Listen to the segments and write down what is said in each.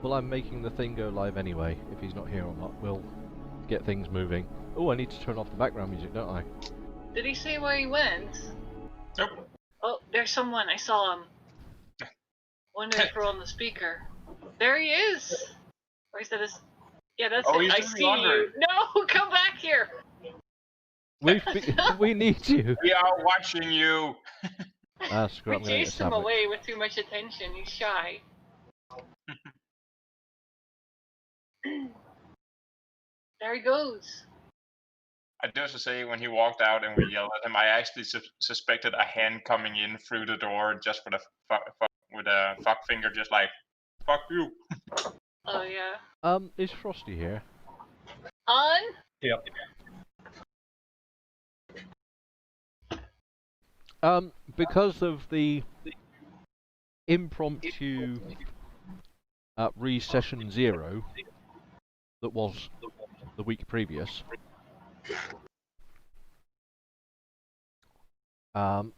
Well, I'm making the thing go live anyway. If he's not here or not, we'll get things moving. Oh, I need to turn off the background music, don't I? Did he say where he went? Nope. Oh, there's someone. I saw him. Wonder if we're on the speaker. There he is! Or is that his... Yeah, that's Oh, it. he's I doing see laundry. you. No, come back here! We need you. We are watching you. Ah, screw it, I'm We gonna eat a chased him sandwich. away with too much attention. He's shy. There he goes. I do have to say, when he walked out and we yelled at him, I actually suspected a hand coming in through the door just with a fuck finger, just like, fuck you. Oh, yeah. Is Frosty here? On? Yep. Because of the impromptu re-session 0 that was the week previous,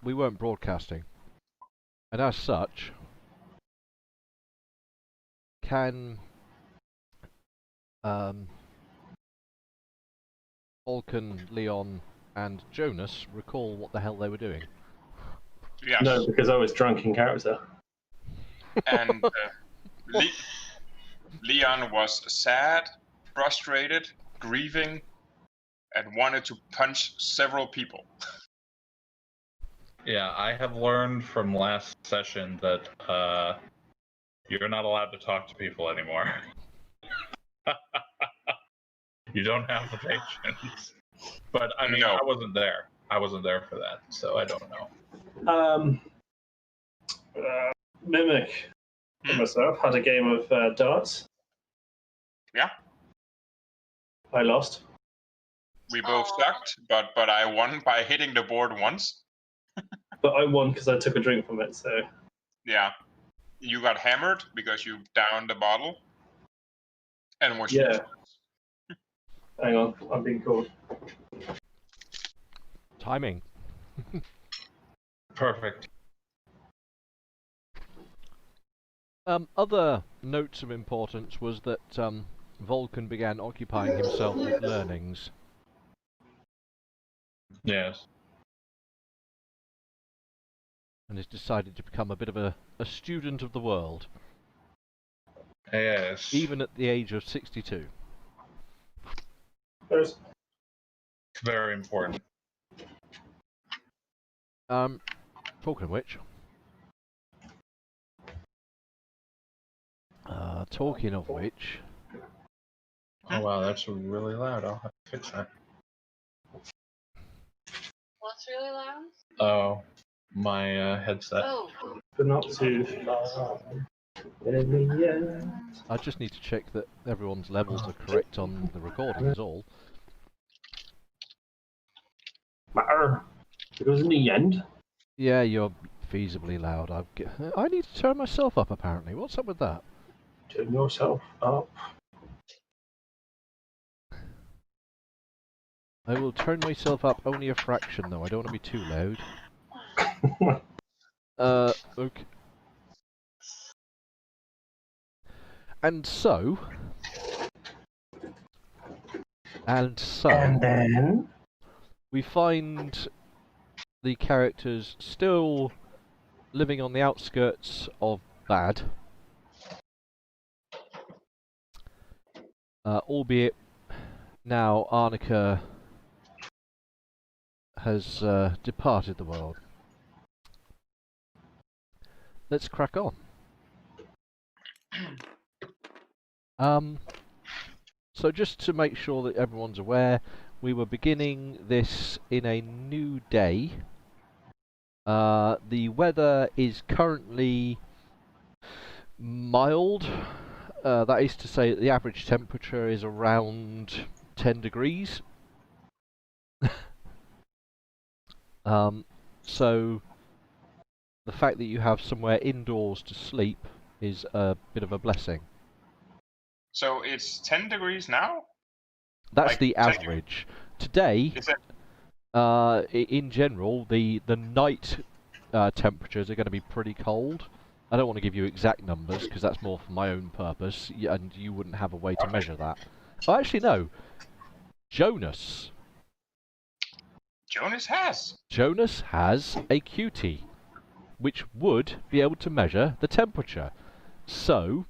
we weren't broadcasting, and as such, can Vulcan, Leon, and Jonas recall what the hell they were doing? Yes. No, because I was drunk in character. And Leon was sad, frustrated, grieving, and wanted to punch several people. Yeah, I have learned from last session that you're not allowed to talk to people anymore. You don't have the patience. But I mean, No. I wasn't there. I wasn't there for that, so I don't know. Mimic and myself had a game of darts. Yeah. I lost. We both Aw. sucked, but I won by hitting the board once. But I won because I took a drink from it, so... Yeah. You got hammered because you downed the bottle. And was Yeah. Hang on, I'm being called. Timing. Perfect. Other notes of importance was that Vulcan began occupying himself with learnings. Yes. And has decided to become a bit of a student of the world, Yes. even at the age of 62. There's... Very important. Talking of which, Oh wow, that's really loud. I'll have to fix that. What's really loud? Oh, my headset. Oh. But not too far. I just need to check that everyone's levels are correct on the recording is all. Matter. It was in the end. Yeah, you're feasibly loud. I need to turn myself up apparently. What's up with that? Turn yourself up. I will turn myself up only a fraction though. I don't want to be too loud. Okay. And so... And then... we find the characters still living on the outskirts of bad. Albeit now Arnica has departed the world. Let's crack on. So just to make sure that everyone's aware, we were beginning this in a new day. The weather is currently mild. That is to say that the average temperature is around 10 degrees. So the fact that you have somewhere indoors to sleep is a bit of a blessing. So it's 10 degrees now? That's Like, the average. Today, Is it? in general, the night temperatures are going to be pretty cold. I don't want to give you exact numbers because that's more for my own purpose, and you wouldn't have a way to measure that. Oh, actually, no. Jonas. Jonas has. Jonas has a QT, which would be able to measure the temperature. So,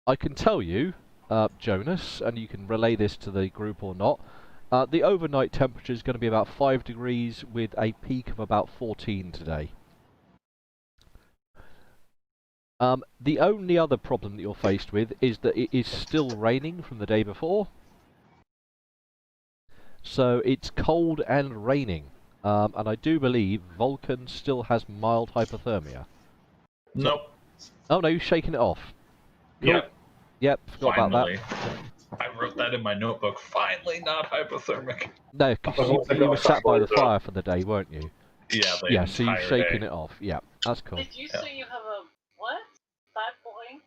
I can tell you, Jonas, and you can relay this to the group or not, the overnight temperature is going to be about 5 degrees with a peak of about 14 today. The only other problem that you're faced with is that it is still raining from the day before. So it's cold and raining. And I do believe Vulcan still has mild hypothermia. Nope. Oh no, you're shaking it off. Cool. Yep. Yep, forgot Finally. about that. I wrote that in my notebook. Finally, not hypothermic. No, because I've also you got were a sat by the factoid as well. fire for the day, weren't you? Yeah, the Yeah, so you're entire shaking day. it off. Yeah, that's cool. Did you Yeah. say you have a what? Bad boy?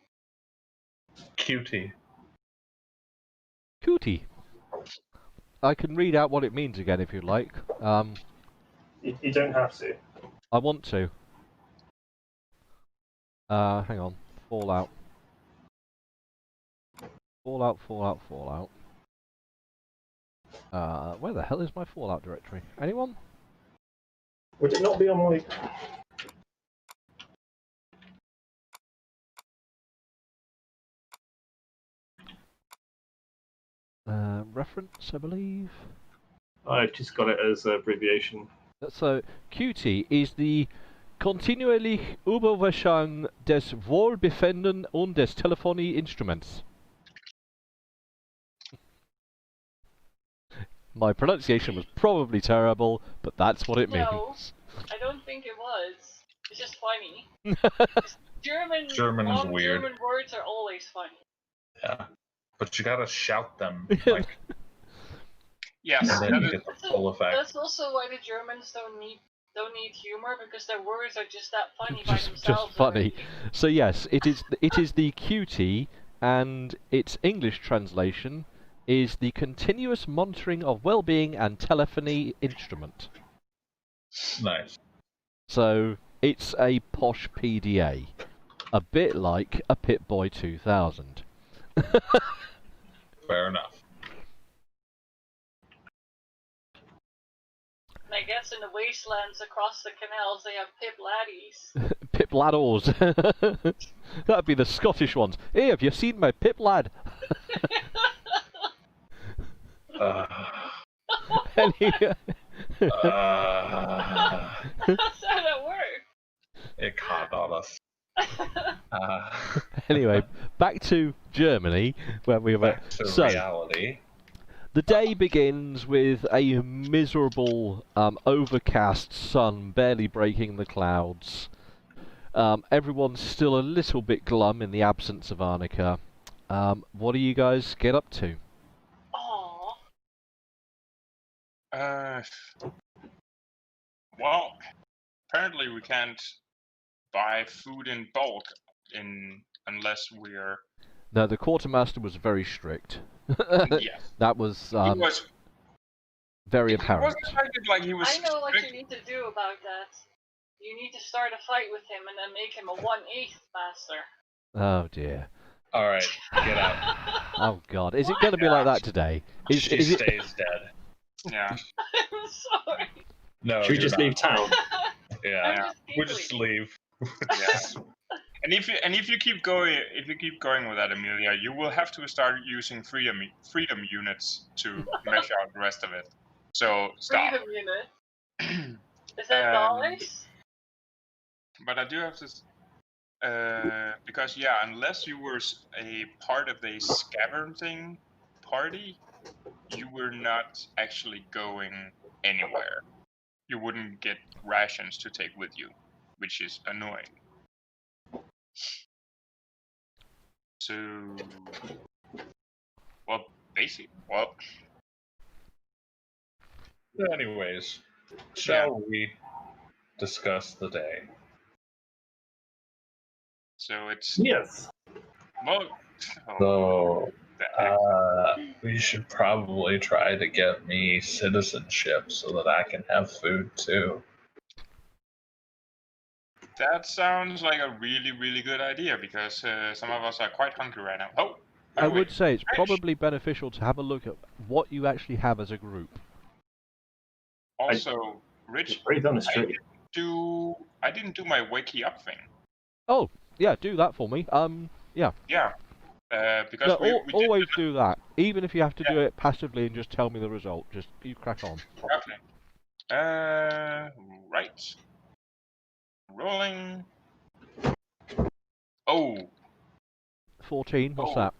QT. Cootie. I can read out what it means again if you'd like. You don't have to. I want to. Hang on. Fallout. Fallout. Where the hell is my Fallout directory? Anyone? Would it not be on my... Reference, I believe. I've just got it as an abbreviation. So, QT is the kontinuierlich Überwachung des Wohlbefinden und des Telefonie-Instruments. My pronunciation was probably terrible, but that's what it No. means. I don't think it was. It's just funny. German German is weird. German words are always funny. Yeah. But you gotta shout them, like, Yes, and then that you is, get the full effect. That's also why the Germans don't need humor, because their words are just that funny by themselves. Just funny. already. So yes, it is the QT, and its English translation is the continuous monitoring of well-being and telephony instrument. Nice. So it's a posh PDA, a bit like a Pip-Boy 2000. Fair enough. And I guess in the wastelands across the canals, they have Pip laddies. Pip Laddles. That'd be the Scottish ones. Hey, have you seen my Pip Lad? Any- That's how that works. It caught on us. Anyway, back to Germany, where we were. Back to So, reality. the day begins with a miserable, overcast sun barely breaking the clouds. Everyone's still a little bit glum in the absence of Arnica. What do you guys get up to? Aww. well, apparently we can't buy food in bulk unless we're. No, the quartermaster was very strict. Yes. That was He was. very It apparent. wasn't like he was. I know what strict. you need to do about that. You need to start a fight with him and then make him a 1/8 master. Oh dear. Alright, get out. Oh god. Is it going to be like that today? She Is it? stays dead. Yeah. I'm sorry. No, Should we you're just not. leave town? Yeah, I'm just we just leave. Yes. And if you keep going with that, Amelia, you will have to start using freedom units to measure out the rest of it. So stop. Freedom unit. Is that dollars? But I do have to, because yeah, unless you were a part of a scavenging party, you were not actually going anywhere. You wouldn't get rations to take with you, which is annoying. So, well, basically, Anyways, shall we discuss the day? so it's Yes. well. So, the heck. we should probably try to get me citizenship so that I can have food too. That sounds like a really, really good idea because some of us are quite hungry right now. Oh, by I the way, would say it's Rich, probably beneficial to have a look at what you actually have as a group. also, Rich, It's right on the street. I didn't do my wakey up thing. Oh, yeah, do that for me. Yeah. Yeah, because No, we did always do that. Even if you have to Yeah. do it passively and just tell me the result. Just you crack on. Okay. Right. Rolling. Oh, 14. What's Oh. that?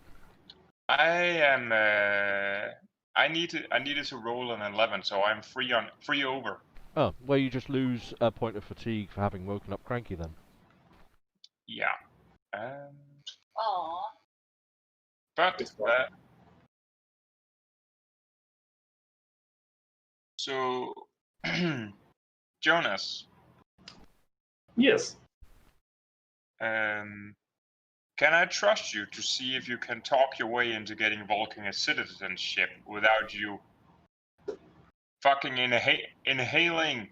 I am. I needed to roll an 11, so I'm free over. Oh, well, you just lose a point of fatigue for having woken up cranky then. Yeah. Aw. But It's fine. so Jonas, Yes. can I trust you to see if you can talk your way into getting Vulcan a citizenship without you fucking inhaling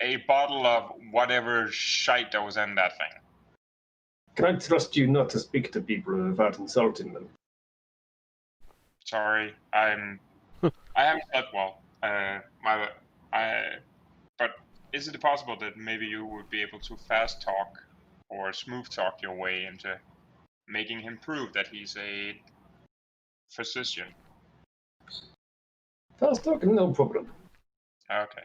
a bottle of whatever shite that was in that thing? Can I trust you not to speak to people without insulting them? Sorry, I haven't slept well. But is it possible that maybe you would be able to fast talk or smooth talk your way into making him prove that he's a physician? Fast talking, no problem. Okay.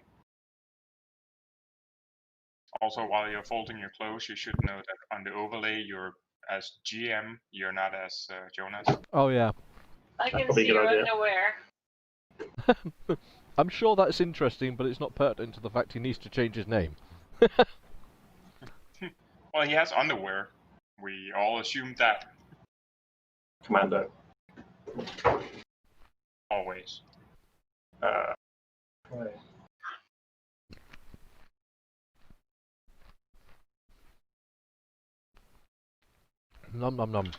Also, while you're folding your clothes, you should know that on the overlay, you're as GM, you're not as Jonas. Oh, yeah. I can probably a see good your idea. underwear. I'm sure that's interesting, but it's not pertinent to the fact he needs to change his name. Well, he has underwear. We all assumed that. Commando. Always. Right. Nom nom nom.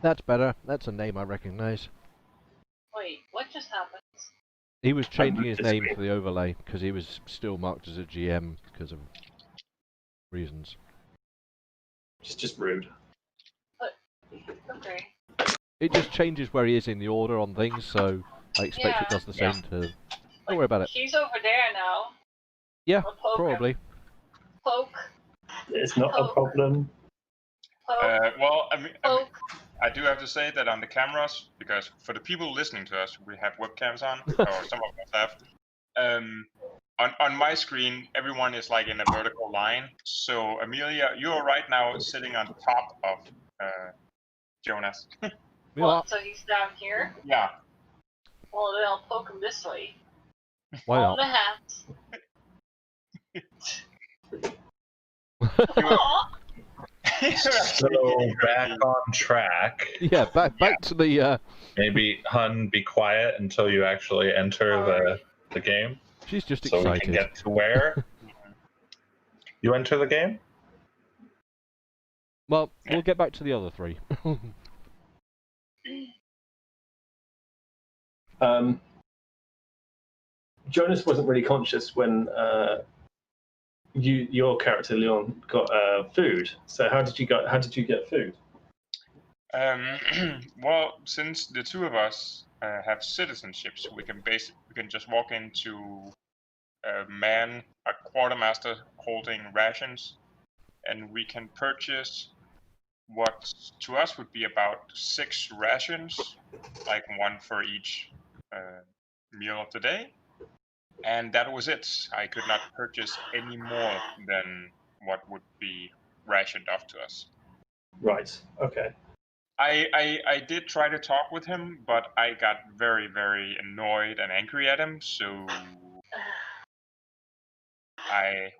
That's better. That's a name I recognise. Wait, what just happened? He was changing his name disagree. for the overlay because he was still marked as a GM because of reasons. It's just rude. Okay. It just changes where he is in the order on things, so I expect it Yeah. does the same to... Don't worry about it. He's over there now. Yeah, I'll poke him. probably. Poke. It's not a Poke. problem. Poke. Well, I mean, Poke. I do have to say that on the cameras, because for the people listening to us, we have webcams on, or some of us have. On my screen, everyone is like in a vertical line. So Amelia, you're right now sitting on top of Jonas. We are. So he's down here? Yeah. Well, then I'll poke him this way. Why On not? the hat. Aw. So back on track. Yeah, back to the... Maybe Hun, be quiet until you actually enter the game. She's just So we excited. can get to where you enter the game. Well, we'll get back to the other three. Jonas wasn't really conscious when your character Leon got food. So how did you get food? Well, since the two of us have citizenships, we can just walk into a quartermaster holding rations, and we can purchase what to us would be about 6 rations, like one for each meal of the day. And that was it. I could not purchase any more than what would be rationed off to us. Right. Okay. I did try to talk with him, but I got very, very annoyed and angry at him, so I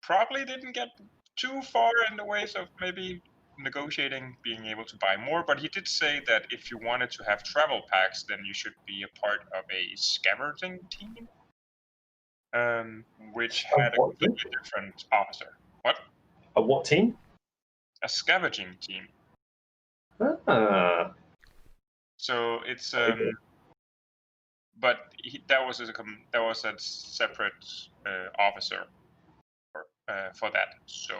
probably didn't get too far in the ways of maybe negotiating being able to buy more, but he did say that if you wanted to have travel packs, then you should be a part of a scavenging team, which had a completely different officer. What? A what team? A scavenging team. Ah. So it's but that was a separate officer for that. So,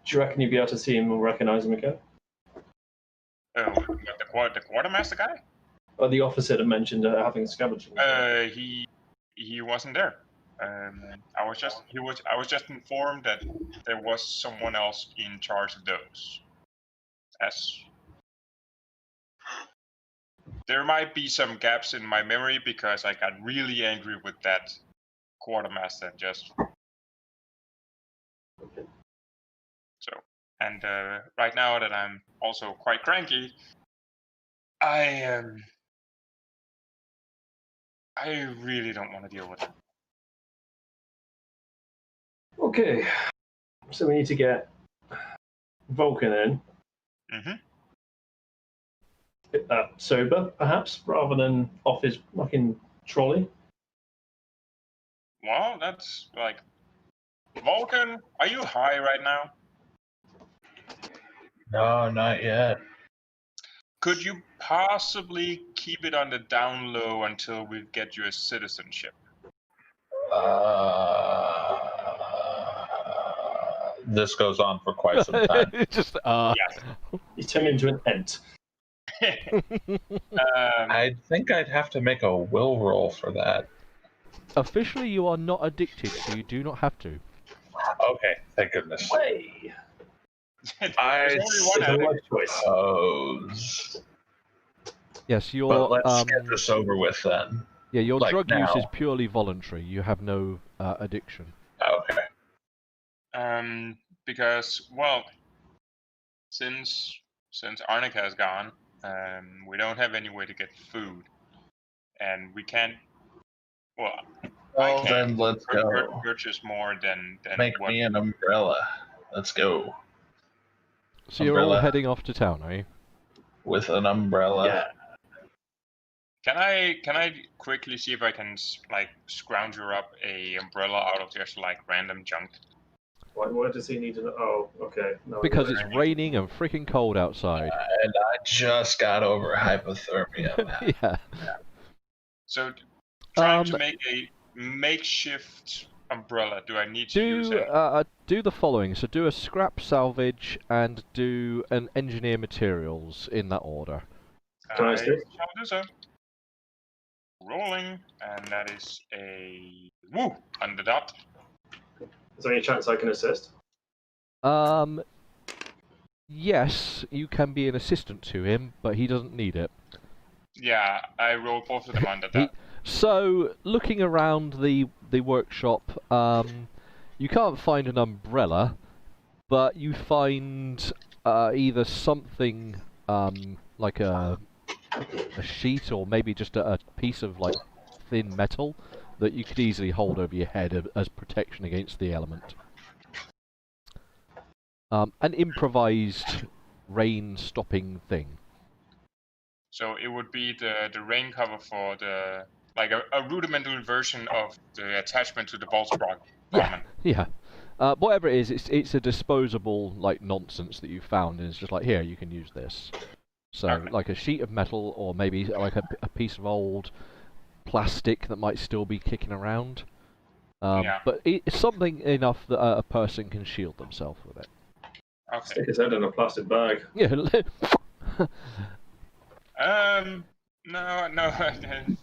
Do you reckon you'd be able to see him and recognize him again? the quartermaster guy? Or the officer that mentioned having scavenging? He wasn't there. I was just informed that there was someone else in charge of those. There might be some gaps in my memory because I got really angry with that quartermaster and right now that I'm also quite cranky, I really don't want to deal with it. Okay, so we need to get Vulcan in. Mm-hmm. Sober, perhaps, rather than off his fucking trolley. Well, that's like, Vulcan, are you high right now? No, not yet. Could you possibly keep it on the down low until we get you a citizenship? This goes on for quite some time. Just Yes. He's turned into an ent. I think I'd have to make a will roll for that. Officially, you are not addicted, so you do not have to. Okay, thank goodness. Way. I There's only one It's a addict. life choice. suppose. Yes, your But let's get this over with then. yeah, your like drug use now. is purely voluntary. You have no addiction. Okay. Because, well, since Arnica has gone, we don't have any way to get food, and we can't. Well, Well, I can't then let's go. purchase more than Make what. me an umbrella. Let's go. So you're all Umbrella. heading off to town, are you? With an umbrella. Yeah. Can I quickly see if I can like scrounger up a umbrella out of just like random junk? Why does he need to? Oh, okay. No, Because yeah. it's raining and freaking cold outside. And I just got over hypothermia. Yeah. So, trying to Um, make a makeshift umbrella. Do I need to use it? Do the following. So do a scrap salvage and do an engineer materials in that order. Can I I assist? shall do so. Rolling, and that is a woo on the dot. Is there any chance I can assist? Yes, you can be an assistant to him, but he doesn't need it. Yeah, I rolled both of them on the dot. So, looking around the workshop, you can't find an umbrella, but you find either something like a sheet or maybe just a piece of like thin metal that you could easily hold over your head as protection against the element. An improvised rain-stopping thing. So it would be the rain cover for the like a rudimentary version of the attachment to the Volkswagen. Yeah. Whatever it is, it's a disposable like nonsense that you found, and it's just like, here, you can use this. So Okay. like a sheet of metal, or maybe like a piece of old plastic that might still be kicking around. Yeah. But it's something enough that a person can shield themselves with it. Okay. Stick his head in a plastic bag. Yeah. No.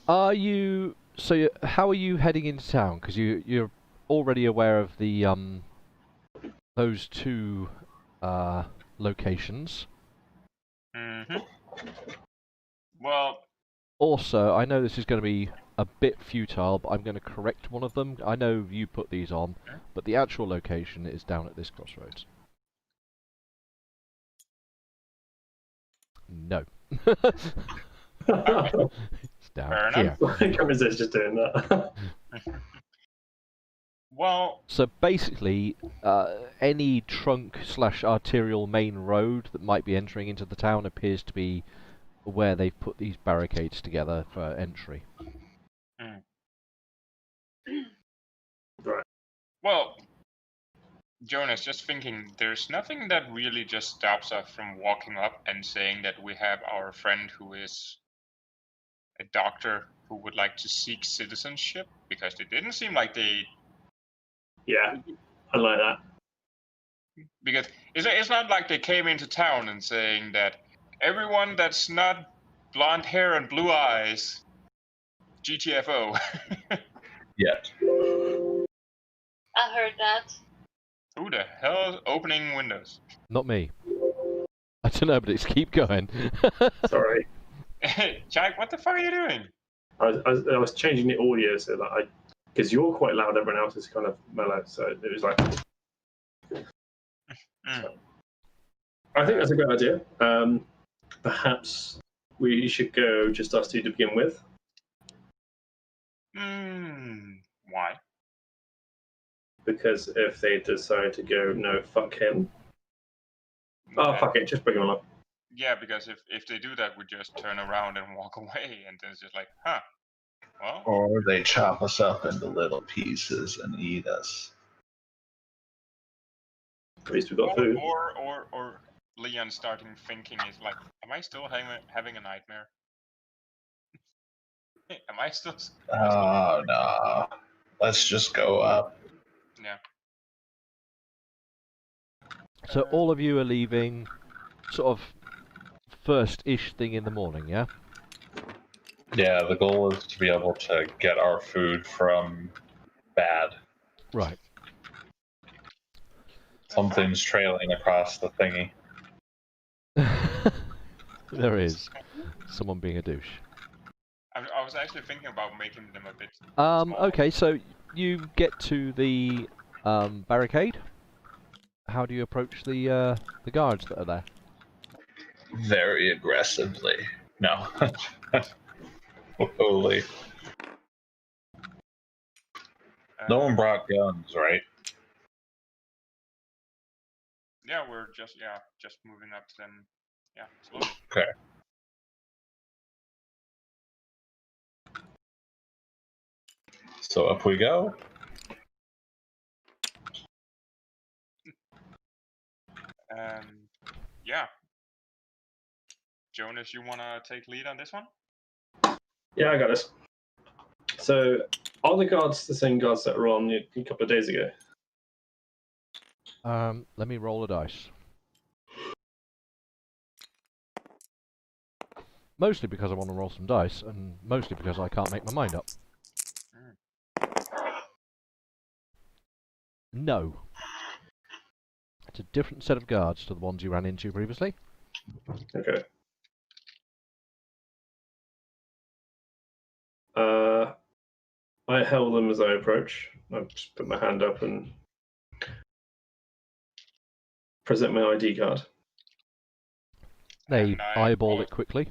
Are you? So how are you heading into town? Because you're already aware of the those two locations. Mhm. Well, Also, I know this is going to be a bit futile, but I'm going to correct one of them. I know you put these on, but the actual location is down at this crossroads. No. It's down Fair here. enough. Come is just doing that? well, So basically, any trunk/arterial main road that might be entering into the town appears to be where they've put these barricades together for entry. Right. well, Jonas, just thinking, there's nothing that really just stops us from walking up and saying that we have our friend who is a doctor who would like to seek citizenship? Because they didn't seem like they. Yeah, I like that. Because it's not like they came into town and saying that everyone that's not blonde hair and blue eyes, GTFO. Yet. I heard that. Who the hell is opening windows? Not me. I don't know, but it's keep going. Sorry. Jack, what the fuck are you doing? I was changing the audio so that because you're quite loud, everyone else is kind of mellow, so it was like. So, I think that's a great idea. Perhaps we should go just us two to begin with. Why? Because if they decide to go, no, fuck him. Oh, fuck it, just bring him along. Yeah, because if they do that, we just turn around and walk away, and then it's just like, huh, well. Or they chop us up into little pieces and eat us. At least we've got food. Or Leon starting thinking is like, am I still having a nightmare? Am I still? Oh, no. Let's just go up. Yeah. So all of you are leaving sort of first-ish thing in the morning, yeah? Yeah, the goal is to be able to get our food from bad. Right. Something's trailing across the thingy. There is. Someone being a douche. I was actually thinking about making them a bit. Okay, so you get to the barricade. How do you approach the guards that are there? Very aggressively. No. Holy. No one brought guns, right? Yeah, we're just moving up to them. Yeah, slowly. Okay. So up we go. Yeah. Jonas, you wanna take lead on this one? Yeah, I got this. So, are the guards the same guards that were on a couple of days ago? Let me roll a dice. Mostly because I want to roll some dice, and mostly because I can't make my mind up. No. It's a different set of guards to the ones you ran into previously. Okay. I hail them as I approach. I just put my hand up and present my ID card. They And eyeball it quickly.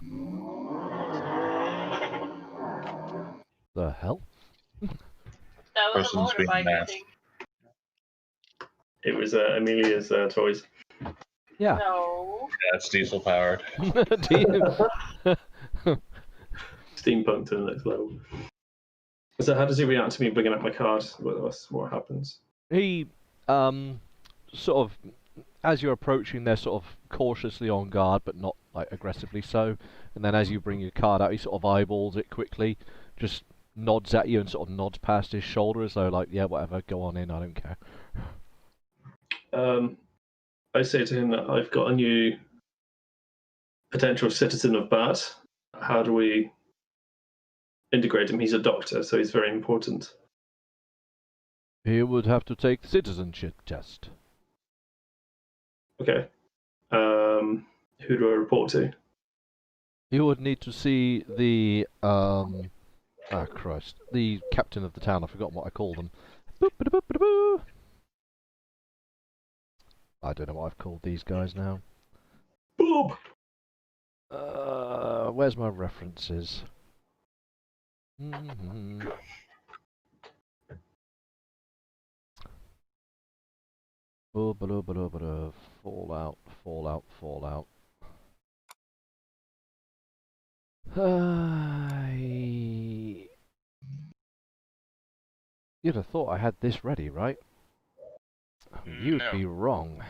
The hell? That was a Person's being motorbike, I masked. think. It was Amelia's toys. Yeah. No. Yeah, it's diesel powered. Do you? Steampunk to the next level. So how does he react to me bringing up my card? What happens? He, sort of, as you're approaching, they're sort of cautiously on guard, but not like aggressively so. And then as you bring your card out, he sort of eyeballs it quickly, just nods at you and sort of nods past his shoulder as though like, yeah, whatever, go on in, I don't care. I say to him that I've got a new potential citizen of Bat. How do we integrate him? He's a doctor, so he's very important. He would have to take the citizenship test. Okay. Who do I report to? You would need to see the, Christ, the captain of the town. I've forgotten what I call them. Boop-a-da-boop-a-da-boo. I don't know what I've called these guys now. Bob! Where's my references? Fallout. You'd have thought I had this ready, right? You'd No. be wrong.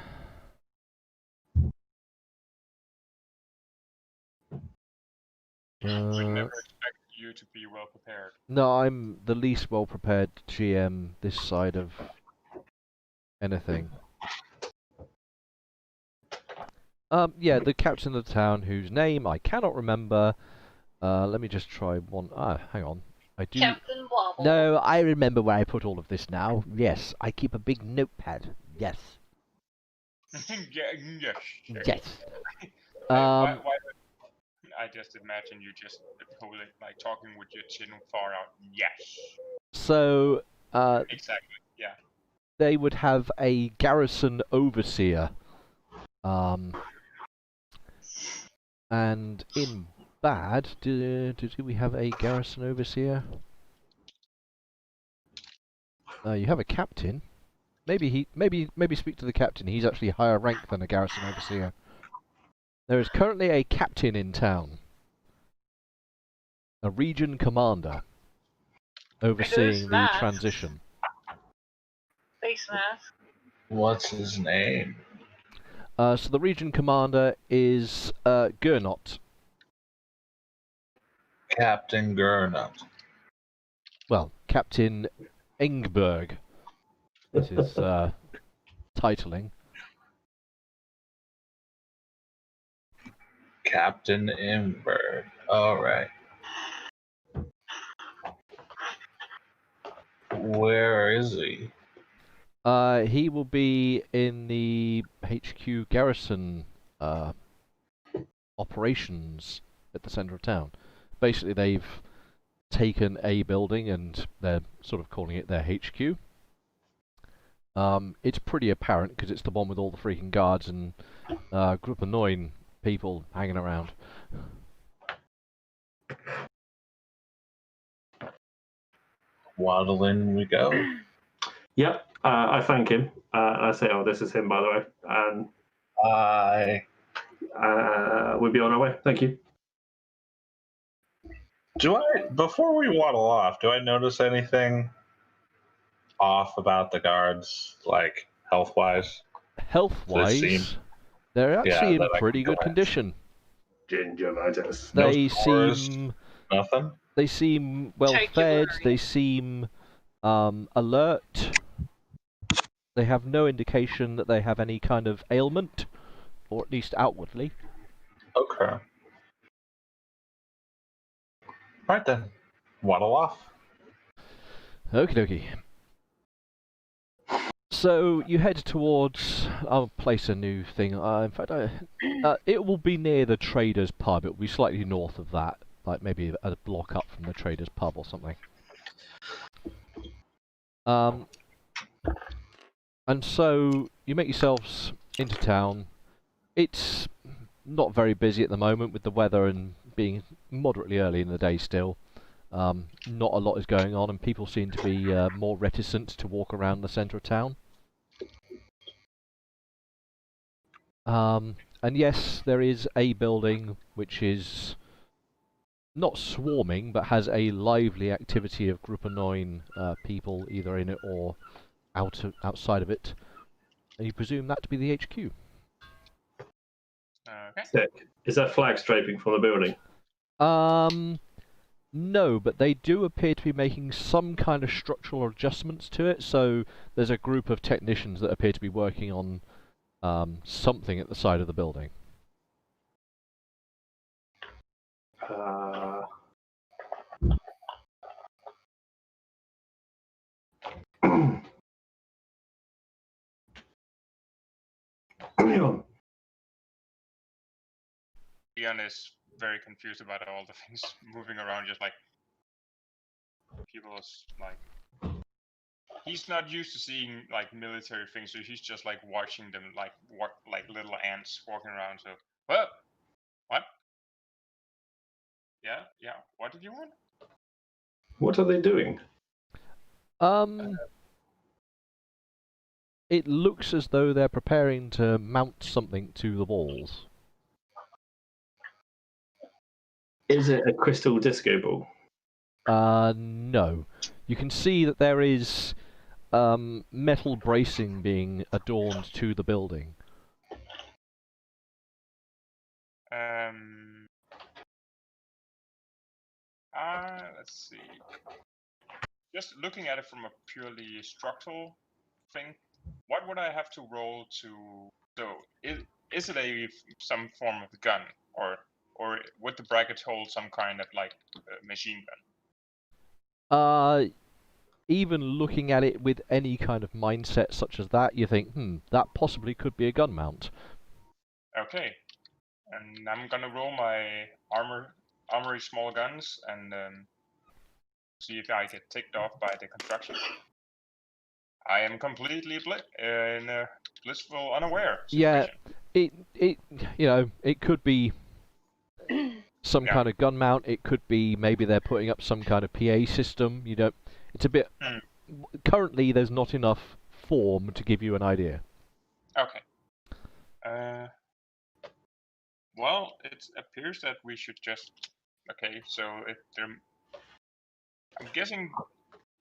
We never expect you to be well prepared. No, I'm the least well prepared GM this side of anything. Yeah, the captain of the town, whose name I cannot remember. Let me just try one. Hang on. I do. Captain Wobble. No, I remember where I put all of this now. Yes, I keep a big notepad. Yes. Yes. Yes. Why I just imagine you just holding, like talking with your chin far out. Yes. So, Exactly. Yeah. they would have a garrison overseer. And in bad, do we have a garrison overseer? You have a captain. Maybe speak to the captain. He's actually higher rank than a garrison overseer. There is currently a captain in town, a region commander, overseeing the transition. Face mask. What's his name? So the region commander is Gernot. Captain Gernot. Well, Captain Engberg. This is titling. Captain Imberg. Alright. Where is he? He will be in the HQ garrison operations at the centre of town. Basically, they've taken a building and they're sort of calling it their HQ. It's pretty apparent because it's the one with all the freaking guards and group of annoying people hanging around. Waddle in we go. Yep. I thank him. I say, "Oh, this is him, by the way." And we'll be on our way. Thank you. Before we waddle off, do I notice anything off about the guards, like health-wise? Health-wise, they're actually in pretty good condition. Gingivitis. They No scores, seem nothing. They seem well fed. They seem alert. They have no indication that they have any kind of ailment, or at least outwardly. Okay. Right then, waddle off. Okie dokie. So you head towards. I'll place a new thing. In fact, it will be near the Traders Pub. It will be slightly north of that, like maybe a block up from the Traders Pub or something. And so you make yourselves into town. It's not very busy at the moment with the weather and being moderately early in the day still. Not a lot is going on, and people seem to be more reticent to walk around the centre of town. And yes, there is a building which is not swarming, but has a lively activity of group of 9 people either in it or outside of it. And you presume that to be the HQ. Okay. Sick. Is that flag striping from the building? No, but they do appear to be making some kind of structural adjustments to it. So there's a group of technicians that appear to be working on something at the side of the building. Leon is very confused about all the things moving around, just like people's like. He's not used to seeing like military things, so he's just like watching them like little ants walking around. So, well, what? Yeah. What did you want? What are they doing? It looks as though they're preparing to mount something to the walls. Is it a crystal disco ball? No. You can see that there is metal bracing being adorned to the building. Let's see. Just looking at it from a purely structural thing, what would I have to roll to? So, is it some form of gun, or would the bracket hold some kind of like machine gun? Even looking at it with any kind of mindset such as that, you think, that possibly could be a gun mount. Okay, and I'm gonna roll my armory small guns and see if I get ticked off by the construction. I am completely in a blissful unaware situation. Yeah, it could be some kind of gun mount. It could be maybe they're putting up some kind of PA system. It's a bit. Currently, there's not enough form to give you an idea. Okay. Well, it appears that we should just. Okay, so I'm guessing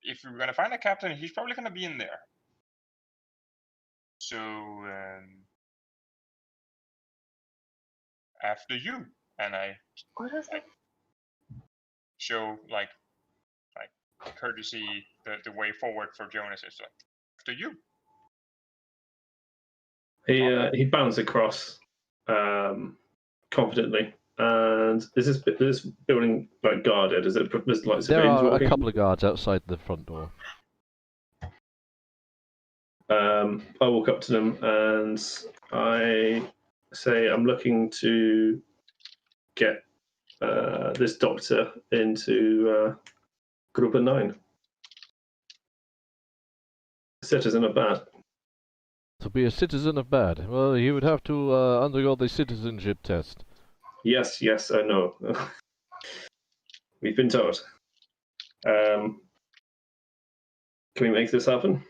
if we're gonna find a captain, he's probably gonna be in there. So after you, and I. What is it? Show like courtesy the way forward for Jonas is like after you. He bounds across confidently. And is this building like guarded? Is it there's like There civilians are walking? a couple of guards outside the front door. I walk up to them and I say, I'm looking to get this doctor into Group 9. Citizen of Bad. To be a citizen of Bad, well, he would have to undergo the citizenship test. Yes, I know. We've been told. Can we make this happen?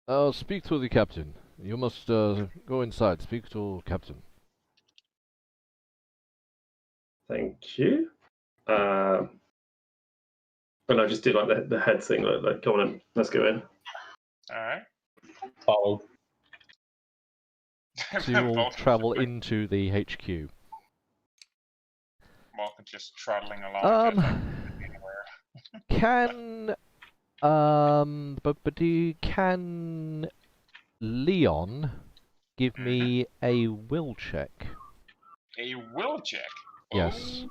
I'll speak to the captain. You must go inside. Speak to captain. Thank you. And I just do like the head thing, like go on in, let's go in. All right. Follow. So you all travel into the HQ. Malcolm just trotting along. Can Leon give me a will check? A will check. Yes.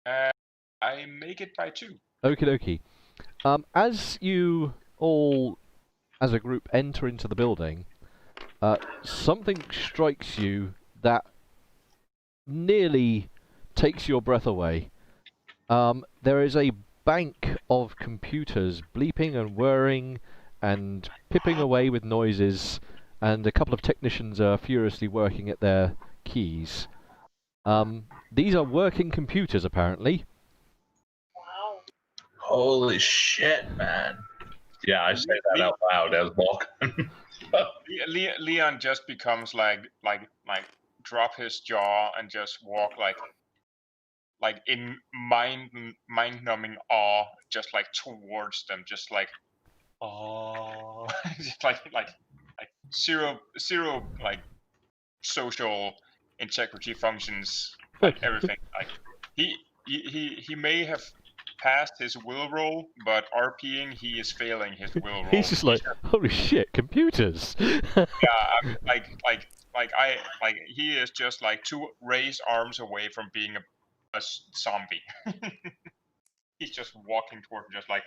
I make it by 2. Okie dokie. As you all, as a group, enter into the building, something strikes you that nearly takes your breath away. There is a bank of computers bleeping and whirring and pipping away with noises, and a couple of technicians are furiously working at their keys. These are working computers, apparently. Wow. Holy shit, man. Yeah, I say that out loud as Vulcan. Leon just becomes like drop his jaw and just walk like in mind-numbing awe, just like towards them, just like just like zero like social integrity functions, like everything. Like he may have passed his will roll, but RPing he is failing his will roll. He's just like, holy shit, computers! Yeah, he is just like 2 raised arms away from being a zombie. He's just walking toward him, just like,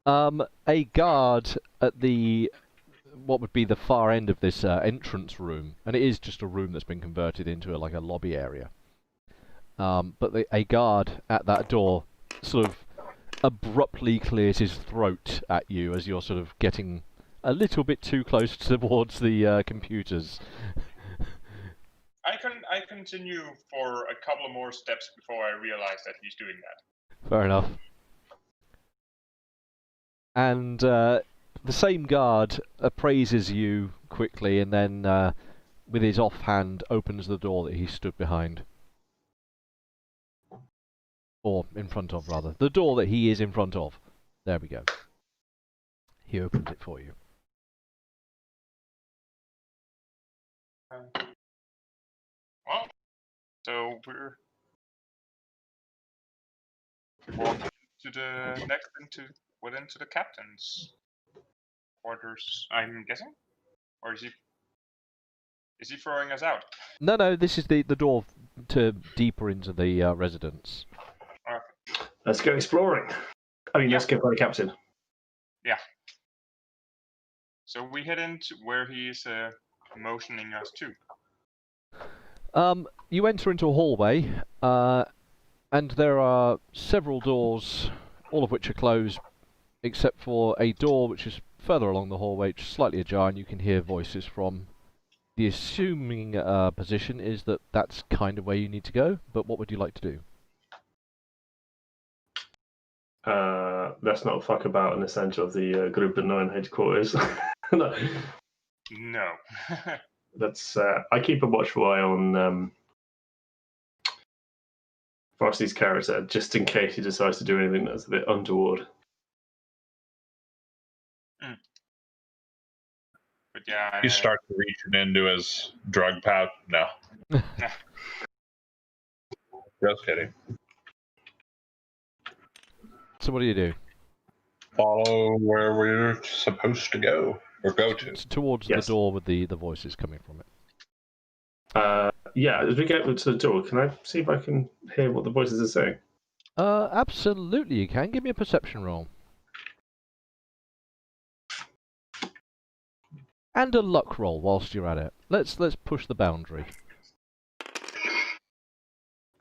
A guard at the what would be the far end of this entrance room, and it is just a room that's been converted into like a lobby area. But a guard at that door sort of abruptly clears his throat at you as you're sort of getting a little bit too close towards the computers. I continue for a couple of more steps before I realize that he's doing that. Fair enough. And the same guard appraises you quickly, and then with his offhand opens the door that he stood behind. Or in front of, rather. The door that he is in front of. There we go. He opens it for you. Well, So we're walking to the next into the captain's quarters, I'm guessing, or is he throwing us out? No, this is the door to deeper into the residence. Let's go exploring. I mean, Yeah. let's go by the captain. Yeah. So we head into where he is motioning us to. You enter into a hallway, and there are several doors, all of which are closed, except for a door which is further along the hallway, which is slightly ajar, and you can hear voices from. The assuming position is that that's kind of where you need to go, but what would you like to do? Let's not fuck about in the centre of the Group 9 headquarters. No. No. Let's. I keep a watchful eye on Frosty's character, just in case he decides to do anything that's a bit untoward. But yeah, He starts reaching into his drug pouch. No. Just kidding. So what do you do? Follow where we're supposed to go, or go to. It's towards Yes. the door with the voices coming from it. Yeah, as we get to the door, can I see if I can hear what the voices are saying? Absolutely you can. Give me a perception roll. And a luck roll whilst you're at it. Let's push the boundary.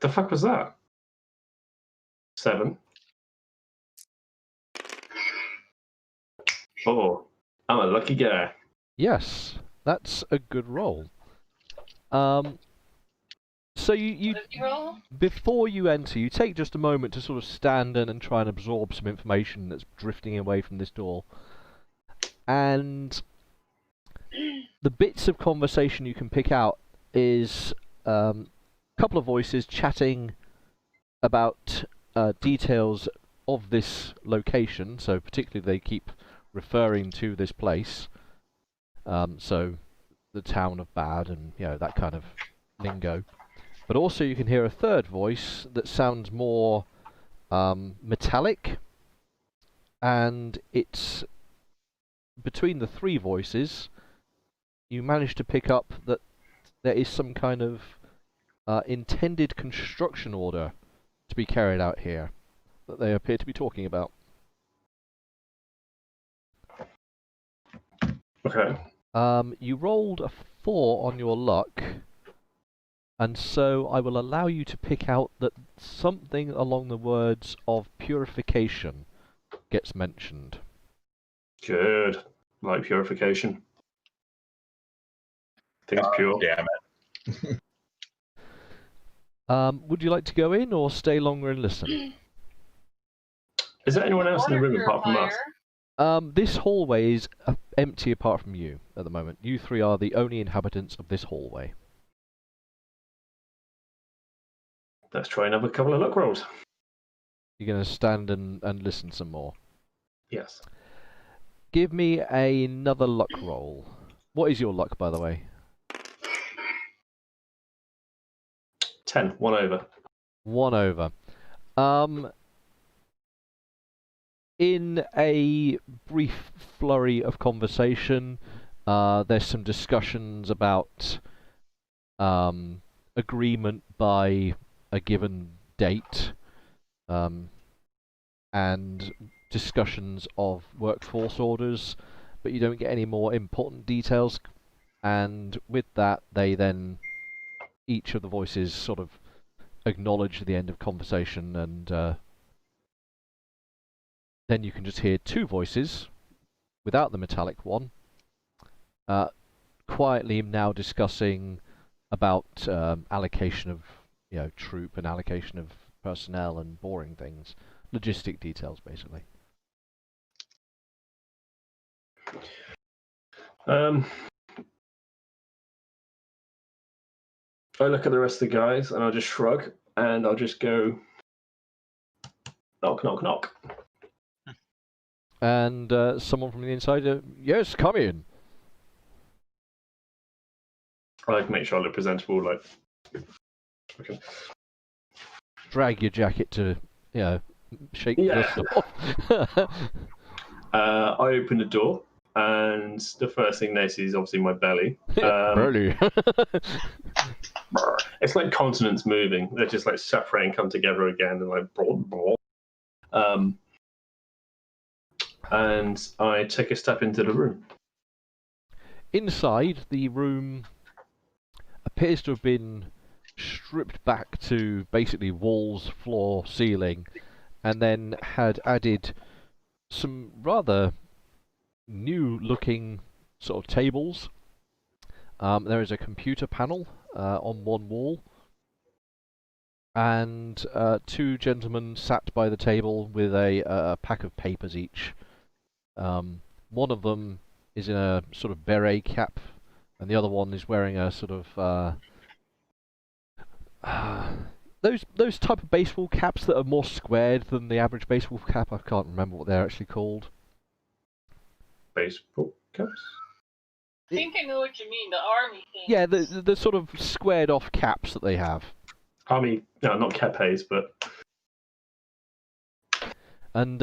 The fuck was that? 7. Oh, I'm a lucky guy. Yes, that's a good roll. So you What did you roll? before you enter, you take just a moment to sort of stand and try and absorb some information that's drifting away from this door. And the bits of conversation you can pick out is a couple of voices chatting about details of this location. So particularly they keep referring to this place. So the town of Bad and that kind of lingo. But also you can hear a third voice that sounds more metallic, and it's between the three voices you manage to pick up that there is some kind of intended construction order to be carried out here that they appear to be talking about. Okay. You rolled a 4 on your luck, and so I will allow you to pick out that something along the words of purification gets mentioned. Good. Like purification. Things pure. Damn it. Would you like to go in or stay longer and listen? Is there anyone else in the Water room apart from us? purifier. This hallway is empty apart from you at the moment. You three are the only inhabitants of this hallway. Let's try another couple of luck rolls. You're going to stand and listen some more. Yes. Give me another luck roll. What is your luck, by the way? 10. 1 over. 1 over. In a brief flurry of conversation, there's some discussions about agreement by a given date, and discussions of workforce orders, but you don't get any more important details. And with that, they then, each of the voices sort of acknowledge the end of conversation, and then you can just hear two voices, without the metallic one, quietly now discussing about allocation of troop and allocation of personnel and boring things, logistic details basically. I look at the rest of the guys and I'll just shrug and I'll just go knock, knock, knock. And someone from the inside, yes, come in. I like to make sure I look presentable, like Okay. Drag your jacket to, shake Yeah. dust off. I open the door, and the first thing they see is obviously my belly. Burly. It's like continents moving. They're just like separate and come together again, and like blah, blah. And I take a step into the room. Inside, the room appears to have been stripped back to basically walls, floor, ceiling, and then had added some rather new-looking sort of tables. There is a computer panel on one wall, and two gentlemen sat by the table with a pack of papers each. One of them is in a sort of beret cap, and the other one is wearing a sort of those type of baseball caps that are more squared than the average baseball cap. I can't remember what they're actually called. Baseball caps? I think I know what you mean, the army thing. Yeah, the sort of squared off caps that they have. Army, no, not capes, but And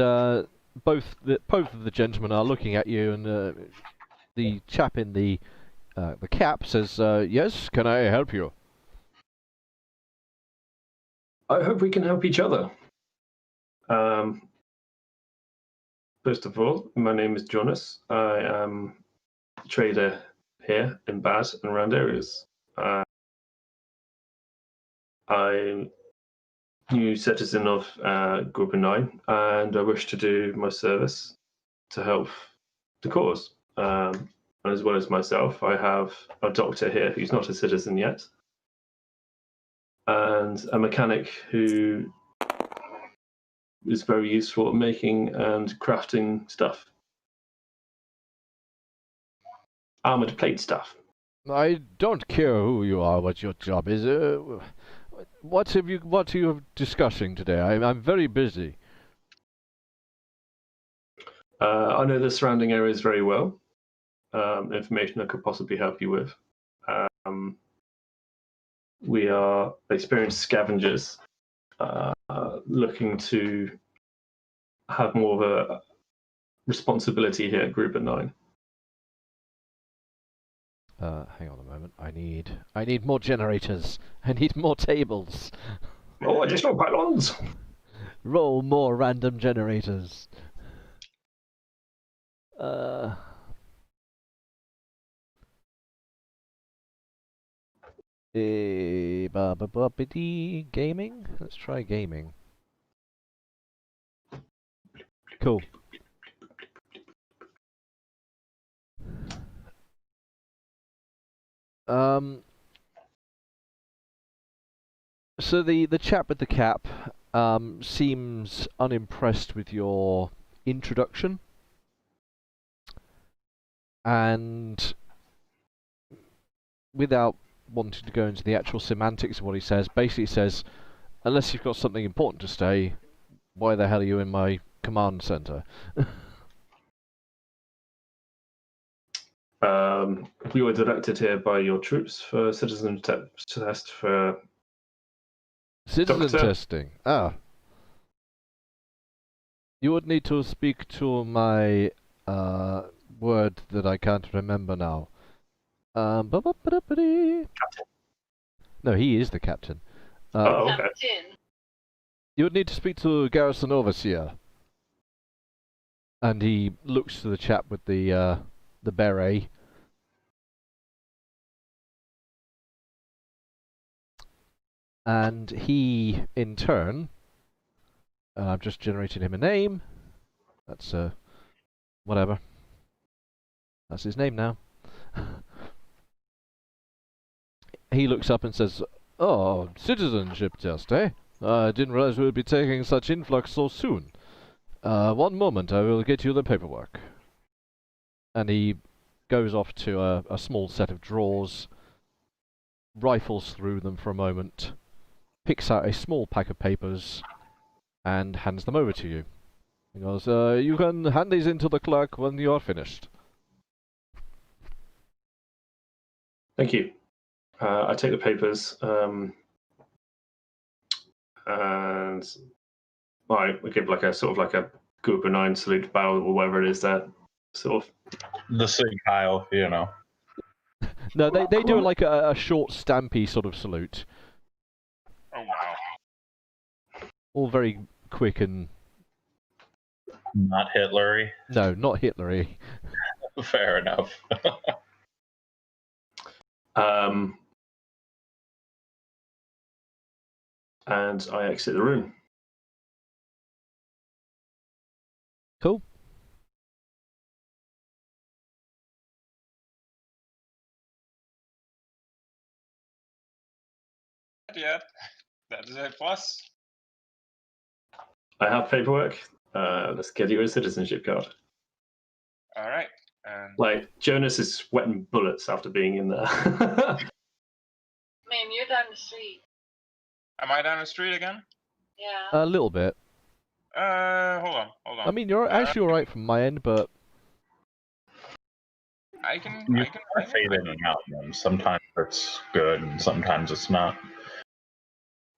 both of the gentlemen are looking at you, and the chap in the cap says, "Yes, can I help you?" I hope we can help each other. First of all, my name is Jonas. I am a trader here in Baz and around areas. I'm a new citizen of Group 9, and I wish to do my service to help the cause. And as well as myself, I have a doctor here who's not a citizen yet, and a mechanic who is very useful at making and crafting stuff. Armored plate stuff. I don't care who you are, what your job is. What are you discussing today? I'm very busy. I know the surrounding areas very well. Information I could possibly help you with. We are experienced scavengers looking to have more of a responsibility here at Group 9. Hang on a moment. I need more generators. I need more tables. Oh, additional pylons! Roll more random generators. Gaming? Let's try gaming. Cool. So the chap with the cap seems unimpressed with your introduction, and without wanting to go into the actual semantics of what he says, basically says, unless you've got something important to say, why the hell are you in my command center? We were directed here by your troops for citizen test for Citizen Doctor? testing. Ah. You would need to speak to my word that I can't remember now. captain. No, he is the captain. Oh, okay. Captain. You would need to speak to Garrison Overseer. And he looks to the chap with the beret. And he, in turn, I've just generated him a name. That's whatever. That's his name now. He looks up and says, "Oh, citizenship test, eh? I didn't realize we would be taking such influx so soon. One moment, I will get you the paperwork." And he goes off to a small set of drawers, rifles through them for a moment, picks out a small pack of papers, and hands them over to you. He goes, "You can hand these in to the clerk when you are finished." Thank you. I take the papers. and we give like a sort of like a group of 9 salute bow or whatever it is that sort of. The Sig Heil, you know. No, they do like a short stampy sort of salute. Oh wow. All very quick and... Not Hitlery. No, not Hitlery. Fair enough. And I exit the room. Cool. Yeah, that is a plus. I have paperwork. Let's get you a citizenship card. All right. And Like, Jonas is sweating bullets after being in there. Man, you're down the street. am I down the street again? Yeah. A little bit. Hold on. I mean, you're actually alright from my end, but... I can Fade in and out, man. Sometimes it's good and sometimes it's not.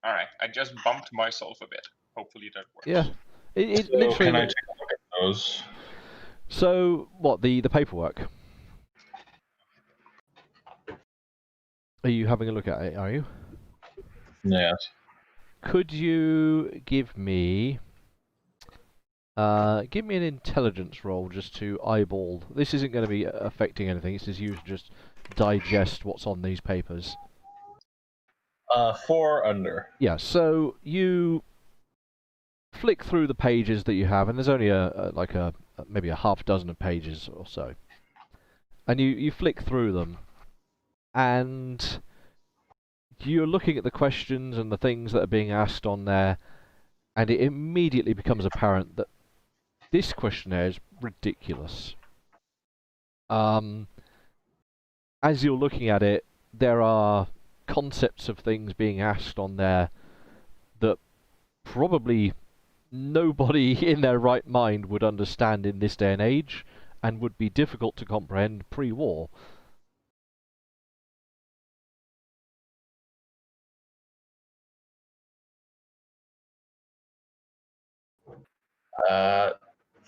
All right. I just bumped myself a bit. Hopefully that works. Yeah. It So literally... can I take a look at those? So, what, the paperwork? Are you having a look at it, are you? Yes. Could you give me an intelligence roll just to eyeball? This isn't going to be affecting anything. This is you to just digest what's on these papers. 4 under. Yeah. So you flick through the pages that you have, and there's only maybe a half dozen of pages or so, and you flick through them, and you're looking at the questions and the things that are being asked on there, and it immediately becomes apparent that this questionnaire is ridiculous. As you're looking at it, there are concepts of things being asked on there that probably nobody in their right mind would understand in this day and age, and would be difficult to comprehend pre-war.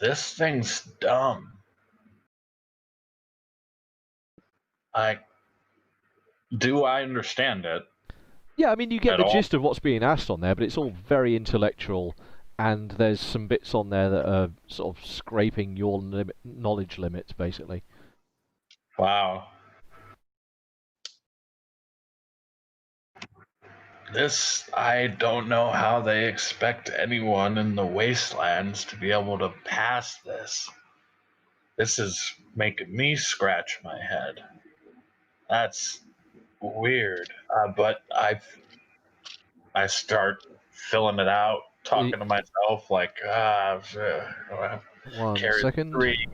This thing's dumb. Do I understand it? Yeah, I mean, you get At the all? gist of what's being asked on there, but it's all very intellectual, and there's some bits on there that are sort of scraping your knowledge limits, basically. Wow. I don't know how they expect anyone in the wastelands to be able to pass this. This is making me scratch my head. That's weird. But I start filling it out, talking to myself like, One carry second. 3.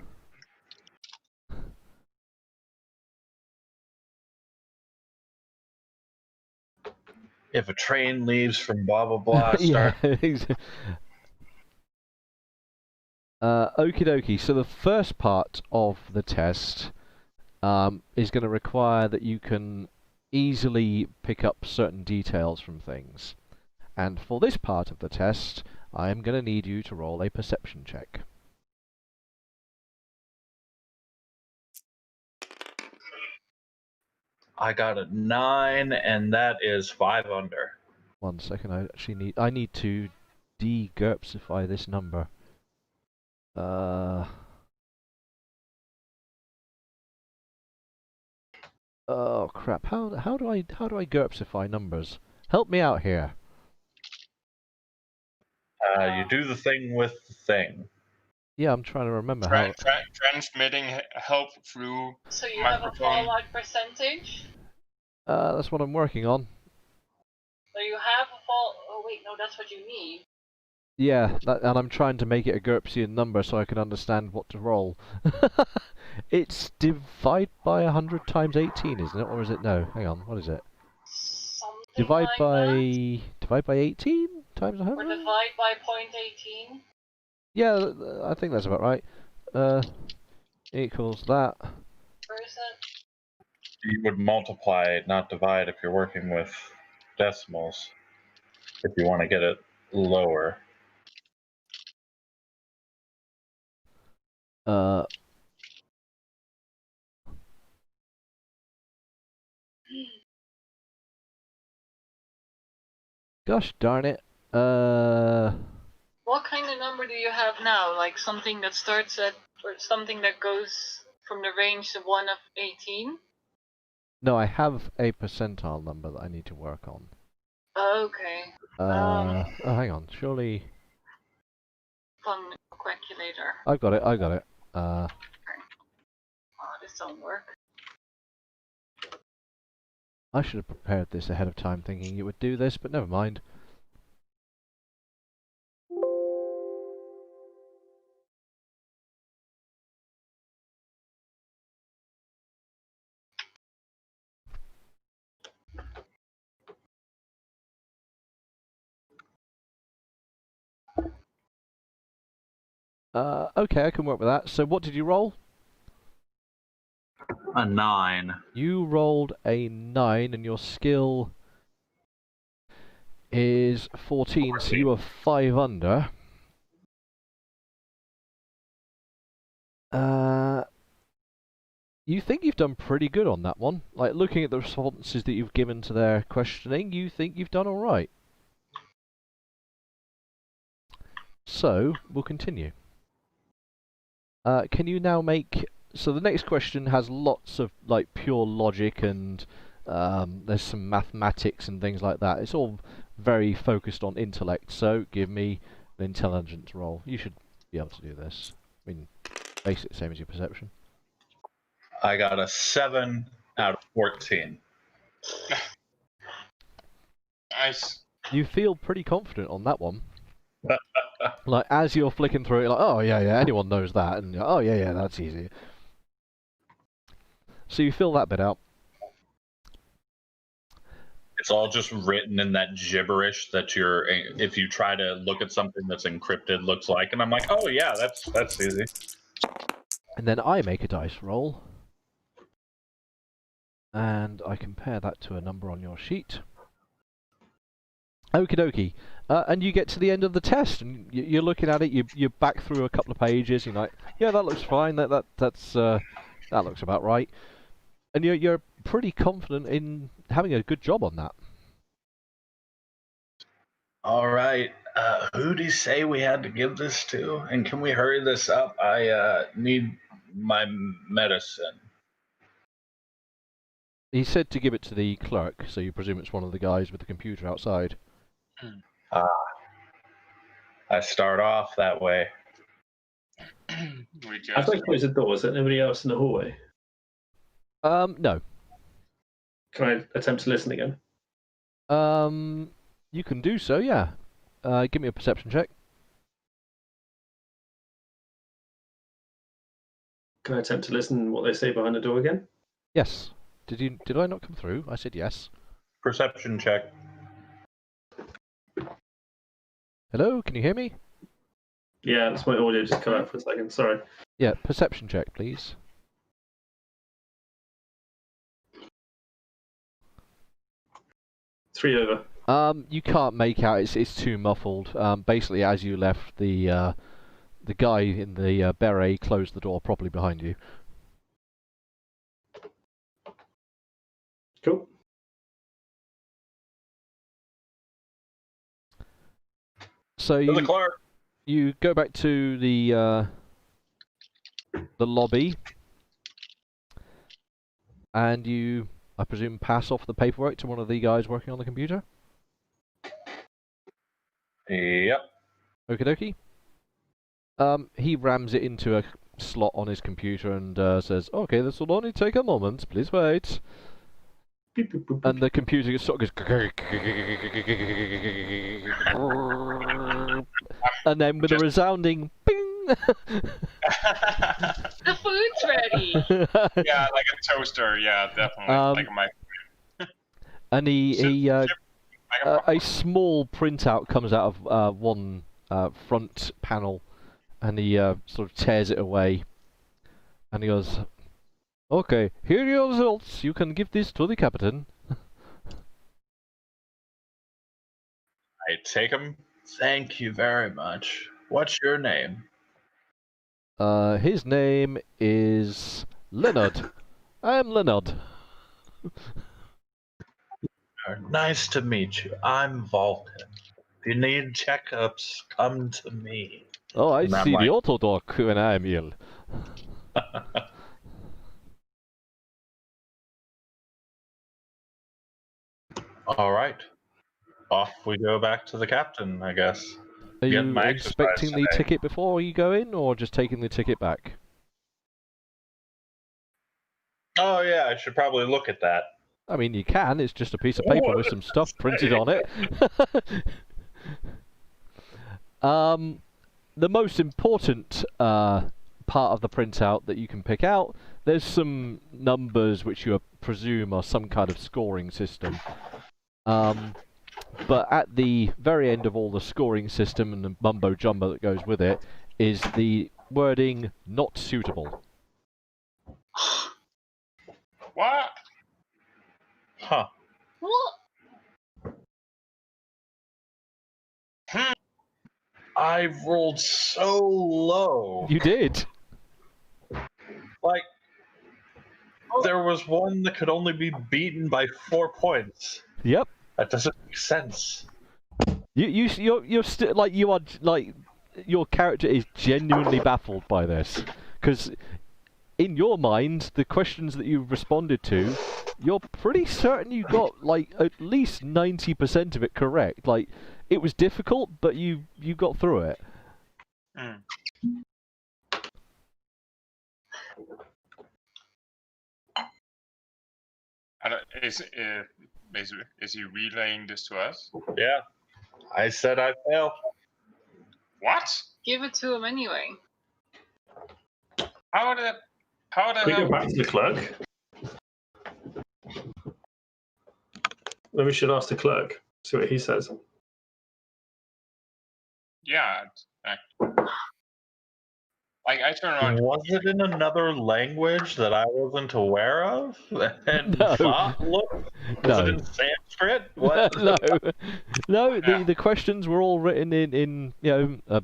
If a train leaves from blah blah blah, start. Okie dokie. So the first part of the test is going to require that you can easily pick up certain details from things. And for this part of the test, I am going to need you to roll a perception check. I got a 9, and that is 5 under. 1 second. I need to de-GURPSify this number. Oh crap! How do I GURPSify numbers? Help me out here. You do the thing with the thing. Yeah, I'm trying to remember how. Transmitting help through So you have a microphone. fallout percentage? That's what I'm working on. So you have a fall. Oh wait, no, that's what you need. Yeah, and I'm trying to make it a GURPSian number so I can understand what to roll. It's divide by 100 times 18, isn't it? Or is it no? Hang on, what is it? Something Divide like by that. divide by 18 times 100. Or divide by 0.18. Yeah, I think that's about right. Equals that. Where is it? You would multiply, not divide, if you're working with decimals. if you want to get it lower. Gosh darn it. What kind of number do you have now? Like something that starts at, or something that goes from the range of 1 of 18? No, I have a percentile number that I need to work on. Okay. Oh, hang on. Surely Fun calculator. I've got it. Oh, this don't work. I should have prepared this ahead of time, thinking you would do this, but never mind. Okay, I can work with that. So what did you roll? A 9. You rolled a 9, and your skill is 14, so you are 5 under. You think you've done pretty good on that one. Like, looking at the responses that you've given to their questioning, you think you've done alright. So, we'll continue. Can you now make... So the next question has lots of, like, pure logic and there's some mathematics and things like that. It's all very focused on intellect, so give me an intelligence roll. You should be able to do this. I mean, basic, same as your perception. I got a 7 out of 14. Nice. You feel pretty confident on that one. Like, as you're flicking through it, like, oh, yeah, anyone knows that, and oh, yeah, that's easy. So you fill that bit out. It's all just written in that gibberish that you're, if you try to look at something that's encrypted, looks like, and I'm like, oh yeah, that's easy. And then I make a dice roll. And I compare that to a number on your sheet. Okie dokie. And you get to the end of the test, and you're looking at it. You back through a couple of pages. You're like, yeah, that looks fine. That looks about right. And you're pretty confident in having a good job on that. All right. Who did he say we had to give this to? And can we hurry this up? I need my medicine. He said to give it to the clerk, so you presume it's one of the guys with the computer outside. I start off that way. We As I just close the door, is there anybody else in the hallway? No. Can I attempt to listen again? You can do so, yeah. Give me a perception check. Can I attempt to listen what they say behind the door again? Yes. Did I not come through? I said yes. Perception check. Hello, can you hear me? Yeah, that's my audio just cut out for a second. Sorry. Yeah, perception check, please. Three over. You can't make out. It's too muffled. Basically, as you left, the guy in the beret closed the door properly behind you. Cool. So To the clerk. you go back to the lobby, and you, I presume, pass off the paperwork to one of the guys working on the computer. Yep. Okie dokie. He rams it into a slot on his computer and says, "Okay, this will only take a moment. Please wait." Beep, boop, boop, boop. And the computer sort of goes, and then with a resounding "ping," The food's ready. yeah, like a toaster. Yeah, definitely. Like my. and Like a small printout comes out of one front panel, and he sort of tears it away, and he goes, "Okay, here are your results. You can give this to the captain." I take him. Thank you very much. What's your name? His name is Leonard. I am Leonard. Nice to meet you. I'm Vulcan. If you need checkups, come to me. Oh, I And I'm see the like- auto doc when I am ill. All right. Off we go back to the captain, I guess. Are Getting you my exercise inspecting the today. ticket before you go in, or just taking the ticket back? Oh yeah, I should probably look at that. I mean, you can. It's just a piece of paper with some stuff printed on it. The most important part of the printout that you can pick out, there's some numbers which you presume are some kind of scoring system. But at the very end of all the scoring system and the mumbo jumbo that goes with it is the wording "not suitable." What? Huh. What? I rolled so low. You did. Like, there was one that could only be beaten by 4 points. Yep. That doesn't make sense. You're still like you are like your character is genuinely baffled by this because in your mind the questions that you've responded to, you're pretty certain you got like at least 90% of it correct. Like it was difficult, but you got through it. Mm. Is he relaying this to us? Yeah. I said I fail. What? Give it to him anyway. How the We go hell? back to the clerk. Maybe we should ask the clerk, see what he says. Yeah. Like I turn around. Was it in another language that I wasn't aware of? And No. look, was No. it in Sanskrit? What? no. Yeah. The questions were all written in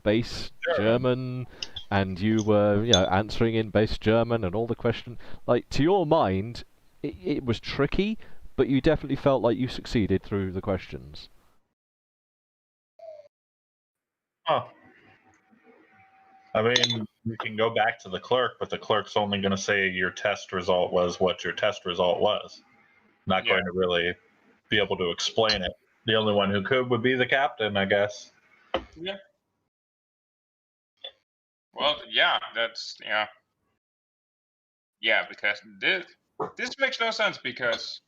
base German, and you were answering in base German, and all the question like to your mind, it was tricky, but you definitely felt like you succeeded through the questions. Huh. I mean, we can go back to the clerk, but the clerk's only going to say your test result was what your test result was. Not Yeah. going to really be able to explain it. The only one who could would be the captain, I guess. Yeah. Well, yeah, that's yeah. Yeah, because this makes no sense because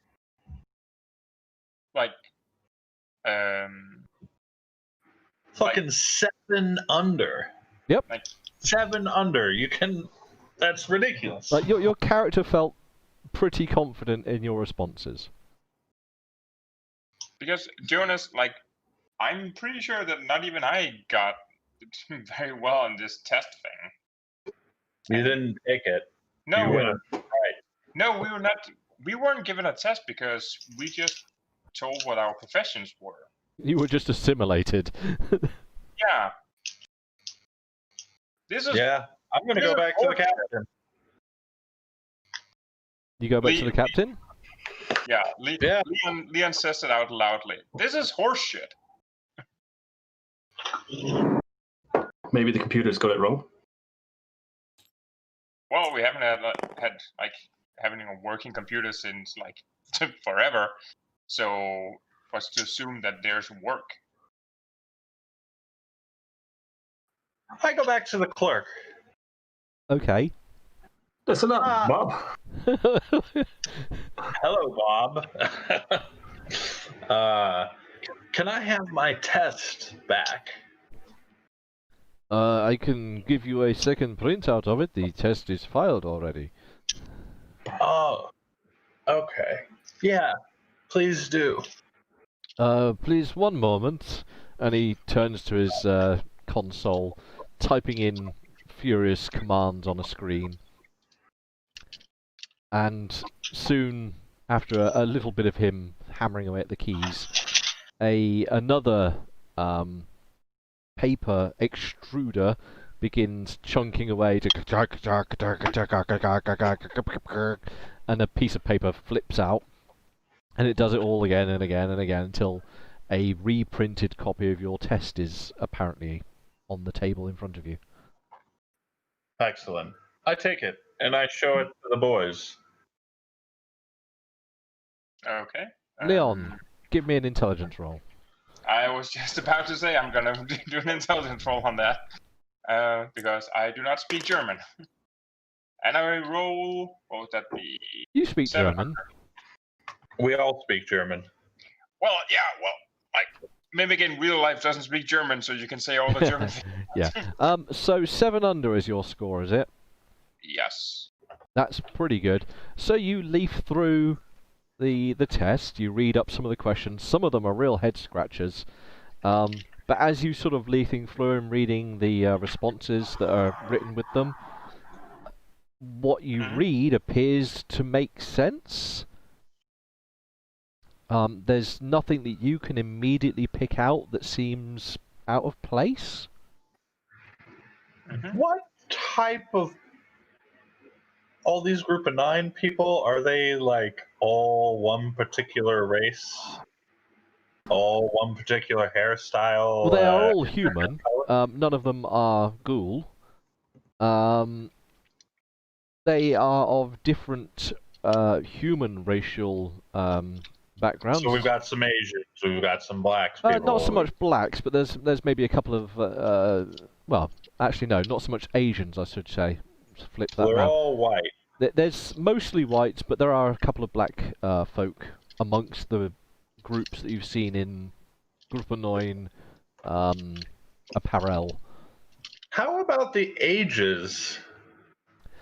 like Fucking 7 under. Yep. Like, 7 under. You can. That's ridiculous. Like your character felt pretty confident in your responses. because Jonas, like, I'm pretty sure that not even I got very well on this test thing. You didn't pick it. No, You wouldn't. no, we were not. We weren't given a test because we just told what our professions were. You were just assimilated. Yeah. This is Yeah. I'm going to go back to the captain. You go back to Lee- the captain? yeah. Yeah. Leon says it out loudly. This is horseshit. Maybe the computer's got it wrong. Well, we haven't had like having a working computer since like forever, so was to assume that there's work. I go back to the clerk. Okay. Listen up, Bob. Hello, Bob. Can I have my test back? I can give you a second printout of it. The test is filed already. Oh, okay. Yeah, please do. Please, one moment. And he turns to his console, typing in furious commands on a screen. And soon, after a little bit of him hammering away at the keys, another paper extruder begins chunking away and a piece of paper flips out, and it does it all again and again and again until a reprinted copy of your test is apparently on the table in front of you. Excellent. I take it and I show it to the boys. Okay. Leon, give me an intelligence roll. I was just about to say I'm gonna do an intelligence roll on that, because I do not speak German. And I roll, what would that be? You speak 700. German. We all speak German. Well, yeah, well, like, Mimic in real life doesn't speak German, so you can say all the German things. Yeah. So 7 under is your score, is it? Yes. That's pretty good. So you leaf through the test, you read up some of the questions. Some of them are real head scratchers. But as you sort of leafing through and reading the responses that are written with them, what you read appears to make sense. There's nothing that you can immediately pick out that seems out of place. What type of all these group of 9 people, are they like all one particular race? All one particular hairstyle? Well, they are all human. None of them are ghoul. They are of different human racial backgrounds. So we've got some Asians, we've got some blacks. People. Not so much blacks, but there's maybe a couple of well, actually no, not so much Asians, I should say. Flip that They're round. all white. There's mostly whites, but there are a couple of black folk amongst the groups that you've seen in Gruppe 9 apparel. How about the ages?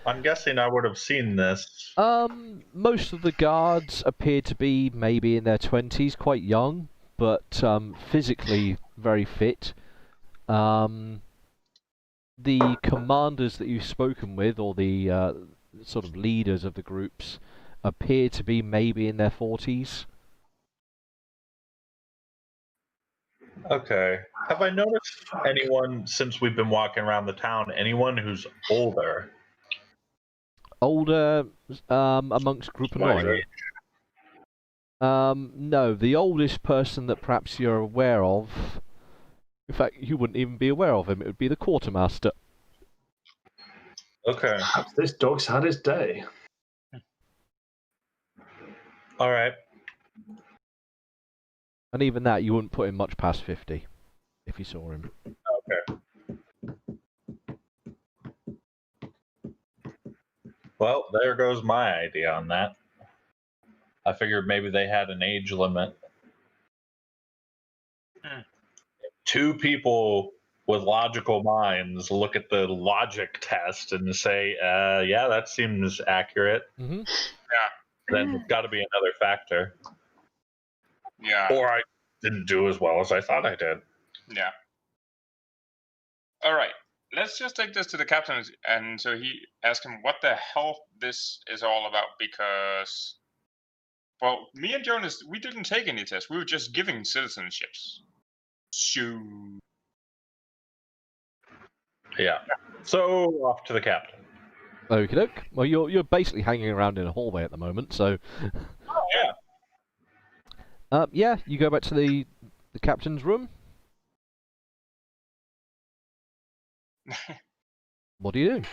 I'm guessing I would have seen this. Most of the guards appear to be maybe in their 20s, quite young, but physically very fit. The commanders that you've spoken with, or the sort of leaders of the groups, appear to be maybe in their 40s. Okay. Have I noticed anyone, since we've been walking around the town, anyone who's older? Older amongst Gruppe My 9? age. No, the oldest person that perhaps you're aware of, in fact, you wouldn't even be aware of him, it would be the quartermaster. Okay. Perhaps this dog's had his day. All right. And even that, you wouldn't put him much past 50, if you saw him. Okay. Well, there goes my idea on that. I figured maybe they had an age limit. 2 people with logical minds look at the logic test and say, yeah, that seems accurate. Mm-hmm. Yeah. Then it's got to be another factor. Yeah. Or I didn't do as well as I thought I did. Yeah. All right. Let's just take this to the captain, and so he asked him what the hell this is all about, because, well, me and Jonas, we didn't take any tests. We were just giving citizenships. So, Yeah. So off to the captain. Okie doke. Well, you're basically hanging around in a hallway at the moment, so. Oh yeah. Yeah, you go back to the captain's room. What do you do?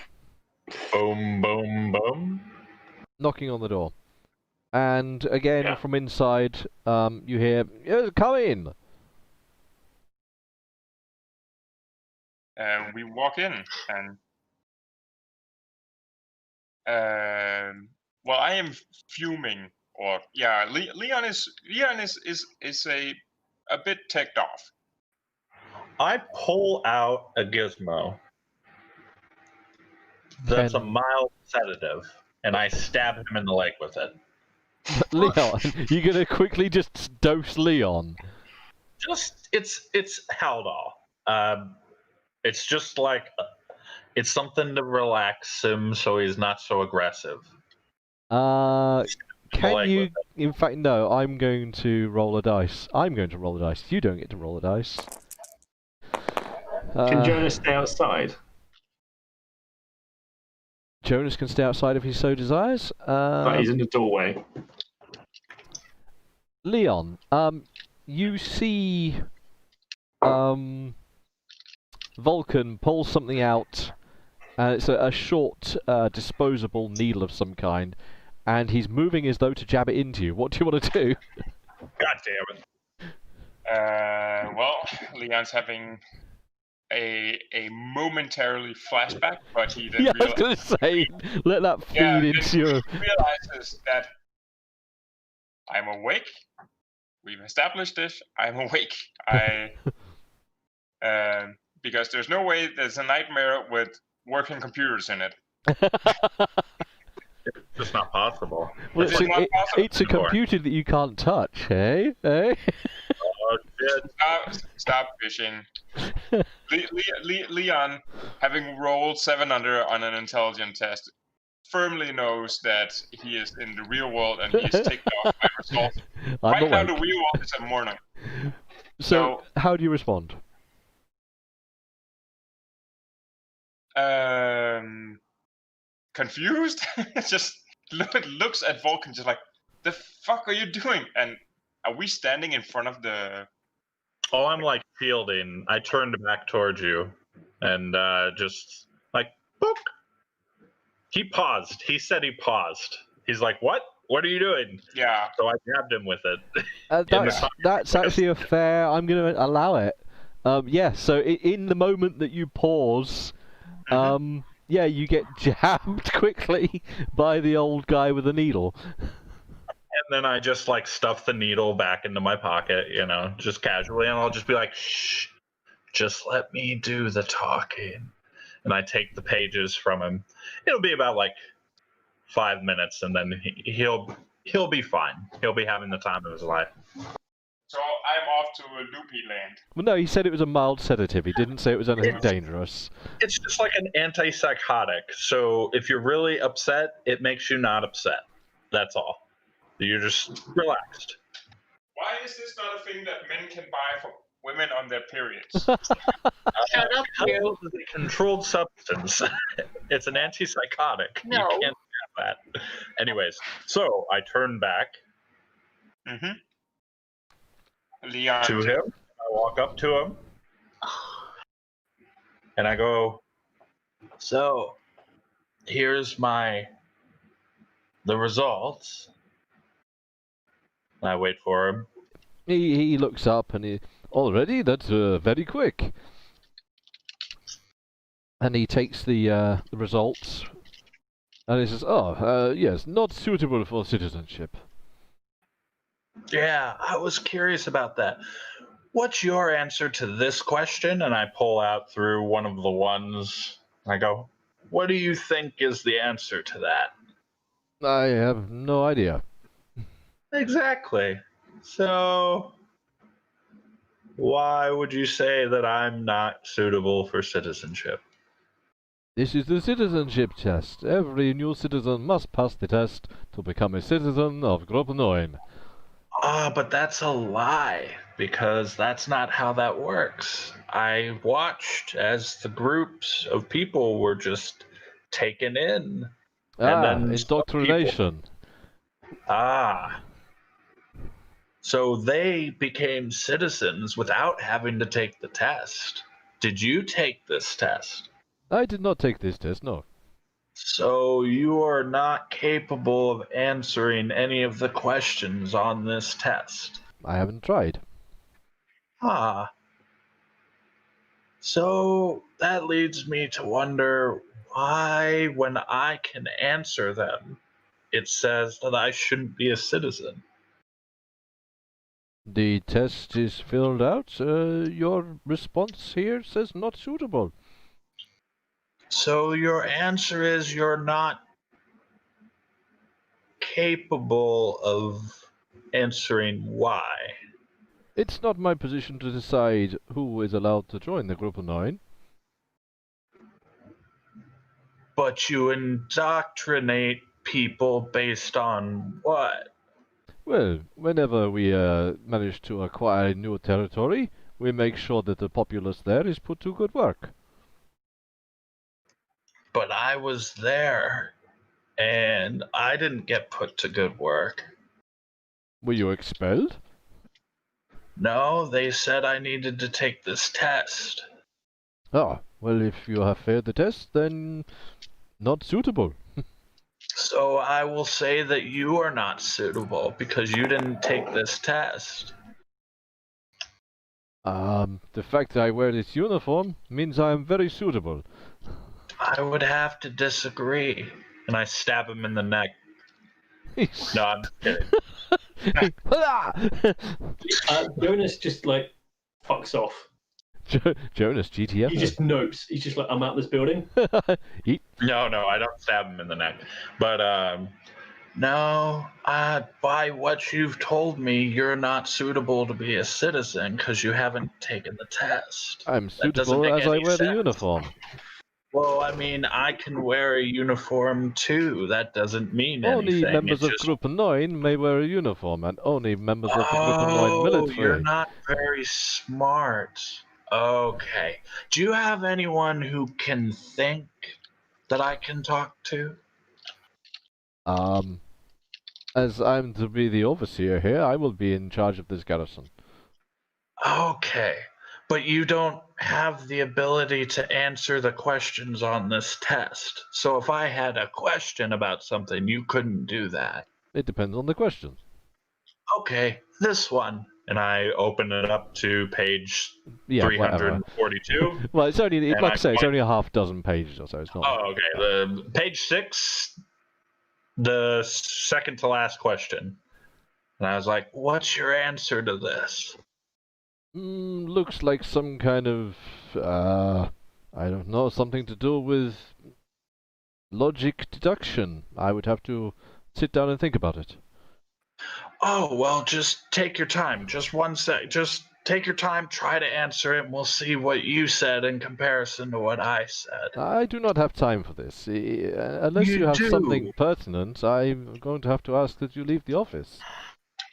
Boom, boom, boom. Knocking on the door. And again, Yeah. from inside, you hear, "Yes, come in!" And we walk in, and well, I am fuming, or yeah, Leon is a bit ticked off. I pull out a gizmo that's a mild sedative, and I stab him in the leg with it. Leon, you're gonna quickly just dose Leon. Just it's Haldol. It's just like it's something to relax him so he's not so aggressive. Can Like you? with In fact, no. I'm going to roll a dice. I'm going to roll a dice. You don't get to roll a dice. Can Jonas stay outside? Jonas can stay outside if he so desires. Right, he's in the doorway. Leon, you see Vulcan pull something out, and it's a short, disposable needle of some kind, and he's moving as though to jab it into you. What do you want to do? God damn it. Well, Leon's having a momentarily flashback, but he then Yeah, I was going to say, let that feed into your... realizes that I'm awake. We've established this. I'm awake. Because there's no way there's a nightmare with working computers in it. It's not possible. Well, It's not possible. it's a computer that you can't touch, eh? Eh? Oh, shit. Stop fishing. Leon, having rolled 7 under on an intelligence test, firmly knows that he is in the real world and he is ticked off by results. Right now, the real world is a morning. So, how do you respond? Confused. Just looks at Vulcan, just like, the fuck are you doing? And are we standing in front of the? Oh, I'm like fielding. I turned back towards you, and just like, book. He paused. He said he paused. He's like, "What? What are you doing?" Yeah. So I grabbed him with it. That's actually a fair. I'm going to allow it. Yeah. So in the moment that you pause, yeah, you get jabbed quickly by the old guy with the needle. And then I just like stuff the needle back into my pocket, just casually, and I'll just be like, "Shh, just let me do the talking." And I take the pages from him. It'll be about like 5 minutes, and then he'll be fine. He'll be having the time of his life. So I'm off to a loopy land. Well, no, he said it was a mild sedative. He didn't say it was anything dangerous. It's just like an antipsychotic. So if you're really upset, it makes you not upset. That's all. You're just relaxed. Why is this not a thing that men can buy for women on their periods? Shut up, you. It's a controlled substance. It's an antipsychotic. No. You can't have that. Anyways, so I turn back Leon. to him. I walk up to him. And I go, "So, here's the results." I wait for him. He looks up and already? That's very quick. And he takes the results and he says, "Oh, yes, not suitable for citizenship." Yeah, I was curious about that. What's your answer to this question? And I pull out through one of the ones. I go, "What do you think is the answer to that?" I have no idea. Exactly. So, why would you say that I'm not suitable for citizenship? This is the citizenship test. Every new citizen must pass the test to become a citizen of Group 9. But that's a lie, because that's not how that works. I watched as the groups of people were just taken in. And then indoctrination. So they became citizens without having to take the test. Did you take this test? I did not take this test, no. So you are not capable of answering any of the questions on this test. I haven't tried. So that leads me to wonder why, when I can answer them, it says that I shouldn't be a citizen. The test is filled out. Your response here says not suitable. So your answer is you're not capable of answering why. It's not my position to decide who is allowed to join the Group of 9. But you indoctrinate people based on what? Well, whenever we manage to acquire new territory, we make sure that the populace there is put to good work. But I was there, and I didn't get put to good work. Were you expelled? No, they said I needed to take this test. Ah, well, if you have failed the test, then not suitable. So I will say that you are not suitable because you didn't take this test. The fact that I wear this uniform means I am very suitable. I would have to disagree. And I stab him in the neck. No, I'm kidding. Jonas just like fucks off. Jonas, GTF. He just notes. He's just like, I'm out of this building. No, I don't stab him in the neck. But no, by what you've told me, you're not suitable to be a citizen because you haven't taken the test. I'm That doesn't suitable make as I any wear the sense. uniform. Well, I mean, I can wear a uniform too. That doesn't mean Only anything. members It of just... Group 9 may wear a uniform, and only members of the Group 9 Oh, military. you're not very smart. Okay. Do you have anyone who can think that I can talk to? As I'm to be the overseer here, I will be in charge of this garrison. Okay. But you don't have the ability to answer the questions on this test. So if I had a question about something, you couldn't do that. It depends on the question. Okay, this one. And I open it up to page Yeah, whatever. 342. Well, it's only, And like I I say, it's point- only a half dozen pages or so. It's not. Oh, okay. The page 6, the second to last question. And I was like, "What's your answer to this?" Looks like some kind of, I don't know, something to do with logic deduction. I would have to sit down and think about it. Oh, well, just take your time. Just 1 sec. Just take your time, try to answer it, and we'll see what you said in comparison to what I said. I do not have time for this. Unless you have something do. pertinent, I'm going to have to ask that you leave the office.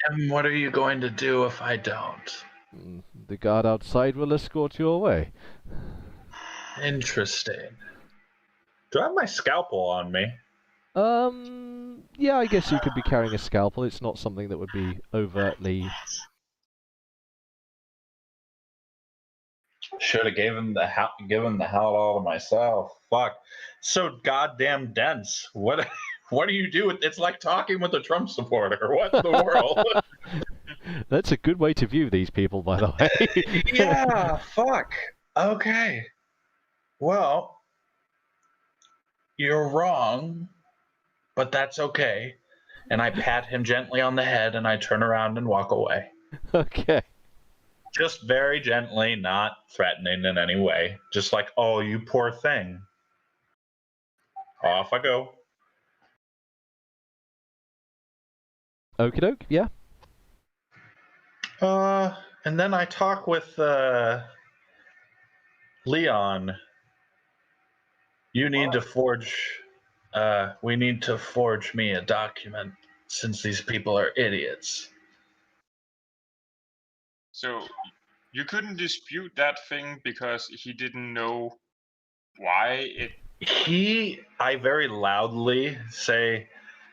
And what are you going to do if I don't? The guard outside will escort you away. Interesting. Do I have my scalpel on me? Yeah, I guess you could be carrying a scalpel. It's not something that would be overtly... Should have given the hell all to myself. Fuck, so goddamn dense. What do you do with? It's like talking with a Trump supporter. What in the world? That's a good way to view these people, by the way. Yeah, fuck. Okay. Well, you're wrong, but that's okay. And I pat him gently on the head and I turn around and walk away. Okay. Just very gently, not threatening in any way. Just like, oh, you poor thing. Off I go. Okie doke, yeah. And then I talk with Leon. You need to forge. We need to forge me a document since these people are idiots. So you couldn't dispute that thing because he didn't know why it. I very loudly say,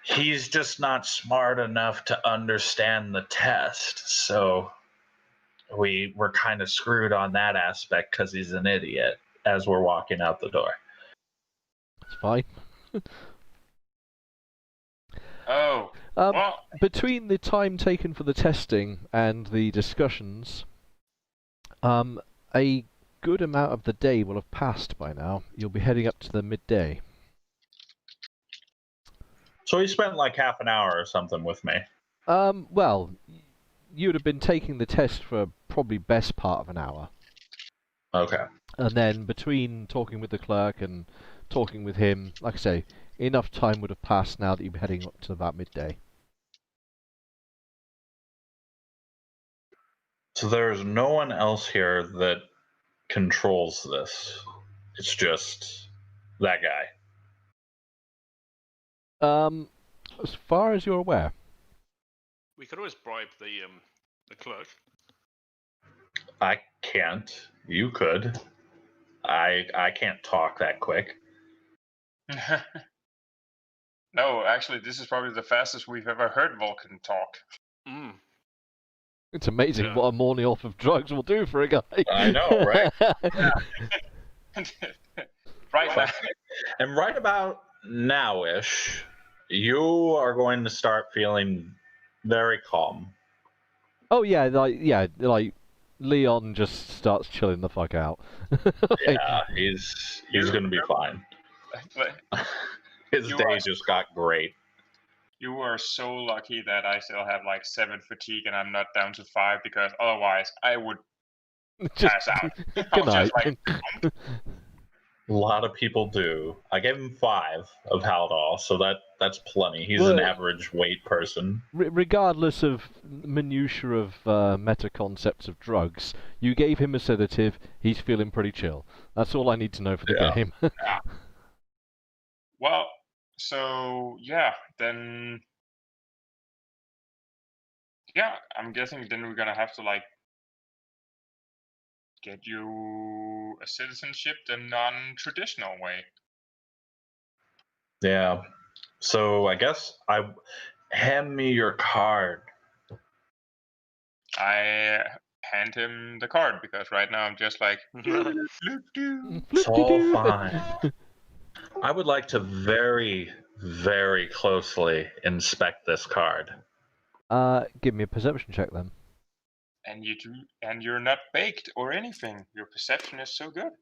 he's just not smart enough to understand the test. So we're kind of screwed on that aspect because he's an idiot as we're walking out the door. It's fine. Oh. Well, Between the time taken for the testing and the discussions, a good amount of the day will have passed by now. You'll be heading up to the midday. So he spent like half an hour or something with me. Well, you'd have been taking the test for probably best part of an hour. Okay. And then between talking with the clerk and talking with him, like I say, enough time would have passed now that you'd be heading up to about midday. So there's no one else here that controls this. It's just that guy. As far as you're aware. We could always bribe the clerk. can't. You could. I can't talk that quick. No, actually, this is probably the fastest we've ever heard Vulcan talk. Mm. It's amazing Yeah. what a morning off of drugs will do for a guy. I know, right? Right now. And right about now-ish, you are going to start feeling very calm. Oh yeah, like Leon just starts chilling the fuck out. Yeah, he's going to be fine. His You day are- just got great. You are so lucky that I still have like 7 fatigue and I'm not down to 5 because otherwise I would Just pass out. good I was night. just like, A lot of people do. I gave him 5 of Haldol, so that's plenty. He's an Well- average weight person. Regardless of minutiae of meta concepts of drugs, you gave him a sedative. He's feeling pretty chill. That's all I need to know for the Yeah. game. well, so yeah, then yeah, I'm guessing then we're gonna have to like get you a citizenship the non-traditional way. Yeah. So I guess hand me your card. I hand him the card because right now I'm just like It's all fine. I would like to very, very closely inspect this card. Give me a perception check then. and you're not baked or anything. Your perception is so good.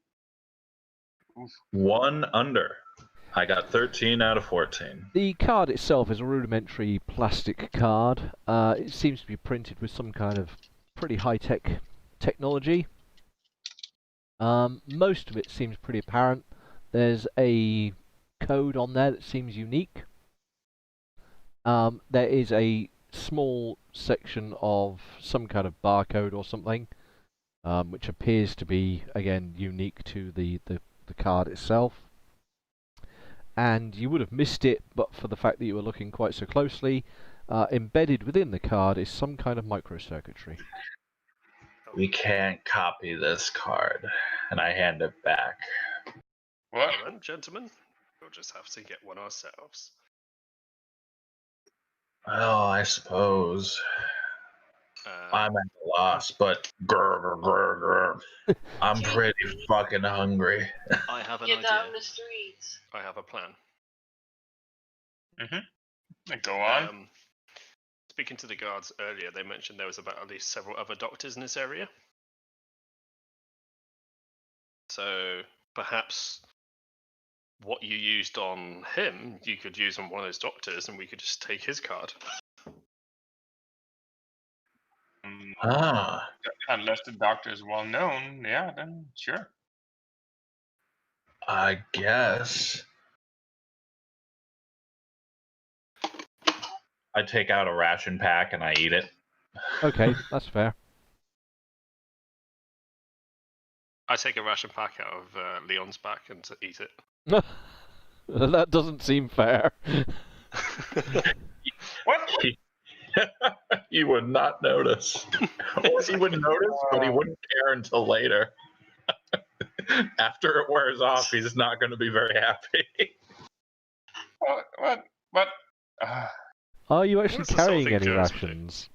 1 under. I got 13 out of 14. The card itself is a rudimentary plastic card. It seems to be printed with some kind of pretty high-tech technology. Most of it seems pretty apparent. There's a code on there that seems unique. There is a small section of some kind of barcode or something, which appears to be, again, unique to the card itself. And you would have missed it, but for the fact that you were looking quite so closely. Embedded within the card is some kind of microcircuitry. We can't copy this card. And I hand it back. What? Well then, gentlemen, we'll just have to get one ourselves. Well, I suppose. I'm at a loss, but I'm pretty fucking hungry. I have an Get down idea. the streets. I have a plan. Go on. Speaking to the guards earlier, they mentioned there was about at least several other doctors in this area. So perhaps what you used on him, you could use on one of those doctors, and we could just take his card. Ah, Unless the doctor is well known, yeah, then sure. I guess. I take out a ration pack and I eat it. Okay, that's fair. I take a ration pack out of Leon's back and eat it. That doesn't seem fair. What? He would not notice. Or he would notice, but he wouldn't care until later. After it wears off, he's not going to be very happy. What? Are you actually What's the sort of carrying thing any Jones would do? rations?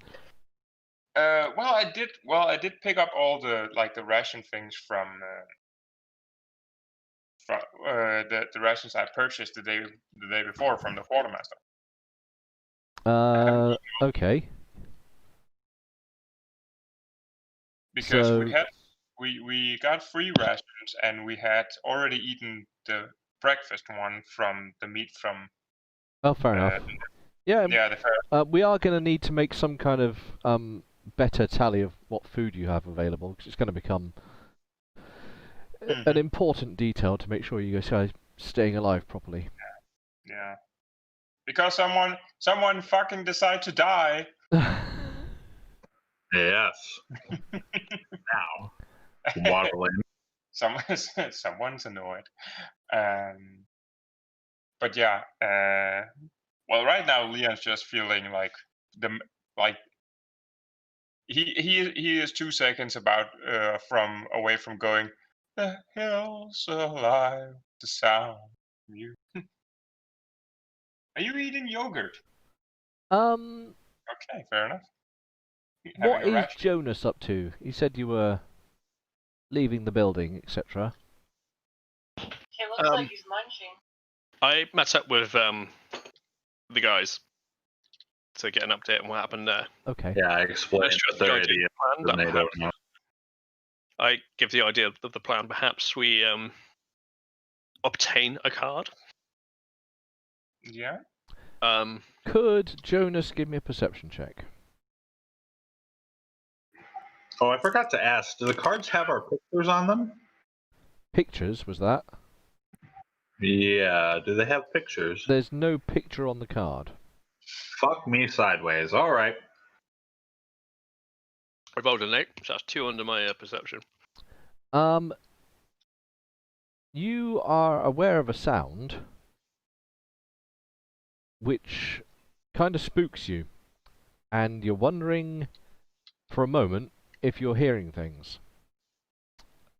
I did pick up all the ration things from the rations I purchased the day before from the quartermaster. Okay. Because So- we got free rations and we had already eaten the breakfast one from the meat from Oh, fair enough. Yeah, the we are going to need to make some kind of better tally of what food you have available, because it's going to become an important detail to make sure you guys are staying alive properly. yeah. Because someone fucking decide to die. Yes. Now, waddling. Someone's annoyed. But yeah, well, right now Leon's just feeling like he is 2 seconds from away from going. The hills alive, the sound of you. Are you eating yogurt? Okay, fair enough. Having What a is ration. Jonas up to? You said you were leaving the building, etc. It looks like he's munching. I met up with the guys to get an update on what happened there. Okay. Yeah, I explained that they're idiots Plan and that they don't know. I give the idea of the plan. Perhaps we obtain a card. Yeah. Could Jonas give me a perception check? Oh, I forgot to ask. Do the cards have our pictures on them? Pictures, was that? Yeah. Do they have pictures? There's no picture on the card. Fuck me sideways. All right. I rolled an 8, so that's 2 under my perception. You are aware of a sound which kind of spooks you, and you're wondering for a moment if you're hearing things.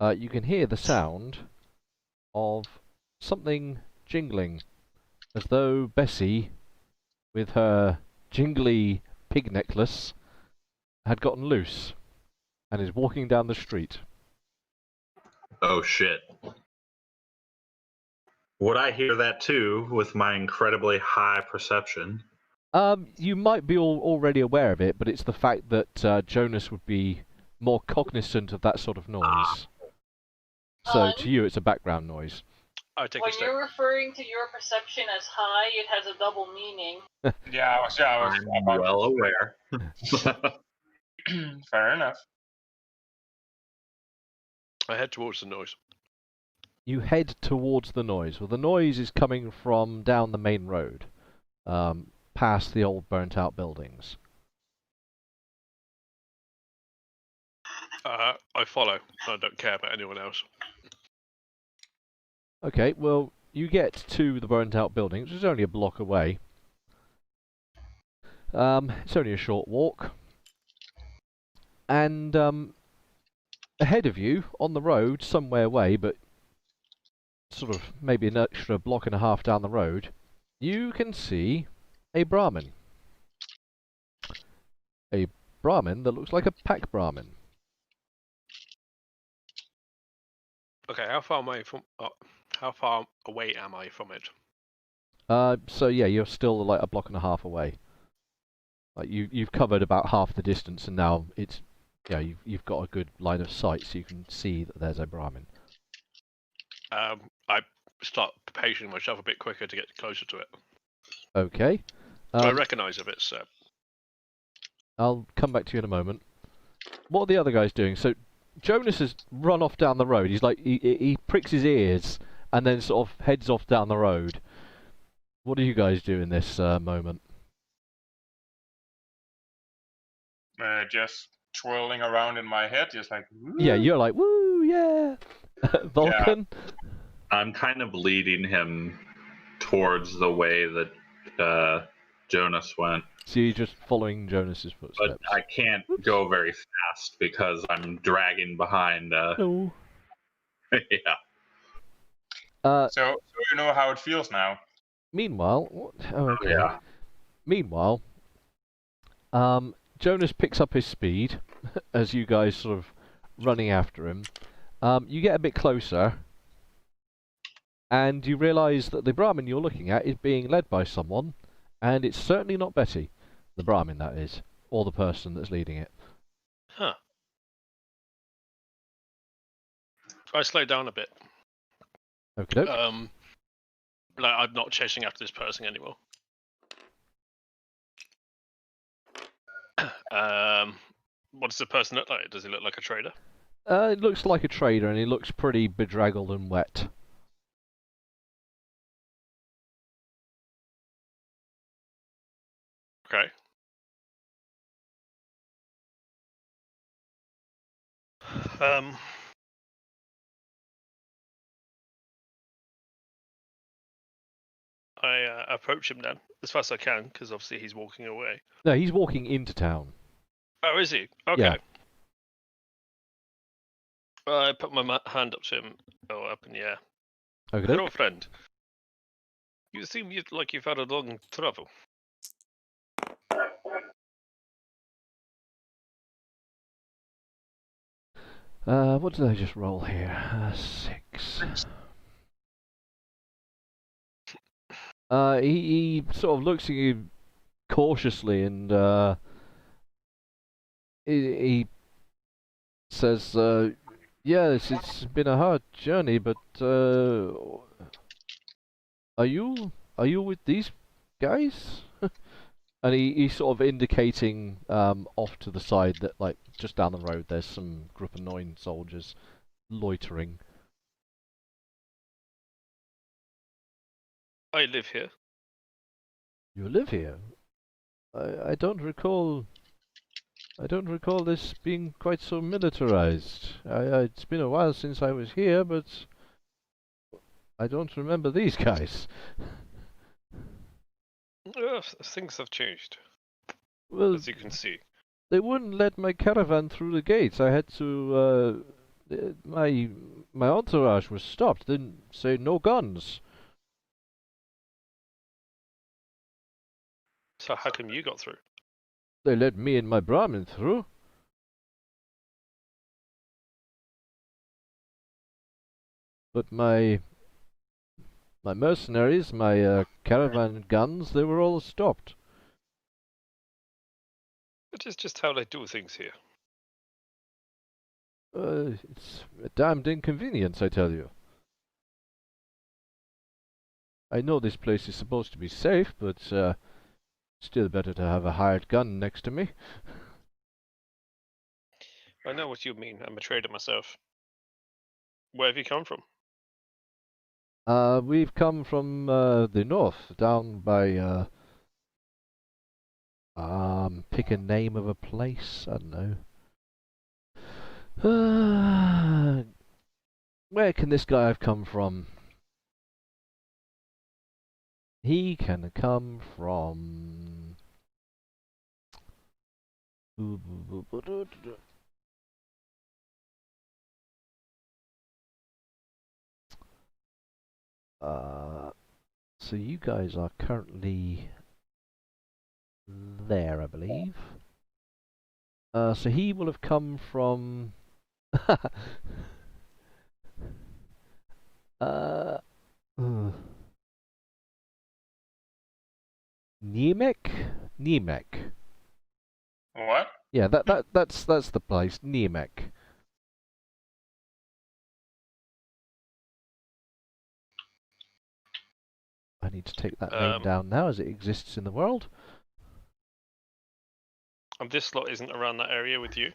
You can hear the sound of something jingling, as though Bessie, with her jingly pig necklace, had gotten loose and is walking down the street. Oh shit. Would I hear that too with my incredibly high perception? You might be already aware of it, but it's the fact that Jonas would be more cognizant of that sort of noise. So to you, it's a background noise. I take When a step. you're referring to your perception as high, it has a double meaning. Yeah, I was I'm well aware. Fair enough. I head towards the noise. You head towards the noise. Well, the noise is coming from down the main road, past the old burnt-out buildings. I follow. I don't care about anyone else. Okay, well, you get to the burnt-out buildings, which is only a block away. It's only a short walk. And ahead of you, on the road, somewhere away, but sort of maybe an extra block and a half down the road, you can see a Brahmin. A Brahmin that looks like a pack Brahmin. Okay, how far away am I from it? So yeah, you're still like a block and a half away. Like you've covered about half the distance, and now it's you've got a good line of sight, so you can see that there's a Brahmin. I start pacing myself a bit quicker to get closer to it. Okay. I recognise of it, so I'll come back to you in a moment. What are the other guys doing? So Jonas has run off down the road. He's like he pricks his ears and then sort of heads off down the road. What do you guys do in this moment? Just twirling around in my head, just like. Woo. Yeah, you're like woo, yeah. Vulcan. Yeah. I'm kind of leading him towards the way that Jonas went. So you're just following Jonas's footsteps. But I can't go very fast because I'm dragging behind. No. Yeah. So you know how it feels now. Meanwhile, oh, okay. Yeah. Meanwhile, Jonas picks up his speed as you guys sort of running after him. You get a bit closer, and you realise that the Brahmin you're looking at is being led by someone, and it's certainly not Betty, the Brahmin that is, or the person that's leading it. Huh. I slow down a bit. Okay. Like I'm not chasing after this person anymore. What does the person look like? Does he look like a trader? It looks like a trader, and he looks pretty bedraggled and wet. Okay. I approach him then as fast as I can because obviously he's walking away. No, he's walking into town. Oh, is he? Okay. Yeah. I put my hand up to him. Oh, up in the air. Okay. Hello, friend. You seem like you've had a long travel. What did I just roll here? 6. He sort of looks at you cautiously and he says, "Yes, it's been a hard journey, but are you with these guys?" And he's sort of indicating off to the side that, like, just down the road, there's some Group of 9 soldiers loitering. I live here. You live here? I don't recall. I don't recall this being quite so militarized. It's been a while since I was here, but I don't remember these guys. Things have changed, Well, as you can see. they wouldn't let my caravan through the gates. I had to. My entourage was stopped. Didn't say no guns. So how come you got through? They let me and my Brahmin through. But my mercenaries, my caravan guns, they were all stopped. It is just how they do things here. It's a damned inconvenience, I tell you. I know this place is supposed to be safe, but still better to have a hired gun next to me. I know what you mean. I'm a trader myself. Where have you come from? We've come from the north, down by pick a name of a place. I don't know. Where can this guy have come from? He can come from. So you guys are currently there, I believe. So he will have come from. uh, Niemek. What? Yeah, that's the place, Niemek. I need to take that name down now, as it exists in the world. And this lot isn't around that area with you?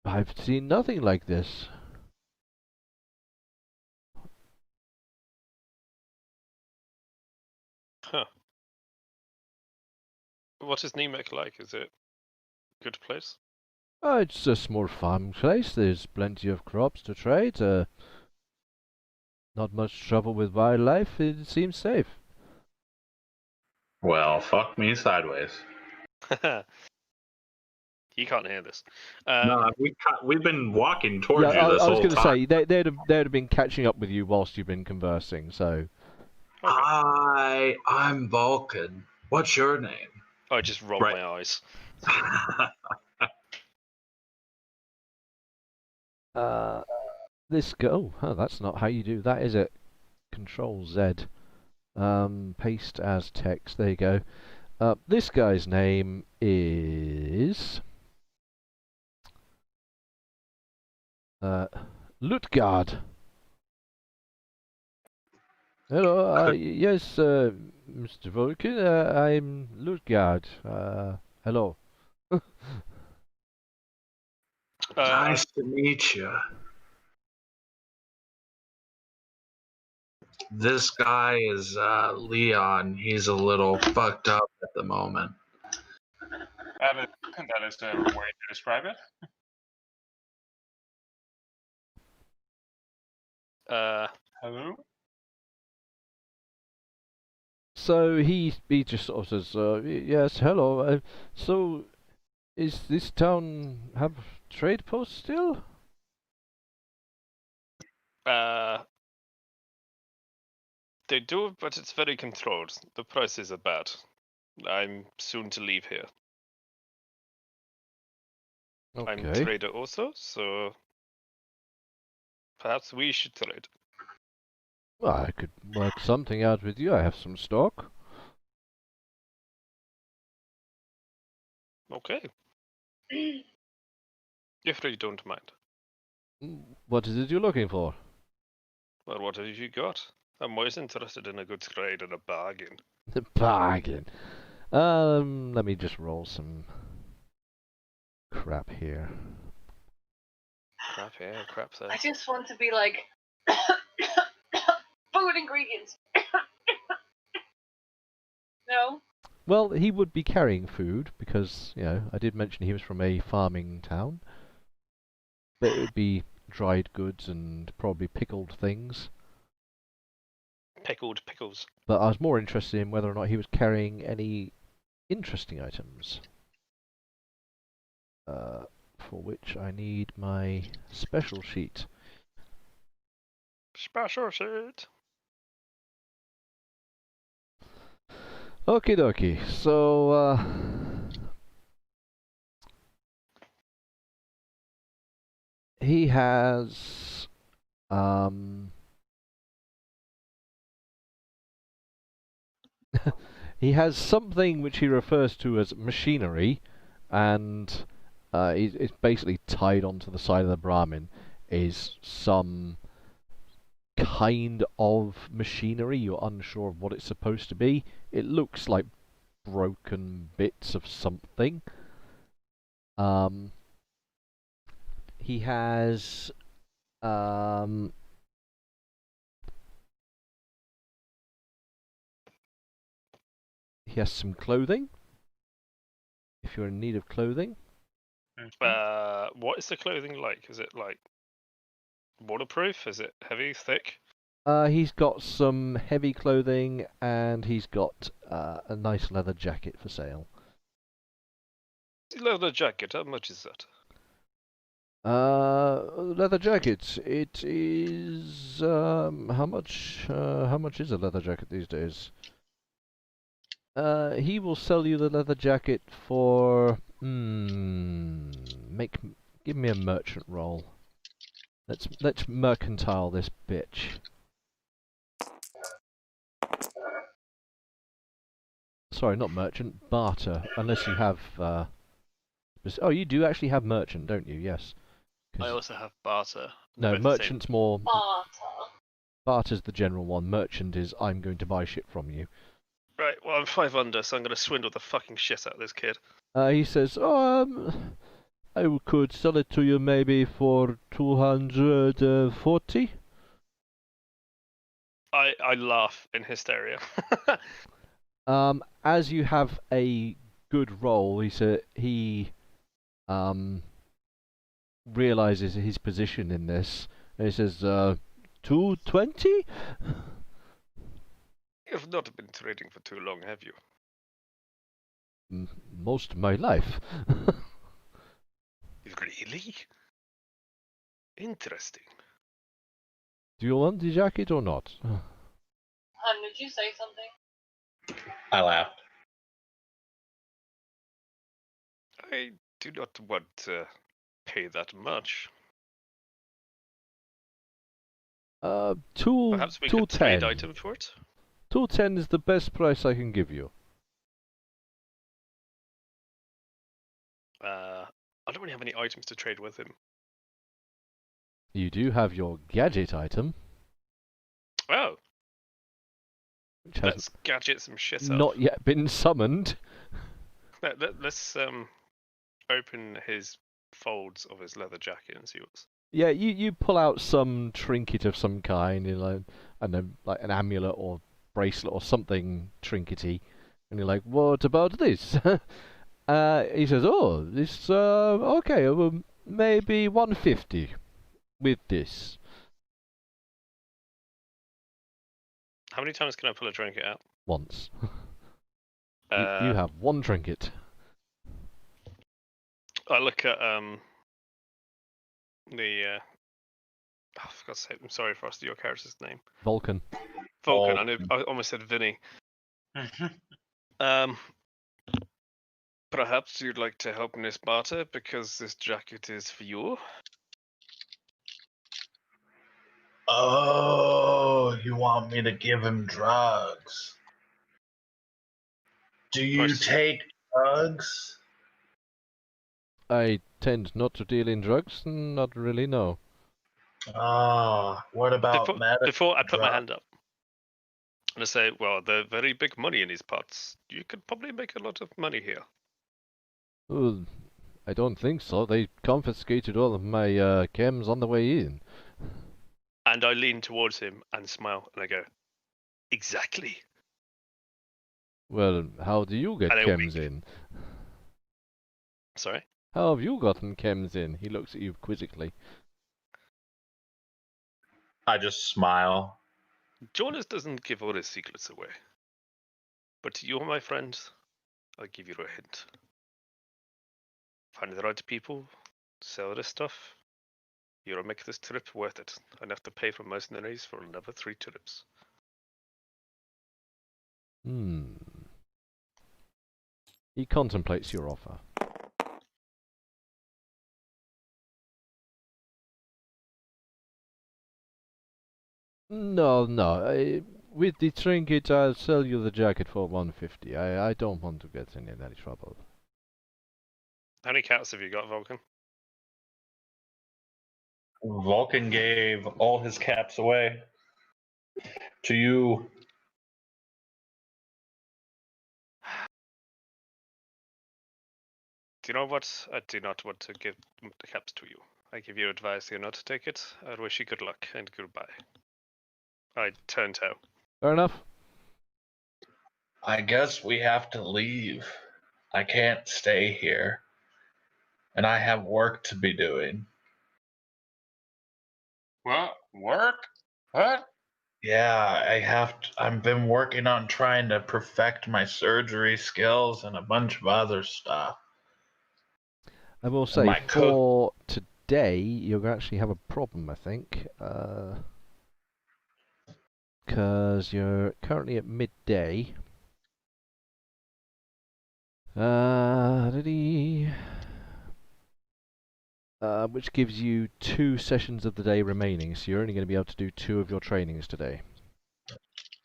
I've seen nothing like this. Huh. What is Nemec like? Is it a good place? It's a small farm place. There's plenty of crops to trade. Not much trouble with wildlife. It seems safe. Well, fuck me sideways. You can't hear this. No, we've been walking towards Yeah, you this I was whole going to time. say they'd have been catching up with you whilst you've been conversing. So Okay. I'm Vulcan. What's your name? I just rolled Right. my eyes. this go. Oh, that's not how you do that, is it? Control Z. Paste as text. There you go. This guy's name is Lutgard. Hello. Yes, Mr. Vulcan. I'm Lutgard. Hello. Nice to meet you. This guy is Leon. He's a little fucked up at the moment. That is the way to describe it. Hello? So he just sort of says, yes, hello. So Is this town have trade posts still? They do, but it's very controlled. The prices are bad. I'm soon to leave here. I'm Okay. trader also, so perhaps we should trade. Well, I could work something out with you. I have some stock. Okay. If you don't mind. What is it you're looking for? Well, what have you got? I'm always interested in a good trade and a bargain. The bargain. Let me just roll some crap here. Crap here, crap there. I just want to be like food ingredients. No. Well, he would be carrying food because, you know, I did mention he was from a farming town. But it would be dried goods and probably pickled things. Pickled pickles. But I was more interested in whether or not he was carrying any interesting items. For which I need my special sheet. Special sheet. Okie dokie, so he has he has something which he refers to as machinery, and it's basically tied onto the side of the Brahmin is some kind of machinery. You're unsure of what it's supposed to be. It looks like broken bits of something. He has some clothing. If you're in need of clothing. What is the clothing like? Is it like waterproof? Is it heavy, thick? He's got some heavy clothing and he's got a nice leather jacket for sale. Leather jacket, how much is that? Leather jacket. It is how much is a leather jacket these days? He will sell you the leather jacket for give me a merchant roll. Let's mercantile this bitch. Sorry, not merchant, barter. Unless you have oh, you do actually have merchant, don't you? Yes. I also have barter. No, merchant's more. Barter. Barter's the general one. Merchant is I'm going to buy shit from you. Right, well I'm 5 under, so I'm gonna swindle the fucking shit out of this kid. He says, oh, I could sell it to you maybe for 240. I laugh in hysteria. As you have a good roll, he realizes his position in this, and he says, 220? You've not been trading for too long, have you? Most of my life. Really? Interesting. Do you want the jacket or not? Did you say something? I laughed. I do not want to pay that much. Perhaps we could trade 210. item for it? 210 is the best price I can give you. I don't really have any items to trade with him. You do have your gadget item, Oh, which has let's gadget some shit up. not yet been summoned. Let's open his folds of his leather jacket and see what's. Yeah, you pull out some trinket of some kind, you know, I don't know, like an amulet or bracelet or something trinkety, and you're like, what about this? He says, oh, this, okay, well, maybe 150 with this. How many times can I pull a trinket out? Once. You have one trinket. I look at the oh, for God's sake, I'm sorry, Frosty, your character's name. Vulcan. Vulcan. Vulcan. I almost said Vinny. Um, perhaps you'd like to help Miss Barter because this jacket is for you. Oh, you want me to give him drugs? Do you course. take drugs? I tend not to deal in drugs, not really, no. Ah, what about Before I put my drugs? hand up, and I say, well, they're very big money in these parts. You could probably make a lot of money here. Well, I don't think so. They confiscated all of my chems on the way in. And I lean towards him and smile, and I go, exactly. Well, how do you get And I chems wink. in? Sorry? How have you gotten chems in? He looks at you quizzically. I just smile. Jonas doesn't give all his secrets away. But to you, my friend, I'll give you a hint. Find the right people, sell this stuff. You'll make this trip worth it. Enough to pay for mercenaries for another 3 tulips. He contemplates your offer. No. With the trinket, I'll sell you the jacket for 150. I don't want to get in any trouble. How many cats have you got, Vulcan? Vulcan gave all his caps away to you. Do you know what? I do not want to give the caps to you. I give you advice here not to take it. I wish you good luck and goodbye. I turn tail. Fair enough. I guess we have to leave. I can't stay here. And I have work to be doing. What? Work? What? Yeah, I've been working on trying to perfect my surgery skills and a bunch of other stuff. I will say, my for today, you'll actually have a problem, I think. Because you're currently at midday. Which gives you 2 sessions of the day remaining, so you're only going to be able to do 2 of your trainings today.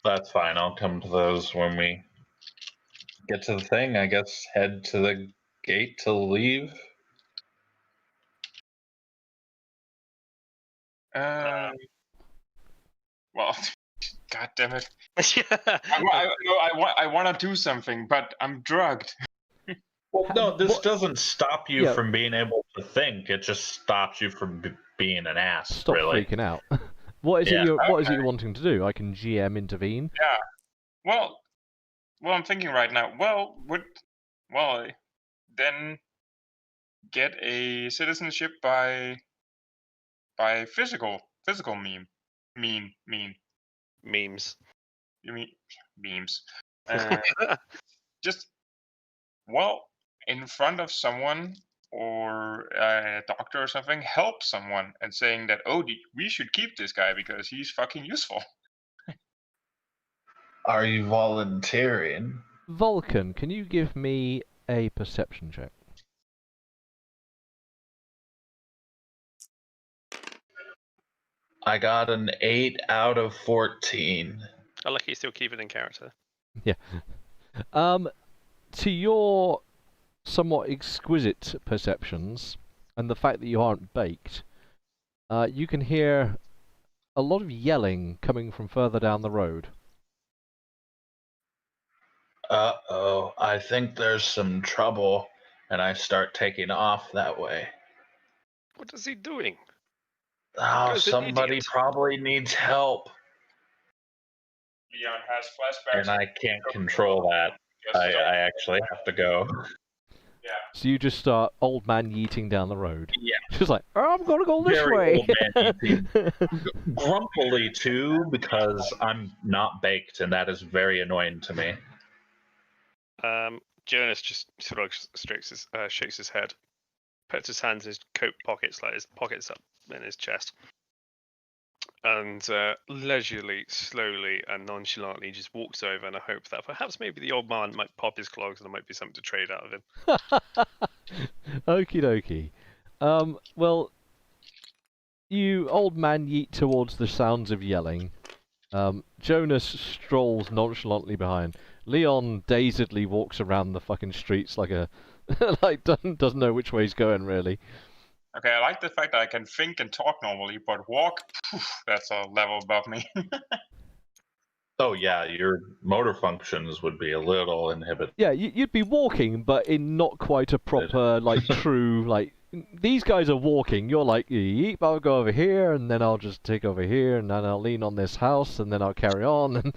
That's fine. I'll come to those when we get to the thing. I guess head to the gate to leave. Well, God damn it! Yeah. I want to do something, but I'm drugged. Well, no, this What- doesn't stop you Yeah. from being able to think. It just stops you from being an ass. Stop really. freaking out. What is Yeah, it you're wanting to do? I can GM intervene. Yeah. Well, I'm thinking right now. Well, then get a citizenship by physical mean. Memes. You mean beams? Just in front of someone or a doctor or something, help someone and saying that we should keep this guy because he's fucking useful. Are you volunteering? Vulcan, can you give me a perception check? I got an 8 out of 14. I like you still keep it in character. Yeah. To your somewhat exquisite perceptions, and the fact that you aren't baked, you can hear a lot of yelling coming from further down the road. Uh-oh, I think there's some trouble, and I start taking off that way. What is he doing? Oh, Guy's an somebody idiot. probably needs help, Leon has flashbacks. and I can't control that. I actually have to go. Yeah. So you just start old man yeeting down the road. Yeah. Just like, I'm gonna go this Very way. old man yeeting. Grumpily, too, because I'm not baked, and that is very annoying to me. Jonas just sort of shakes his head. puts his hands in his coat pockets, like his pockets up in his chest, and leisurely, slowly, and nonchalantly just walks over, and I hope that perhaps maybe the old man might pop his clogs, and there might be something to trade out of him. Okie dokie. Well, you old man yeet towards the sounds of yelling. Jonas strolls nonchalantly behind. Leon dazedly walks around the fucking streets like a like doesn't know which way he's going really. Okay, I like the fact that I can think and talk normally, but walk, that's a level above me. Oh yeah, your motor functions would be a little inhibited. Yeah, you'd be walking, but in not quite a proper like true like. These guys are walking. You're like, yeep, I'll go over here, and then I'll just take over here, and then I'll lean on this house, and then I'll carry on. And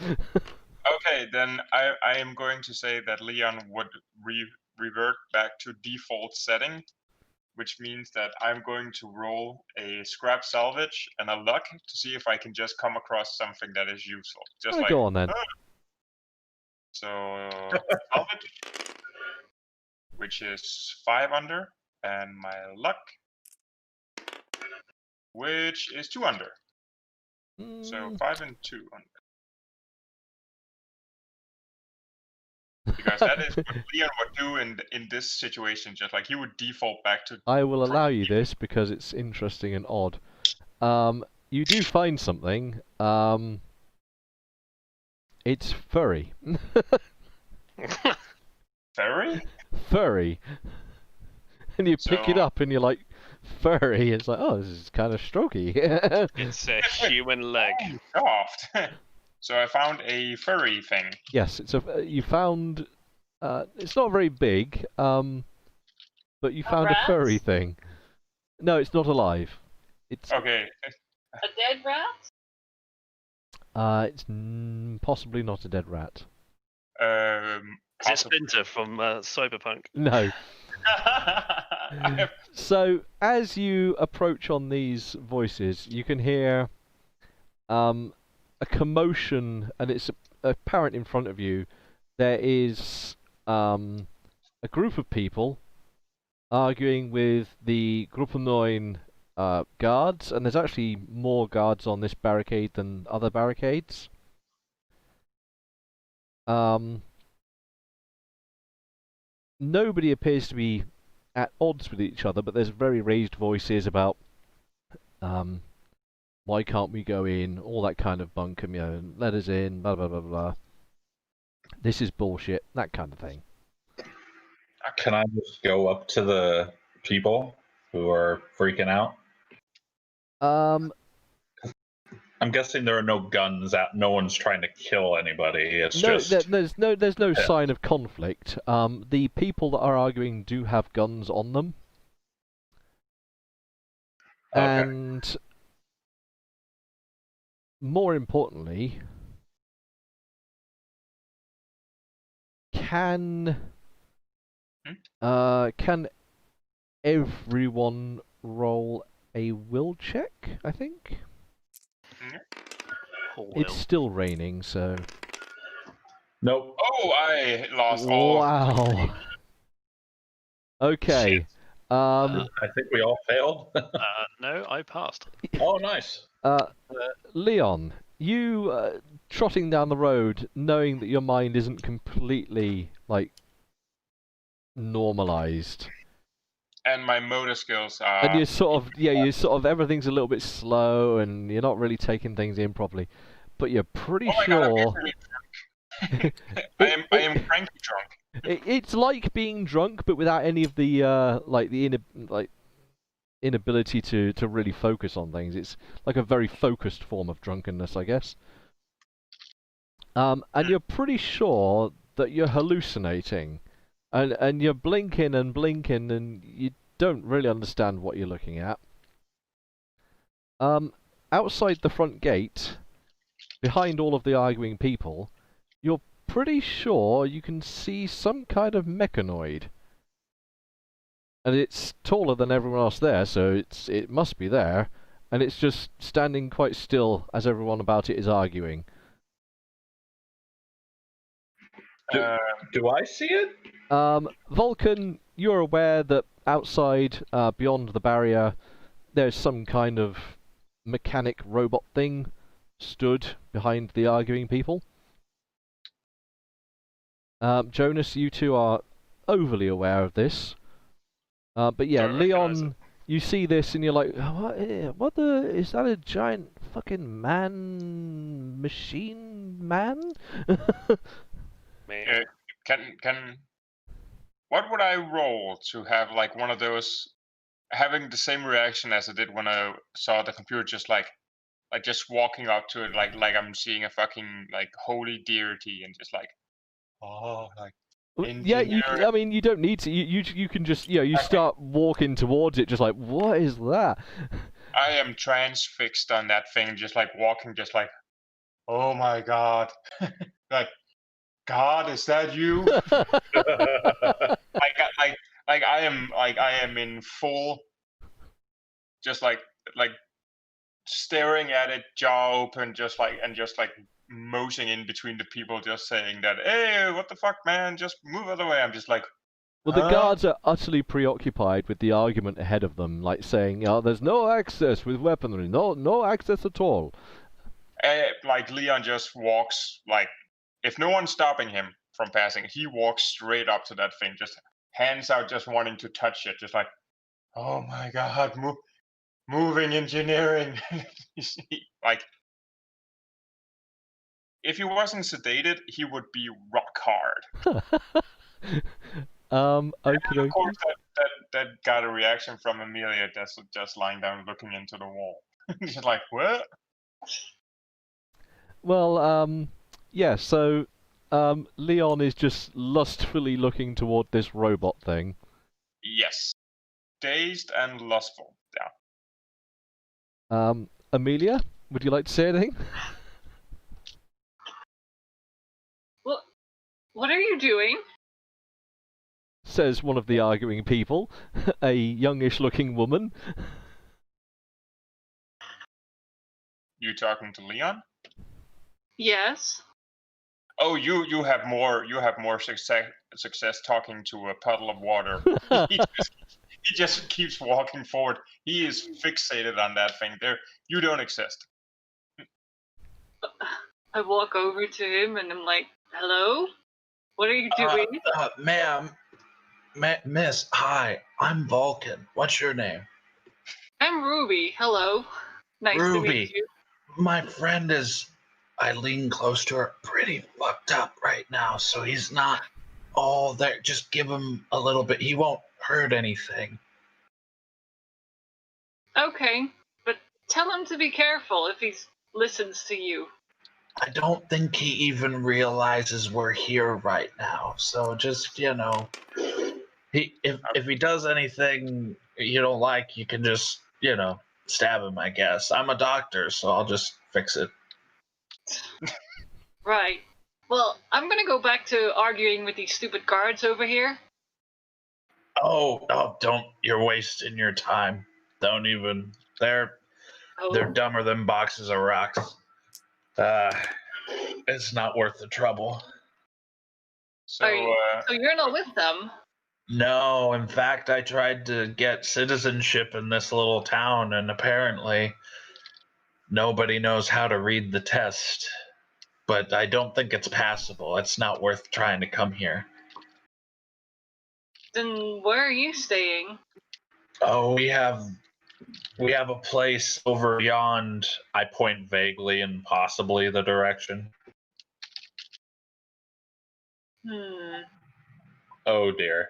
Okay, then I am going to say that Leon would revert back to default setting, which means that I'm going to roll a scrap salvage and a luck to see if I can just come across something that is useful. Just go on then. So salvage, which is 5 under, and my luck, which is 2 under. So 5 and 2 under. Because that is what Leon would do in this situation, just like he would default back to... I will allow you this because it's interesting and odd. You do find something. It's furry. Furry? Furry. And you pick it up and you're like, furry. It's like, oh, this is kind of strokey. It's a human leg. Soft. So I found a furry thing. Yes, it's you found. It's not very big, but you found a furry thing. No, it's not alive. It's Okay. A dead rat? It's possibly not a dead rat. Is it Splinter from Cyberpunk? No. So as you approach on these voices, you can hear a commotion, and it's apparent in front of you. There is a group of people arguing with the Gruppe 9 guards, and there's actually more guards on this barricade than other barricades. Nobody appears to be at odds with each other, but there's very raised voices about why can't we go in, all that kind of bunk, you know, let us in, blah blah blah blah. This is bullshit, that kind of thing. Can I just go up to the people who are freaking out? I'm guessing there are no guns out. No one's trying to kill anybody. It's just there's no sign of conflict. The people that are arguing do have guns on them, Okay. and more importantly, can everyone roll a will check? I think. It's still raining, so. Nope. Oh, I lost all. Wow. Okay. I think we all failed. No, I passed. Oh, nice. Leon, you trotting down the road, knowing that your mind isn't completely like normalized, And my motor skills are... and you sort of everything's a little bit slow, and you're not really taking things in properly, but you're pretty Oh my sure. God, I'm really drunk. I am cranky drunk. It's like being drunk, but without any of the inability to really focus on things. It's like a very focused form of drunkenness, I guess. And you're pretty sure that you're hallucinating, and you're blinking and blinking, and you don't really understand what you're looking at. Outside the front gate, behind all of the arguing people, you're pretty sure you can see some kind of mechanoid. And it's taller than everyone else there, so it must be there, and it's just standing quite still as everyone about it is arguing. Do I see it? Vulcan, you're aware that outside, beyond the barrier, there's some kind of mechanic robot thing stood behind the arguing people. Jonas, you two are overly aware of this. But yeah, Don't recognise Leon, you see this and you're like, what the, is that a giant fucking machine man? Man. Can what would I roll to have like one of those having the same reaction as I did when I saw the computer, just like just walking up to it like I'm seeing a fucking like holy deity and just like, oh, like Yeah, engineering. I mean, you don't need to. You can just, you start walking towards it, just like, what is that? I am transfixed on that thing, just like walking, just like, oh my god, like, God, is that you? I am in full, just like staring at it, jaw open, just like motioning in between the people, just saying that, hey, what the fuck, man, just move out of the way. I'm just like, Well, the huh? guards are utterly preoccupied with the argument ahead of them, like saying, there's no access with weaponry, no access at all. Like Leon just walks, like, if no one's stopping him from passing, he walks straight up to that thing, just hands out, just wanting to touch it, just like, oh my god, moving engineering. Like, if he wasn't sedated, he would be rock hard. Okay. Of course, that got a reaction from Amelia, just lying down, looking into the wall. She's like, what? Well, yeah. So, Leon is just lustfully looking toward this robot thing. Yes, dazed and lustful. Yeah. Amelia, would you like to say anything? Well, what are you doing? Says one of the arguing people, a youngish-looking woman. You talking to Leon? Yes. Oh, you have more success talking to a puddle of water. he just keeps walking forward. He is fixated on that thing. You don't exist. I walk over to him and I'm like, hello? What are you doing? Ma'am, miss, hi, I'm Vulcan. What's your name? I'm Ruby. Hello. Nice to Ruby. meet you. My friend is, I lean close to her, pretty fucked up right now, so he's not all there. Just give him a little bit. He won't hurt anything. Okay, but tell him to be careful if he listens to you. I don't think he even realizes we're here right now. So just, if he does anything you don't like, you can just, stab him, I guess. I'm a doctor, so I'll just fix it. Right. Well, I'm gonna go back to arguing with these stupid guards over here. Oh, don't. You're wasting your time. Don't even. They're dumber than boxes of rocks. It's not worth the trouble. So, so you're not with them? No, in fact, I tried to get citizenship in this little town, and apparently nobody knows how to read the test. But I don't think it's passable. It's not worth trying to come here. Then where are you staying? Oh, we have a place over beyond. I point vaguely in possibly the direction. Oh dear.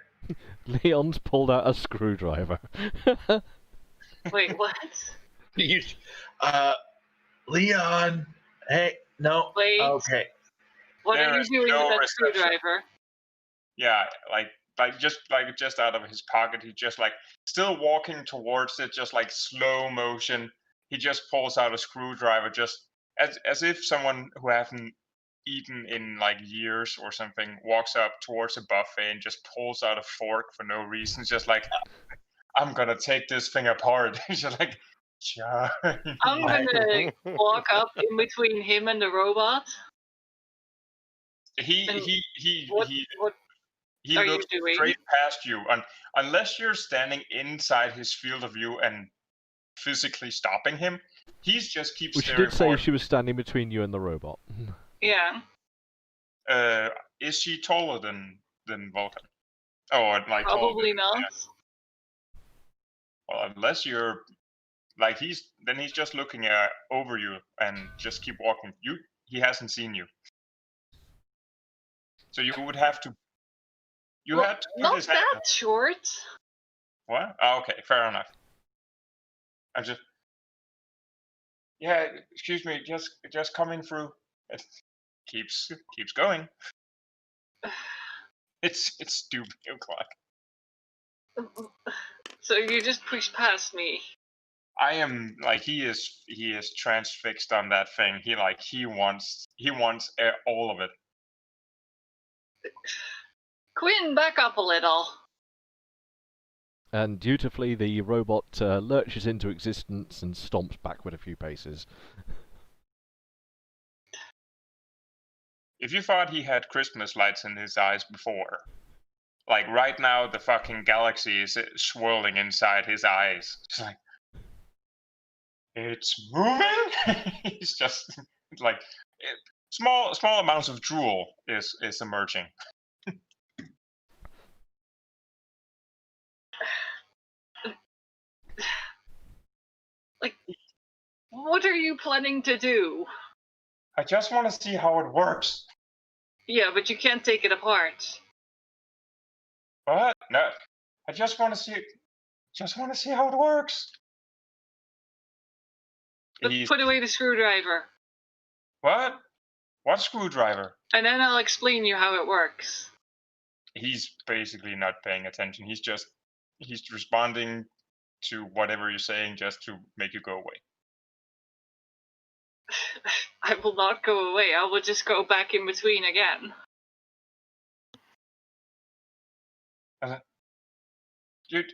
Leon's pulled out a screwdriver. Wait, what? Leon. Hey, no. Wait. Okay. What There are you is doing no with that reception. screwdriver? yeah, just out of his pocket, he just like still walking towards it, just like slow motion. He just pulls out a screwdriver, just as if someone who hasn't eaten in like years or something walks up towards a buffet and just pulls out a fork for no reason, just like, I'm gonna take this thing apart. He's just like, I'm gonna walk up in between him and the robot. he He are you looks doing? straight past you, unless you're standing inside his field of view and physically stopping him. He just keeps Well, she staring did say forward. she was standing between you and the robot. Yeah. Is she taller than Vulcan? Oh, like taller Probably than, not. well, unless you're like he's just looking over you and just keep walking. He hasn't seen you, so you would have to. You Well, had to put not his hand. that short. What? Oh, okay, fair enough. I'm just. Yeah, excuse me, just coming through. It keeps going. It's stupid o'clock. So you just push past me. I am like he is transfixed on that thing. He wants all of it. Quinn, back up a little. And dutifully, the robot lurches into existence and stomps backward a few paces. If you thought he had Christmas lights in his eyes before, like right now the fucking galaxy is swirling inside his eyes. It's like, it's moving. He's just like small amounts of drool is emerging. Like, what are you planning to do? I just want to see how it works. Yeah, but you can't take it apart. What? No, I just want to see it. Just want to see how it works. But put away the screwdriver. What? What screwdriver? And then I'll explain you how it works. He's basically not paying attention. He's responding to whatever you're saying just to make you go away. I will not go away. I will just go back in between again. Dude,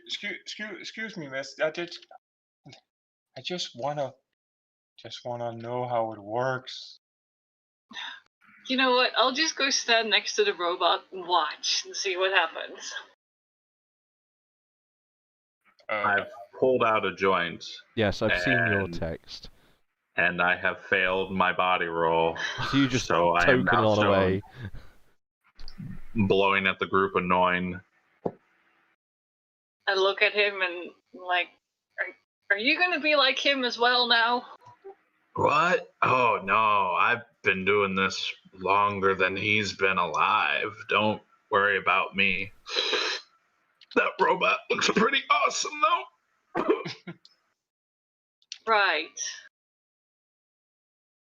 excuse me, miss. I just wanna know how it works. You know what? I'll just go stand next to the robot and watch and see what happens. I've pulled out a joint. Yes, I've seen your And- text. And I have failed my body roll. So you just So I am token now on away. blowing at the group of 9. I look at him and like, are you gonna be like him as well now? What? Oh no, I've been doing this longer than he's been alive. Don't worry about me. That robot looks pretty awesome though. Right.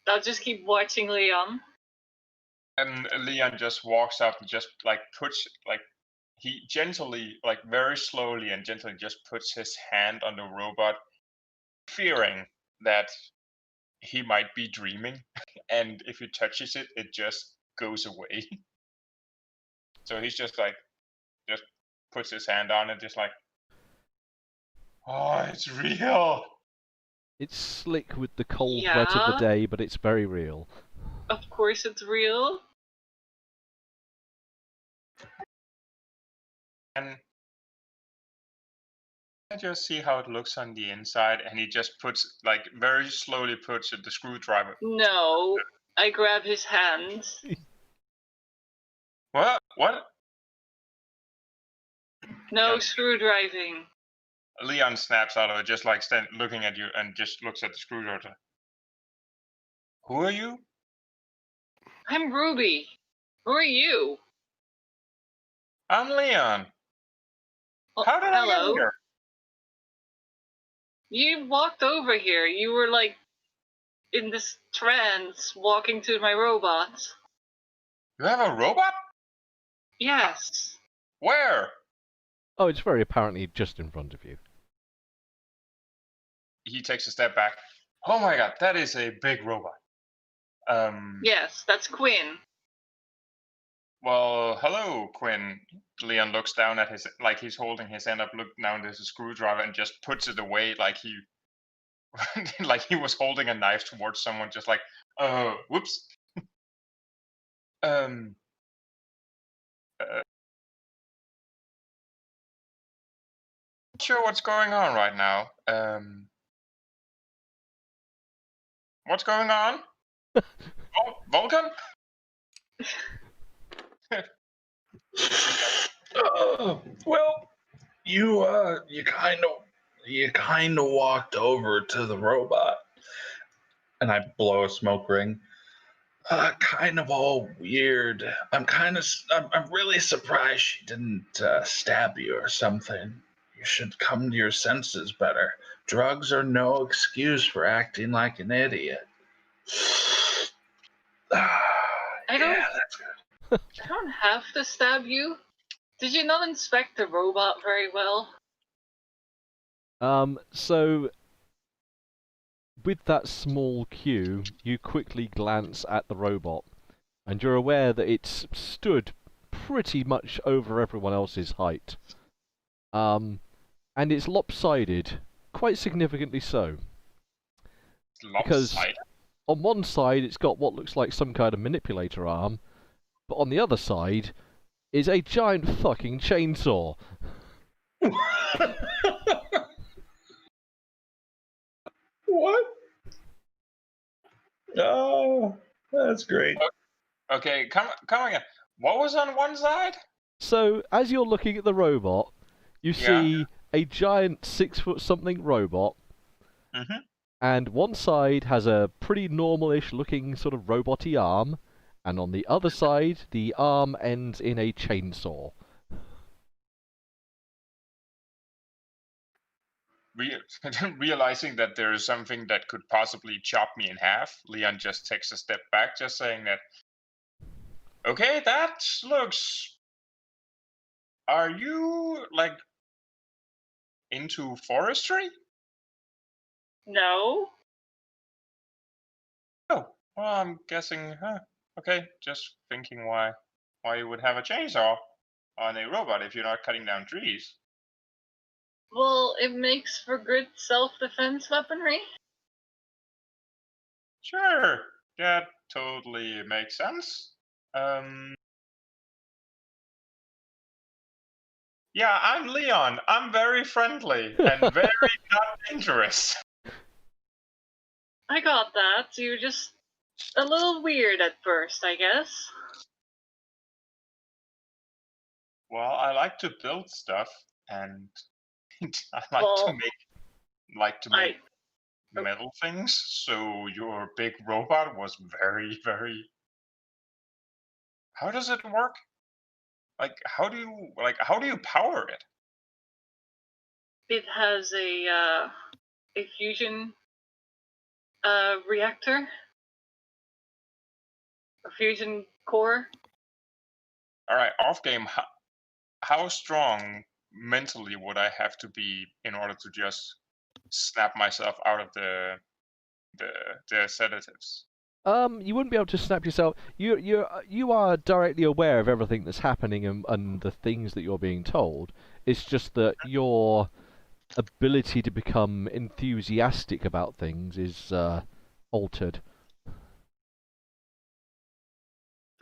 I'll just keep watching Leon. And Leon just walks up and just he gently, like very slowly and gently just puts his hand on the robot, fearing that he might be dreaming, and if he touches it, it just goes away. So he's just puts his hand on it, just like, oh, it's real. It's slick with the cold wet of the Yeah. day, but it's very real. Of course it's real. And I just see how it looks on the inside, and he just very slowly puts the screwdriver. No. I grab his hand. What? No Yeah. screwdriving. Leon snaps out of it, just looking at you, and just looks at the screwdriver. Who are you? I'm Ruby. Who are you? I'm Leon. Oh, How did I get hello. here? You walked over here. You were like in this trance walking to my robot. You have a robot? Yes. Where? Oh, it's very apparently just in front of you. He takes a step back. Oh my god, that is a big robot. Yes, that's Quinn. Well, hello, Quinn. Leon looks down at he's holding his hand up, look down at his screwdriver, and just puts it away like he was holding a knife towards someone, just like, oh, whoops. sure what's going on right now. What's going on? Vulcan? Well, you kind of walked over to the robot, and I blow a smoke ring. Kind of all weird. I'm really surprised she didn't stab you or something. You should come to your senses better. Drugs are no excuse for acting like an idiot. I don't- Yeah, that's good. I don't have to stab you. Did you not inspect the robot very well? So with that small cue, you quickly glance at the robot, and you're aware that it's stood pretty much over everyone else's height. And it's lopsided, quite significantly so. Because Lopsided? on one side it's got what looks like some kind of manipulator arm, but on the other side is a giant fucking chainsaw. What? Oh, that's great. Okay, come again. What was on one side? So, as you're looking at the robot, you see a giant 6 foot something robot, Mm-hmm. and one side has a pretty normal-ish looking sort of robot-y arm, and on the other side, the arm ends in a chainsaw. Realizing that there is something that could possibly chop me in half, Leon just takes a step back, just saying that, okay, that looks... Are you, like, into forestry? No. Oh, well, I'm guessing, okay, just thinking why you would have a chainsaw on a robot if you're not cutting down trees. Well, it makes for good self-defense weaponry. Sure, that totally makes sense. Yeah, I'm Leon. I'm very friendly and very not dangerous. I got that. You're just a little weird at first, I guess. Well, I like to build stuff, and I like Well, to make metal things. So your big robot was very, very. How does it work? Like, how do you power it? It has a fusion reactor, a fusion core. All right, off game. How strong mentally would I have to be in order to just snap myself out of the sedatives? You wouldn't be able to snap yourself. You are directly aware of everything that's happening and the things that you're being told. It's just that your ability to become enthusiastic about things is altered.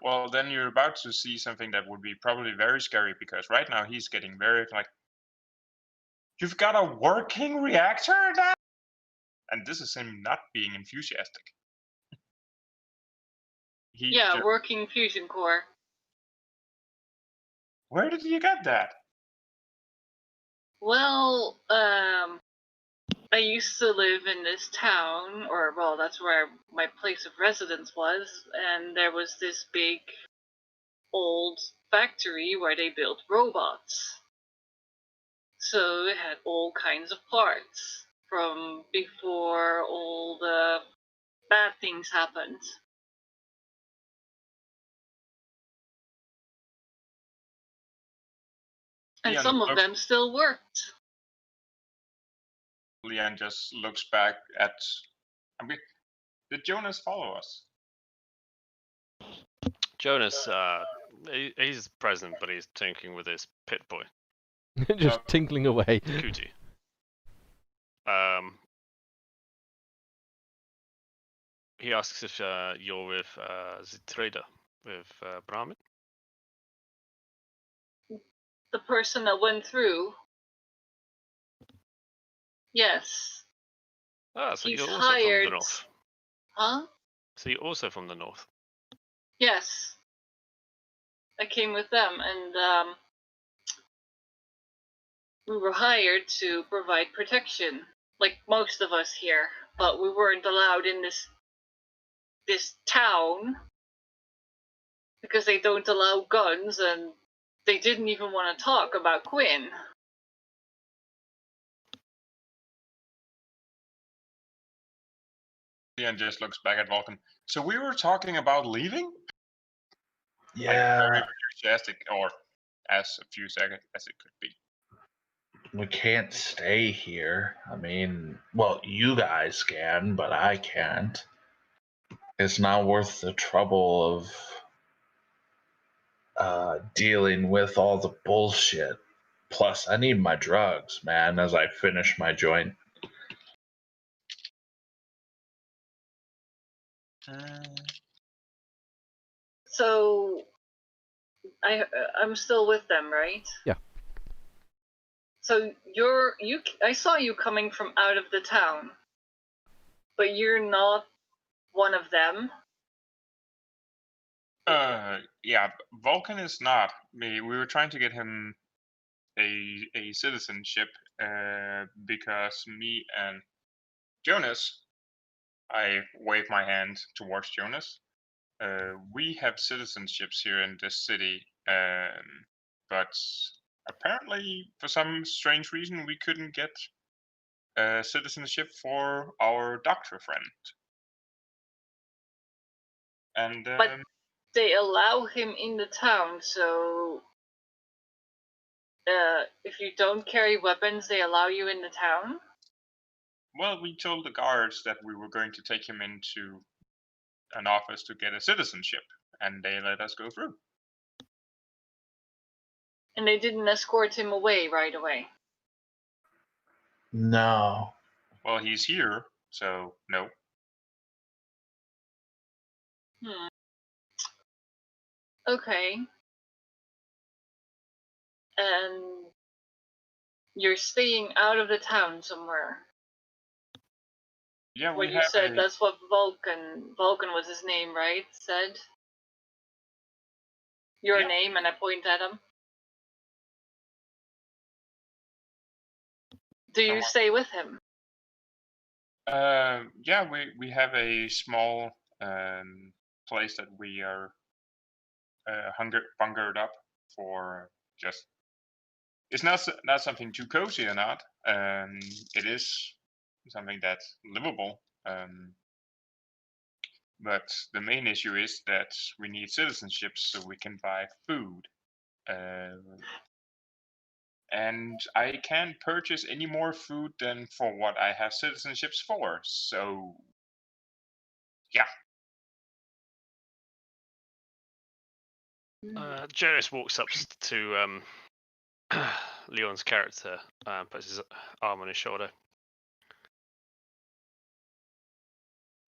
Well, then you're about to see something that would be probably very scary, because right now he's getting very like, you've got a working reactor now? And this is him not being enthusiastic. Working fusion core. Where did you get that? Well, I used to live in this town, or well, that's where my place of residence was, and there was this big old factory where they built robots. So it had all kinds of parts from before all the bad things happened. And Leon some of them still worked. Leon just looks back at. Did Jonas follow us? Jonas, he's present, but he's tinkering with his pit boy, Just tinkling away. Cootie. He asks if you're with the trader, with Brahmin. The person that went through. Yes. Ah, so He's you're also from hired. the north. Huh? So you're also from the north. Yes. I came with them, and we were hired to provide protection, like most of us here. But we weren't allowed in this town because they don't allow guns, and they didn't even want to talk about Quinn. Ian just looks back at Vulcan. So we were talking about leaving? Like Yeah, very enthusiastic, or as enthusiastic as it could be. we can't stay here. I mean, well, you guys can, but I can't. It's not worth the trouble of dealing with all the bullshit. Plus, I need my drugs, man, as I finish my joint. So I'm still with them, right? Yeah. So I saw you coming from out of the town, but you're not one of them. Yeah, Vulcan is not. We were trying to get him a citizenship because me and Jonas, I wave my hand towards Jonas. We have citizenships here in this city, but apparently, for some strange reason, we couldn't get citizenship for our doctor friend. And But they allow him in the town, so if you don't carry weapons, they allow you in the town? well, we told the guards that we were going to take him into an office to get a citizenship, and they let us go through. And they didn't escort him away right away. No. Well, he's here, so no. Okay. And you're staying out of the town somewhere. Yeah, What we you have said, a, that's what Vulcan was his name, right? Said? Your Yeah. name, and I point at him. Do you stay with him? yeah, we have a small place that we are bunkered up for. Just it's not something too cozy or not. It is something that's livable. But the main issue is that we need citizenship so we can buy food. And I can't purchase any more food than for what I have citizenships for. So, yeah. Jonas walks up to Leon's character and puts his arm on his shoulder.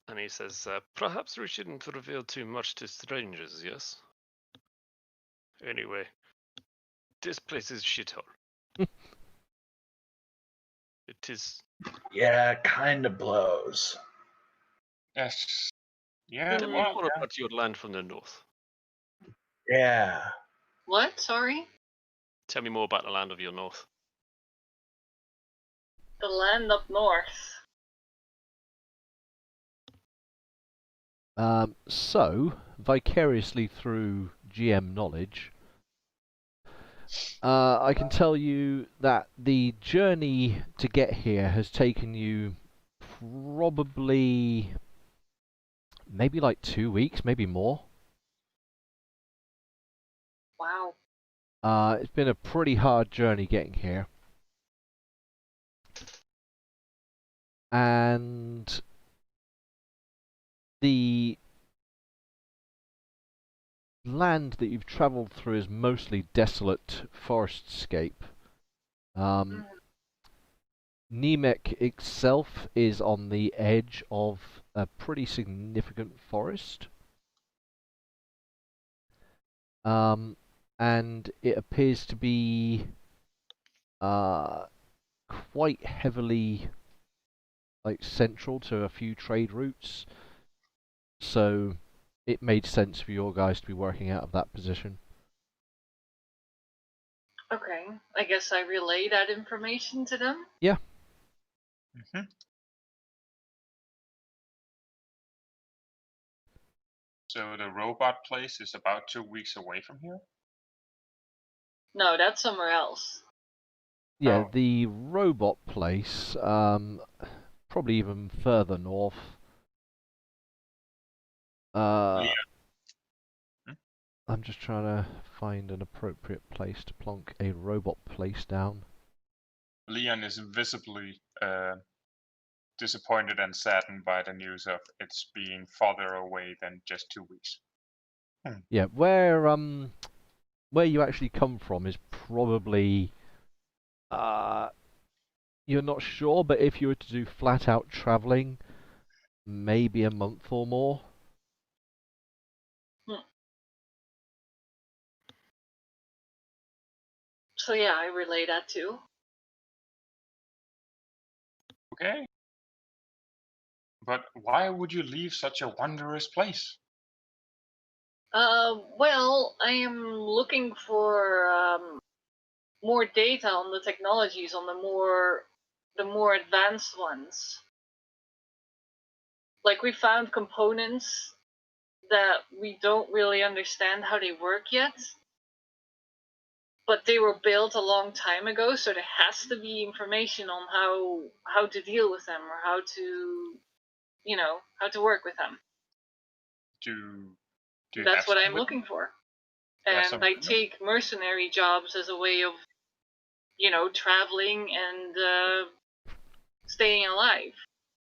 And he says, perhaps we shouldn't reveal too much to strangers, yes? Anyway, this place is shithole. It is. Yeah, it kind of blows. Yes. Yeah, Tell me well, more about your land from the north. Yeah. What? Sorry? Tell me more about the land of your north. The land up north. So, vicariously through GM knowledge, I can tell you that the journey to get here has taken you probably maybe like 2 weeks, maybe more. Wow. It's been a pretty hard journey getting here. And the land that you've travelled through is mostly desolate forestscape. Nemec itself is on the edge of a pretty significant forest. And it appears to be quite heavily like central to a few trade routes, so it made sense for your guys to be working out of that position. Okay, I guess I relay that information to them. Mm-hmm. So the robot place is about 2 weeks away from here? No, that's somewhere else. Yeah, Oh. the robot place, probably even further north. Yeah. I'm just trying to find an appropriate place to plonk a robot place down. Leon is visibly disappointed and saddened by the news of its being farther away than just 2 weeks. Yeah, where you actually come from is probably you're not sure, but if you were to do flat out travelling, maybe a month or more. So yeah, I relay that too. Okay. But why would you leave such a wondrous place? Well, I am looking for more data on the technologies, on the more advanced ones. Like we found components that we don't really understand how they work yet, but they were built a long time ago, so there has to be information on how to deal with them or how to, how to work with them. Do you That's have what some I'm with looking for. you? Have And some I with you? take mercenary jobs as a way of, traveling and staying alive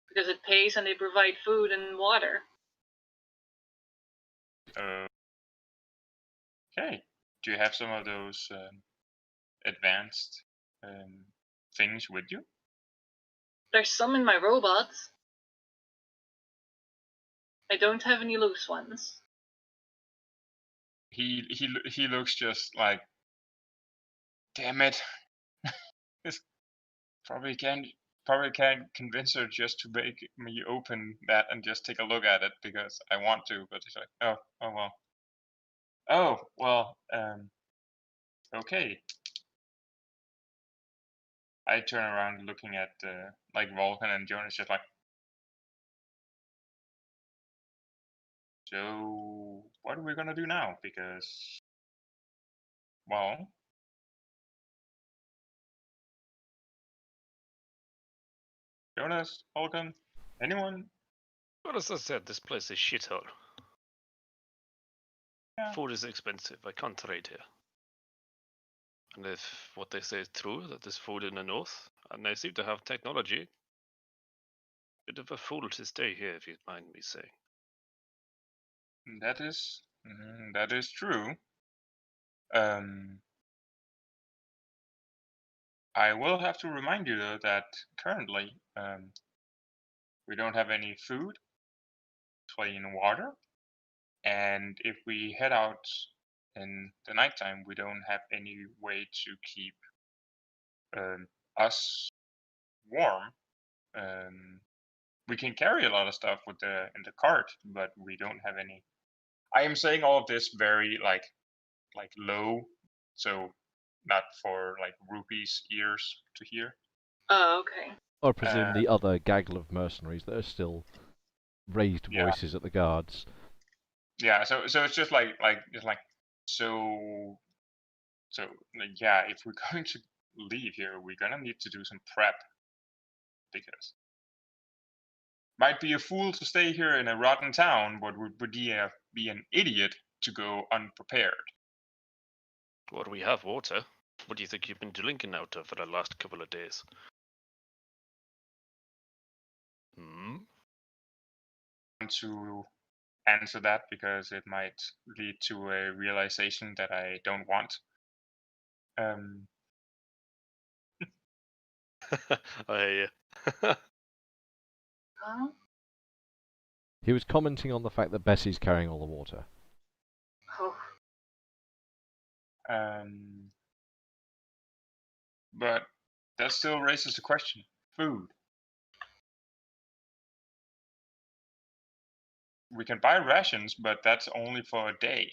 because it pays and they provide food and water. Okay. Do you have some of those advanced things with you? There's some in my robots. I don't have any loose ones. He looks just like, damn it. This probably can't convince her just to make me open that and just take a look at it because I want to, but it's like, oh well. Oh well, okay. I turn around looking at like Vulcan and Jonas, just like, so what are we gonna do now? Because, well, Jonas, Vulcan, anyone? Well, as I said, this place is shithole. Yeah. Food is expensive. I can't trade here. And if what they say is true, that there's food in the north, and they seem to have technology, bit of a fool to stay here, if you mind me saying. That is true. I will have to remind you though that currently we don't have any food, clean water, and if we head out in the nighttime, we don't have any way to keep us warm. We can carry a lot of stuff in the cart, but we don't have any. I am saying all of this very like low, so not for like rupees ears to hear. Oh, okay. Or presume the other gaggle of mercenaries that are still raised Yeah. voices at the guards. Yeah, so it's just like so yeah, if we're going to leave here, we're gonna need to do some prep because might be a fool to stay here in a rotten town, but would be an idiot to go unprepared. Well, we have water. What do you think you've been drinking out of for the last couple of days? To answer that because it might lead to a realization that I don't want. Huh? He was commenting on the fact that Bessie's carrying all the water. Oh. But that still raises the question: food. we can buy rations, but that's only for a day.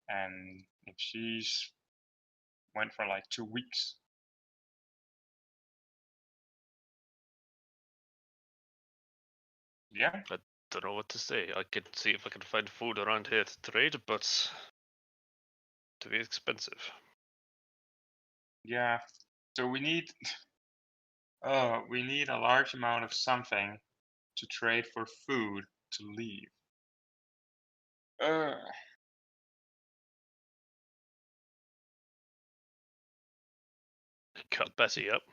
And if she's went for like 2 weeks. Yeah. Don't know what to say. I could see if I can find food around here to trade, but to be expensive. Yeah. So we need we need a large amount of something to trade for food to leave. Cut Bessie up.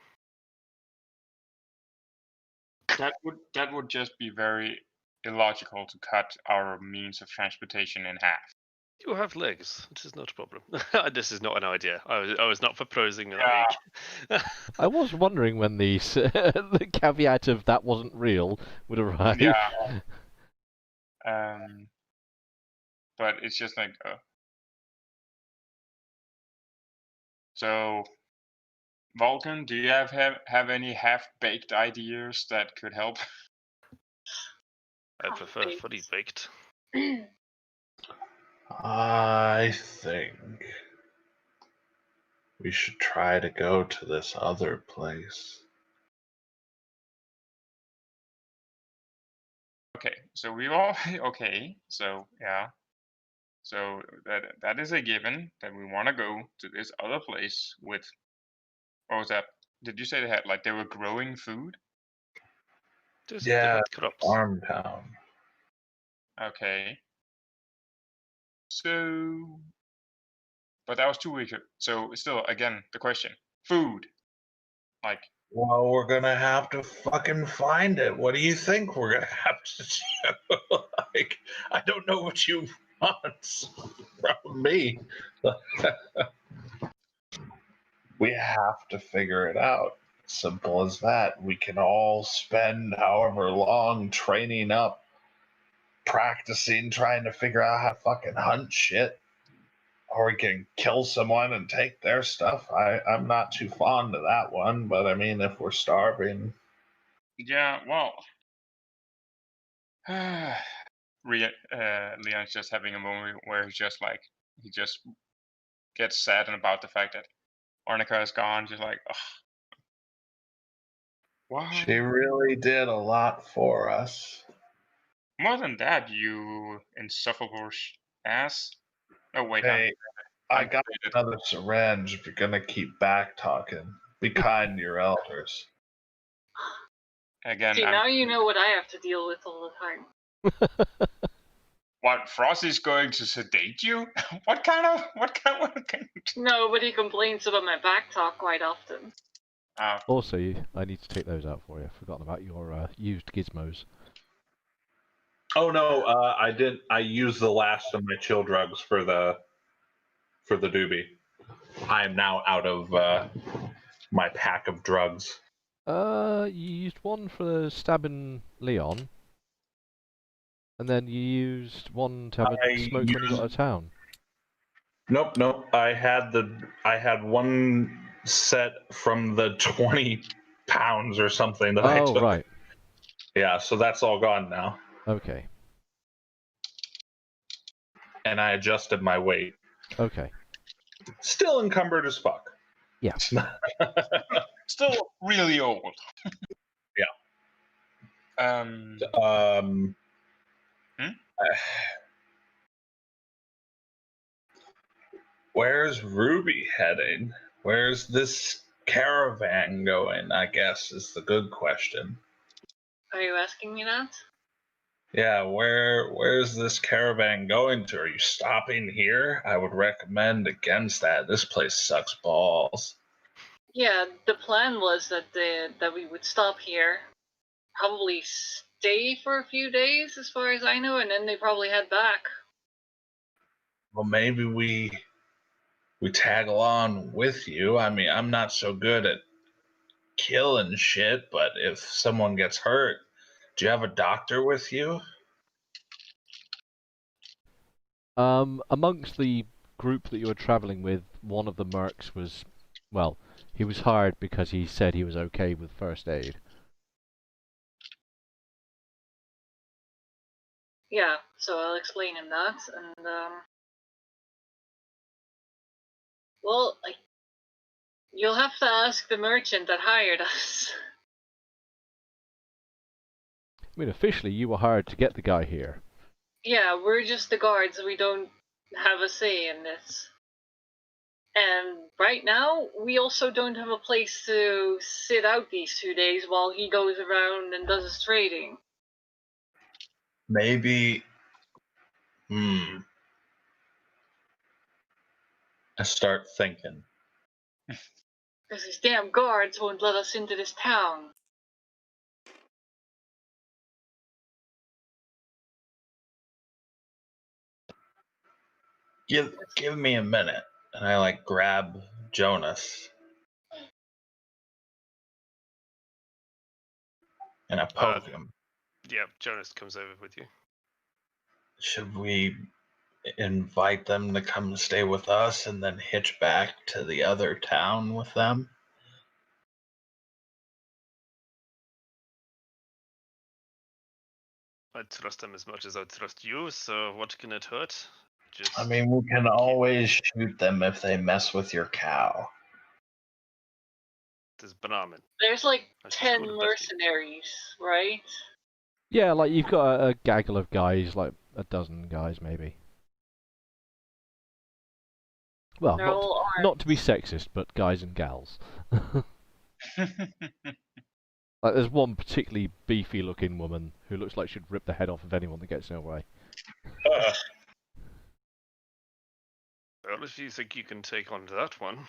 That would just be very illogical to cut our means of transportation in half. You have legs. This is not a problem. This is not an idea. I was not proposing Yeah. like. I was wondering when the the caveat of that wasn't real would arrive. Yeah. But it's just like, so, Vulcan, do you have any half-baked ideas that could help? I prefer fully baked. I think we should try to go to this other place. Okay, so we all okay. So yeah, so that is a given that we want to go to this other place with. What was that? Did you say they were growing food? They Yeah, had crops. farm town. Okay. So, but that was 2 weeks ago. So still, again, the question: food. Like, Well, we're gonna have to fucking find it. What do you think we're gonna have to do? Like, I don't know what you want from me. We have to figure it out. Simple as that. We can all spend however long training up, practicing, trying to figure out how to fucking hunt shit. Or we can kill someone and take their stuff. I'm not too fond of that one, but I mean, if we're starving. yeah, well, Leon's just having a moment where he just gets sad about the fact that Arnica is gone. Just like, oh, wow. She really did a lot for us. More than that, you insufferable ass. Oh wait, Hey, I got updated. another syringe if you're gonna keep back talking. Be kind to your elders. Again, See, now you know what I have to deal with all the time. What, Frosty's going to sedate you? What kind of? No, but he complains about my back talk quite often. Also, I need to take those out for you. I've forgotten about your used gizmos. Oh no, I did. I used the last of my chill drugs for the doobie. I am now out of my pack of drugs. You used one for stabbing Leon, and then you used one to have a smoke when you got out of town. Nope. I had one set from the 20 pounds or something that I took. Right. Yeah, so that's all gone now. Okay. And I adjusted my weight. Okay. Still encumbered as fuck. Yeah. Still really old. Yeah. Where's Ruby heading? Where's this caravan going, I guess, is the good question. Are you asking me that? Yeah, where's this caravan going to? Are you stopping here? I would recommend against that. This place sucks balls. Yeah, the plan was that we would stop here, probably stay for a few days, as far as I know, and then they probably head back. Well, maybe we tag along with you. I mean, I'm not so good at killing shit, but if someone gets hurt, do you have a doctor with you? Amongst the group that you were travelling with, one of the mercs was, well, he was hired because he said he was okay with first aid. Yeah, so I'll explain him that, and well, you'll have to ask the merchant that hired us. I mean, officially, you were hired to get the guy here. Yeah, we're just the guards. We don't have a say in this. And right now, we also don't have a place to sit out these 2 days while he goes around and does his trading. Maybe. I start thinking. Because these damn guards won't let us into this town. Give me a minute, and I grab Jonas, and I poke him. Yeah, Jonas comes over with you. Should we invite them to come stay with us and then hitch back to the other town with them? I trust them as much as I trust you, so what can it hurt? Just I mean, we can always shoot them if they mess with your cow. this Brahmin. There's like That's 10 good, but- mercenaries, right? Yeah, like you've got a gaggle of guys, like a dozen guys maybe. Well, They're all armed. not to be sexist, but guys and gals. Like, there's one particularly beefy-looking woman who looks like she'd rip the head off of anyone that gets in her way. Well, if you think you can take on that one.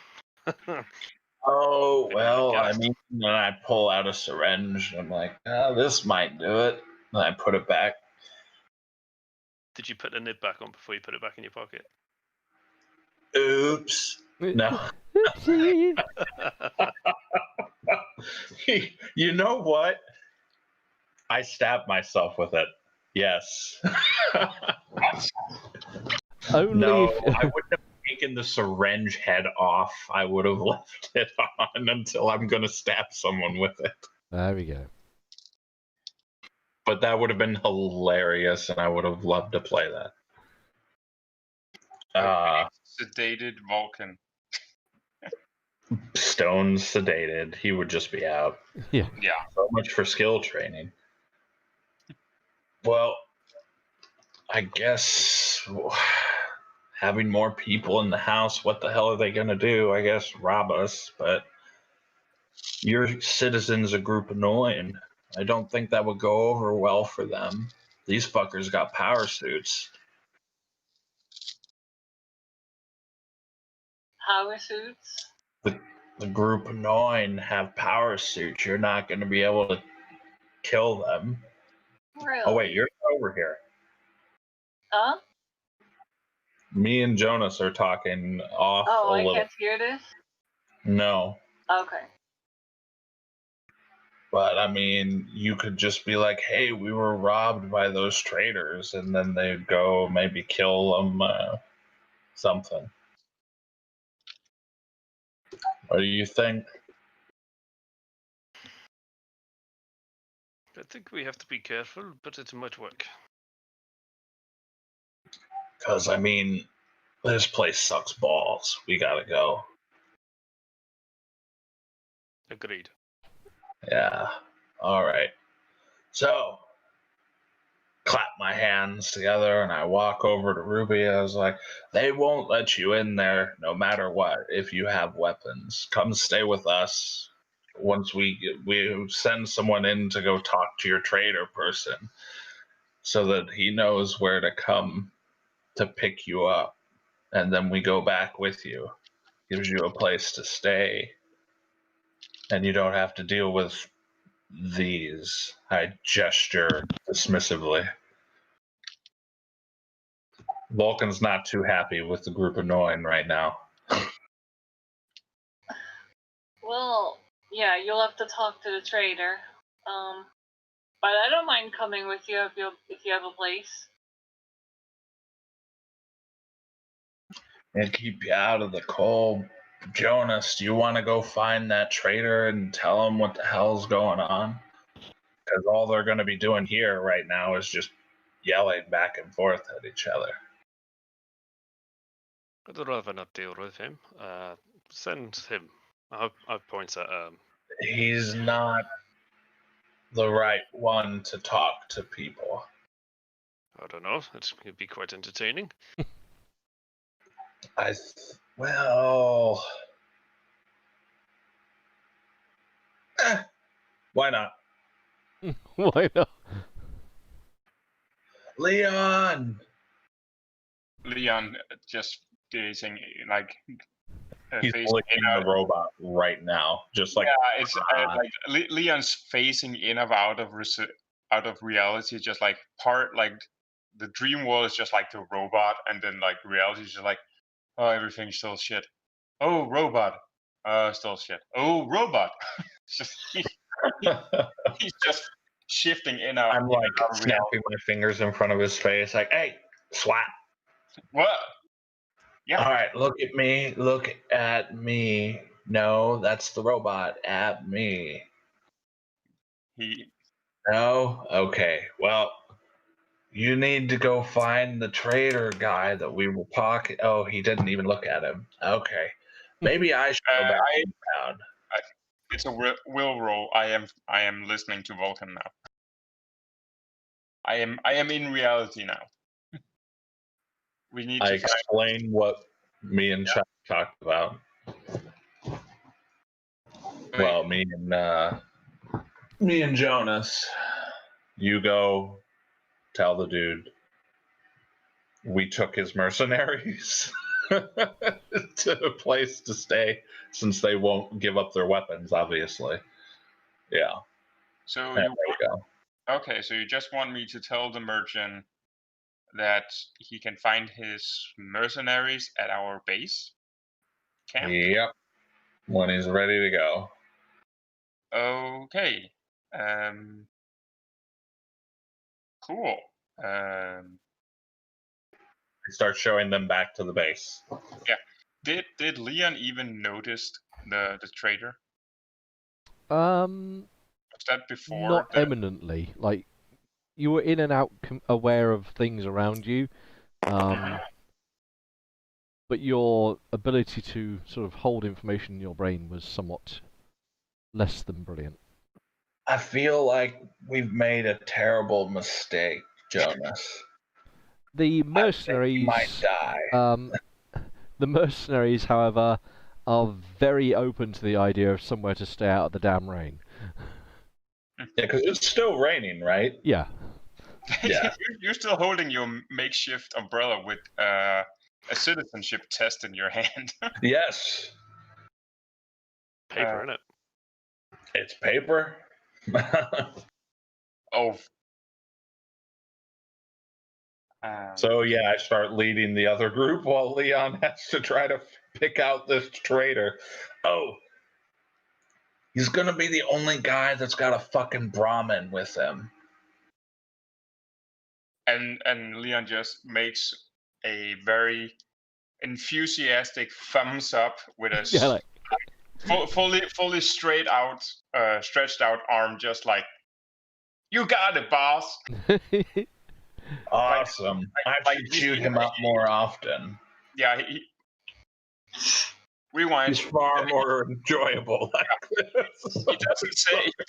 Oh, Bit of a well, I gas. mean, then I pull out a syringe, and I'm like, this might do it. And I put it back. Did you put the nib back on before you put it back in your pocket? Oops. No. Oopsie. You know what? I stabbed myself with it. Yes. Only No, if... I wouldn't have taken the syringe head off. I would have left it on until I'm going to stab someone with it. There we go. But that would have been hilarious, and I would have loved to play that. Sedated Vulcan. Stone sedated. He would just be out. Yeah. Yeah. So much for skill training. Well, I guess having more people in the house, what the hell are they going to do? I guess rob us, but your citizens a group annoying. I don't think that would go over well for them. These fuckers got power suits. Power suits? The group annoying have power suits. You're not going to be able to kill them. Really? Oh, wait, you're over here. Huh? Me and Jonas are talking off Oh, a I little. can't hear this? No. Okay. But I mean, you could just be like, hey, we were robbed by those traders, and then they'd go maybe kill them, something. What do you think? I think we have to be careful, but it might work. Because, I mean, this place sucks balls. We gotta go. Agreed. Yeah. All right. So, clap my hands together and I walk over to Ruby. I was like, they won't let you in there no matter what if you have weapons. Come stay with us. Once we send someone in to go talk to your trader person so that he knows where to come to pick you up. And then we go back with you. Gives you a place to stay. And you don't have to deal with these. I gesture dismissively. Vulcan's not too happy with the group annoying right now. Well, yeah, you'll have to talk to the trader. But I don't mind coming with you if you have a place. And keep you out of the cold. Jonas, do you want to go find that trader and tell him what the hell's going on? Because all they're going to be doing here right now is just, yelling back and forth at each other. I'd rather not deal with him. Send him. I point at He's not the right one to talk to people. I don't know. It could be quite entertaining. Well, why not? Why not? Leon! Leon just gazing like He's facing licking in the robot right now, just like yeah, it's like Leon's facing in of out of reality, just like part like the dream world is just like the robot, and then like reality is just like, oh, everything's still shit. Oh, robot, still shit. Oh, robot. It's just he's just shifting in out. I'm like out of reality. snapping my fingers in front of his face, like, hey, slap. What? Yeah. All right, look at me. Look at me. No, that's the robot. At me. He No? Okay. Well, you need to go find the trader guy that we were talking. Oh, he didn't even look at him. Okay. Maybe I should go back down. it's a will roll. I am listening to Vulcan now. I am in reality now. We need I to explain what me and Chuck talked about. Well, me and Jonas. You go tell the dude we took his mercenaries to a place to stay since they won't give up their weapons, obviously. Yeah. So There you we go. okay? So you just want me to tell the merchant that he can find his mercenaries at our base camp? Yep. When he's ready to go. Okay. Cool. Start showing them back to the base. Did Leon even notice the trader? Um, Was that before? not eminently. Like, you were in and out aware of things around you, but your ability to sort of hold information in your brain was somewhat less than brilliant. I feel like we've made a terrible mistake, Jonas. The I think mercenaries we might die. The mercenaries, however, are very open to the idea of somewhere to stay out of the damn rain. Yeah, because it's still raining, right? Yeah. Yeah. You're still holding your makeshift umbrella with a citizenship test in your hand. Yes. Paper, innit? It's paper. Oh. So yeah, I start leading the other group while Leon has to try to pick out this traitor. Oh, he's gonna be the only guy that's got a fucking Brahmin with him. And Leon just makes a very enthusiastic thumbs up with a Yeah, like... fully straight out, stretched out arm, just like, you got it, boss. Awesome. I should shoot him up more often. Yeah, rewind. He's far more enjoyable like this. He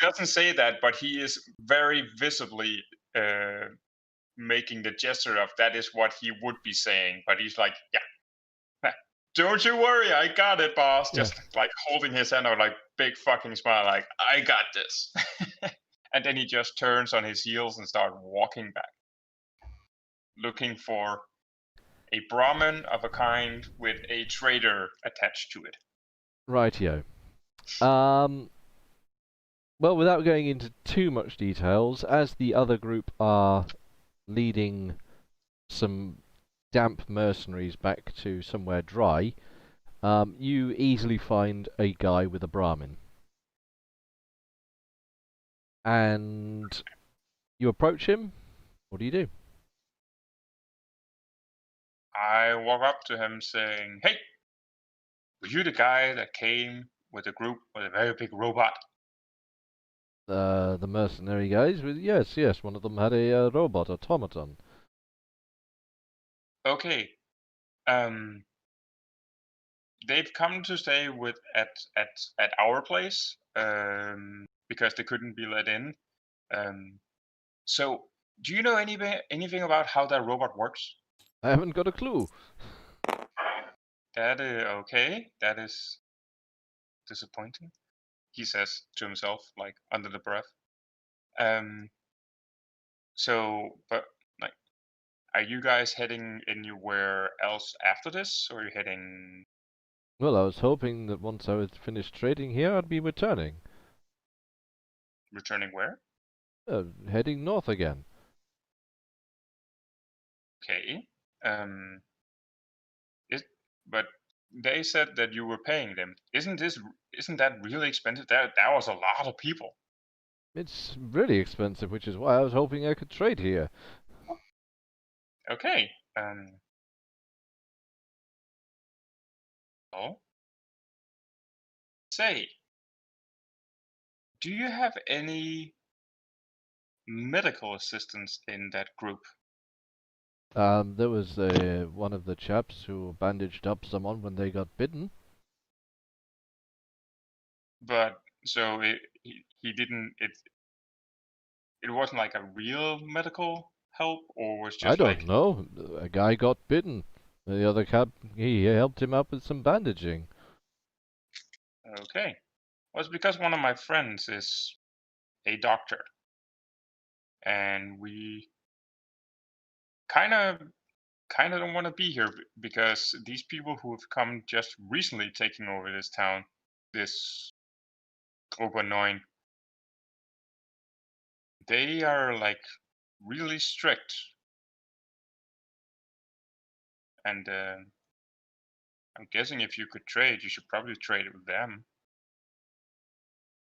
doesn't say that, but he is very visibly making the gesture of that is what he would be saying. But he's like, yeah, don't you worry, I got it, boss. Yeah. Just like holding his hand out, like big fucking smile, like I got this. And then he just turns on his heels and starts walking back, looking for a Brahmin of a kind with a trader attached to it. Rightio. Well, without going into too much details, as the other group are leading some damp mercenaries back to somewhere dry, you easily find a guy with a Brahmin. And you approach him. What do you do? I walk up to him saying, hey, were you the guy that came with a group with a very big robot? The mercenary guys? Yes, one of them had a robot automaton. Okay. They've come to stay at our place because they couldn't be let in. So, do you know anything about how that robot works? I haven't got a clue. That is okay. That is disappointing, he says to himself, like under the breath. So, but like, are you guys heading anywhere else after this, or are you heading Well, I was hoping that once I was finished trading here, I'd be returning. returning where? Heading north again. Okay. Is but they said that you were paying them. Isn't that really expensive? That was a lot of people. It's really expensive, which is why I was hoping I could trade here. Okay. Well, say, do you have any medical assistance in that group? There was one of the chaps who bandaged up someone when they got bitten. But so he didn't it wasn't like a real medical help, or was I just don't like know. A guy got bitten. The other cab, he helped him up with some bandaging. okay. Well, it's because one of my friends is a doctor, and we kind of don't want to be here because these people who have come just recently taking over this town, this Gruppe 9, they are like really strict, and I'm guessing if you could trade, you should probably trade it with them.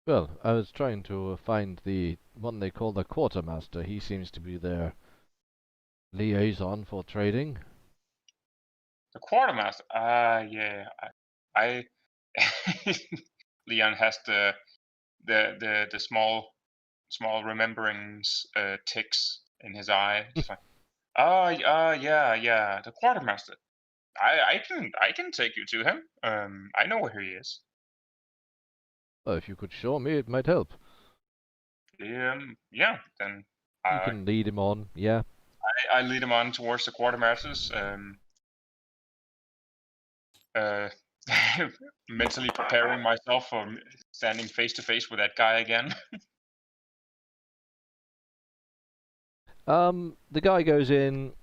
Well, I was trying to find the one they call the quartermaster. He seems to be their liaison for trading. The quartermaster, yeah, I Leon has the small rememberings ticks in his eye. Just like, yeah, the quartermaster. I can take you to him. I know where he is. Well, if you could show me, it might help. Yeah. Then You I can lead him on, yeah. I lead him on towards the quartermasters. Uh, mentally preparing myself for standing face to face with that guy again. The guy goes in.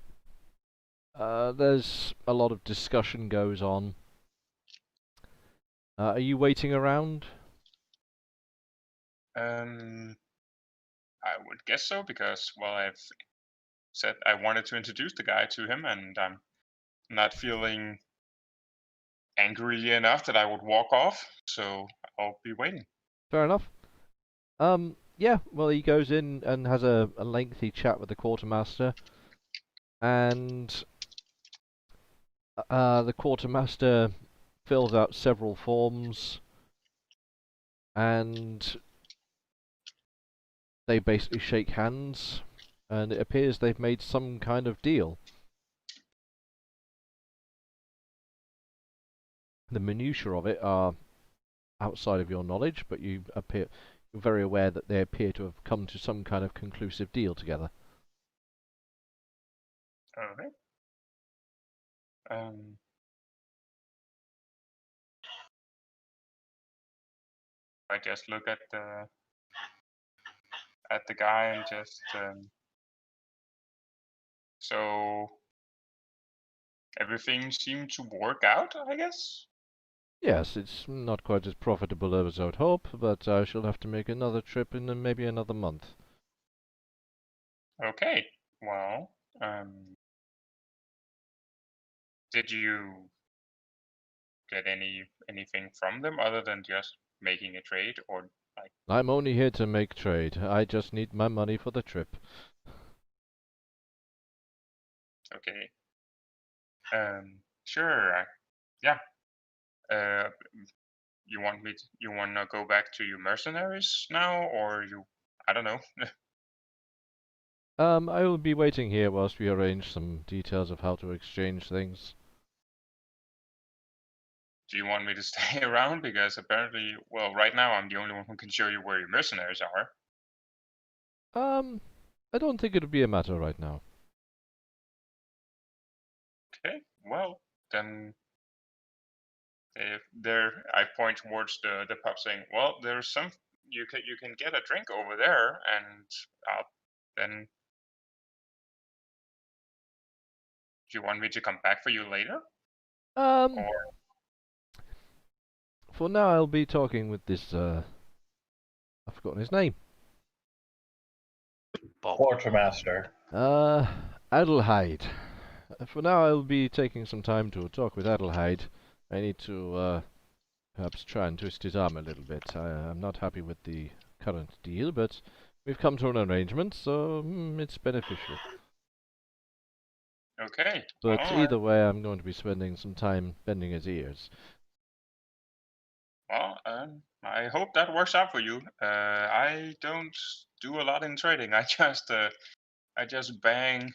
There's a lot of discussion goes on. Are you waiting around? I would guess so because, well, I've said I wanted to introduce the guy to him, and I'm not feeling angrily enough that I would walk off, so I'll be waiting. Fair enough. Yeah, well, he goes in and has a lengthy chat with the quartermaster, and the quartermaster fills out several forms, and they basically shake hands, and it appears they've made some kind of deal. The minutiae of it are outside of your knowledge, but you're very aware that they appear to have come to some kind of conclusive deal together. Okay. I just look at the guy and just so everything seemed to work out, I guess. Yes, it's not quite as profitable as I would hope, but I shall have to make another trip in maybe another month. Okay. Well, did you get anything from them other than just making a trade, or like I'm only here to make trade. I just need my money for the trip. okay? Sure. Yeah. Uh, you want to go back to your mercenaries now, or you? I don't know. I will be waiting here whilst we arrange some details of how to exchange things. Do you want me to stay around? Because apparently, well, right now I'm the only one who can show you where your mercenaries are. I don't think it'll be a matter right now. Okay, well, then if there, I point towards the pub saying, well, there's some, you can get a drink over there, and then do you want me to come back for you later? Um, Or for now I'll be talking with this, I've forgotten his name. Bob. Quartermaster. Adelheid. For now I'll be taking some time to talk with Adelheid. I need to, perhaps try and twist his arm a little bit. I'm not happy with the current deal, but we've come to an arrangement, so it's beneficial. okay, But well, either way, I'm going to be spending some time bending his ears. well, I hope that works out for you. I don't do a lot in trading. I just bang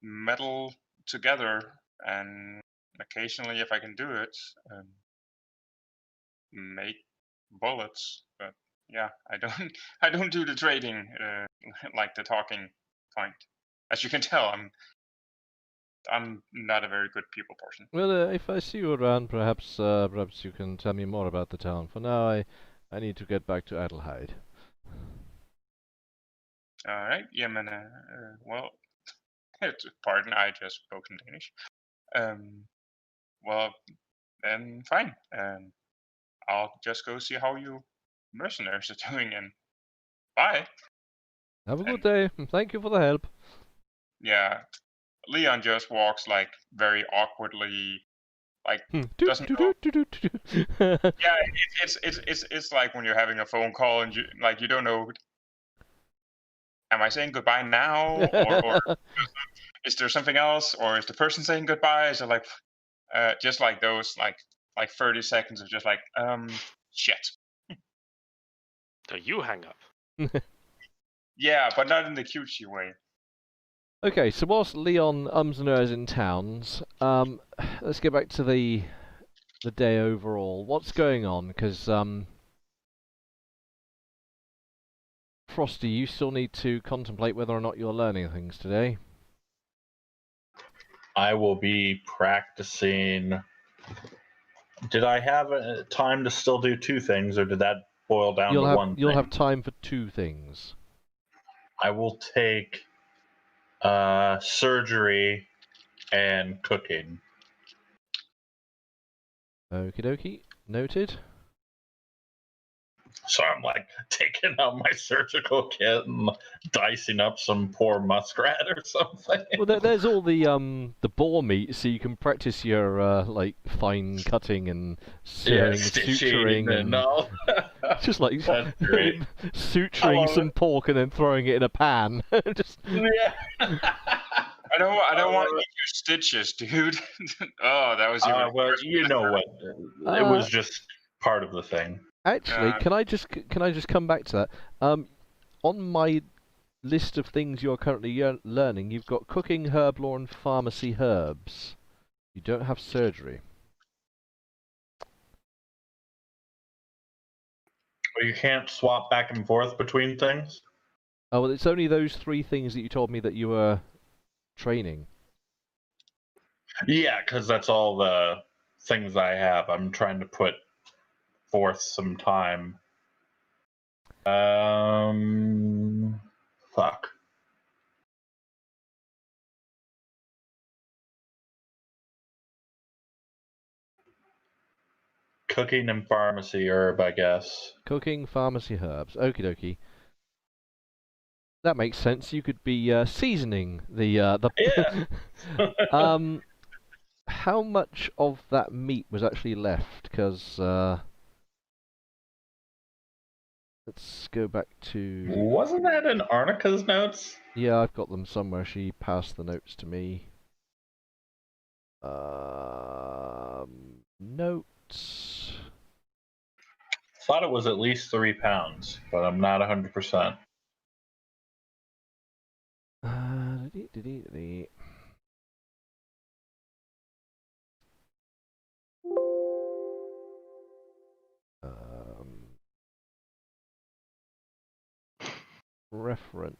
metal together, and occasionally, if I can do it, make bullets. But yeah, I don't I don't do the trading like the talking kind. As you can tell, I'm not a very good people person. Well, if I see you around, perhaps you can tell me more about the town. For now, I need to get back to Adelheid. All right, yeah, man. Well, pardon, I just spoke in Danish. Well, then fine. I'll just go see how you mercenaries are doing, and bye. Have a good And day. Thank you for the help. yeah, Leon just walks like very awkwardly, like doesn't know. Yeah, it's like when you're having a phone call and you don't know. Am I saying goodbye now, or is there something else, or is the person saying goodbye? Is it like just like those like 30 seconds of just like shit. So you hang up. Yeah, but not in the cutesy way. Okay, so whilst Leon ums and ahs in towns, let's get back to the day overall. What's going on? Because Frosty, you still need to contemplate whether or not you're learning things today. I will be practicing. Did I have time to still do two things, or did that boil down to one You'll thing? have time for two things. I will take surgery and cooking. Okie dokie, noted. So I'm like taking out my surgical kit and dicing up some poor muskrat or something. Well, there's all the boar meat, so you can practice your like fine cutting and sewing, suturing, and all. just like That's great. suturing some pork and then throwing it in a pan. Just Yeah. I don't want to eat your stitches, dude. Oh, that was even Well, worse. you know what? It was just part of the thing. actually, can I just come back to that? On my list of things you're currently learning, you've got cooking, herb law, and pharmacy herbs. You don't have surgery. Well, you can't swap back and forth between things. Oh, well, it's only those three things that you told me that you were training. Yeah, because that's all the things I have. I'm trying to put forth some time. Fuck. Cooking and pharmacy herb, I guess. Cooking, pharmacy, herbs. Okie dokie. That makes sense. You could be seasoning the Yeah. How much of that meat was actually left? Because let's go back to. Wasn't that in Arnica's notes? Yeah, I've got them somewhere. She passed the notes to me. Notes. Thought it was at least 3 pounds, but I'm not 100%. Reference.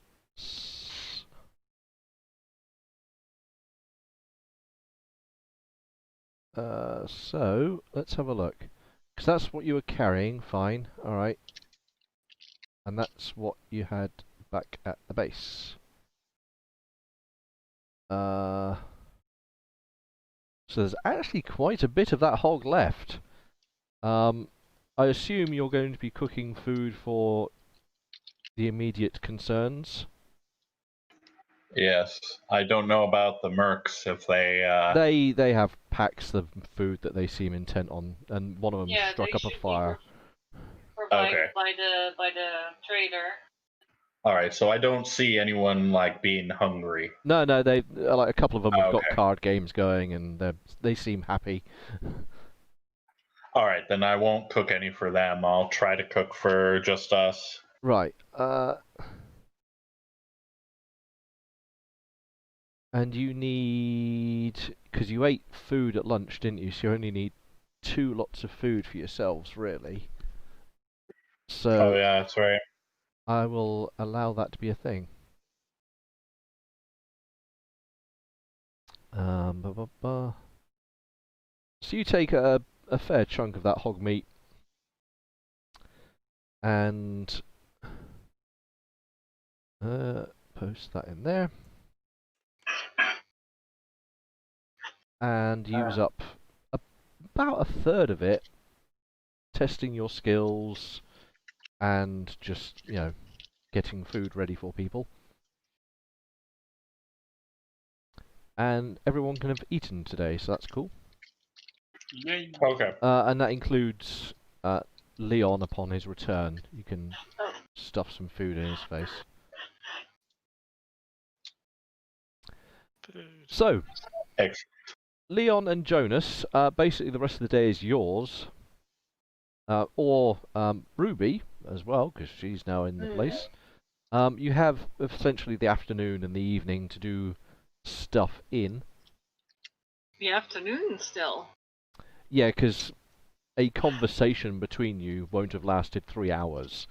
So let's have a look. Because that's what you were carrying, fine, alright. And that's what you had back at the base. So there's actually quite a bit of that hog left. I assume you're going to be cooking food for the immediate concerns. Yes, I don't know about the mercs if they. They have packs of food that they seem intent on, and one of them Yeah, struck they up a should be fire. provided Okay. by the trader. All right, so I don't see anyone like being hungry. No, they like a couple of them have got Okay. card games going, and they seem happy. All right, then I won't cook any for them. I'll try to cook for just us. Right. And you need, because you ate food at lunch, didn't you? So you only need 2 lots of food for yourselves, really. So Oh yeah, that's right. I will allow that to be a thing. So you take a fair chunk of that hog meat and post that in there. And use up about a third of it testing your skills and just, getting food ready for people. And everyone can have eaten today, so that's cool. Yay. Okay. And that includes Leon upon his return. You can stuff some food in his face. So, Excellent. Leon and Jonas, basically the rest of the day is yours. Or Ruby as well, because she's now in the place. You have essentially the afternoon and the evening to do stuff in. The afternoon still. Yeah, because a conversation between you won't have lasted 3 hours.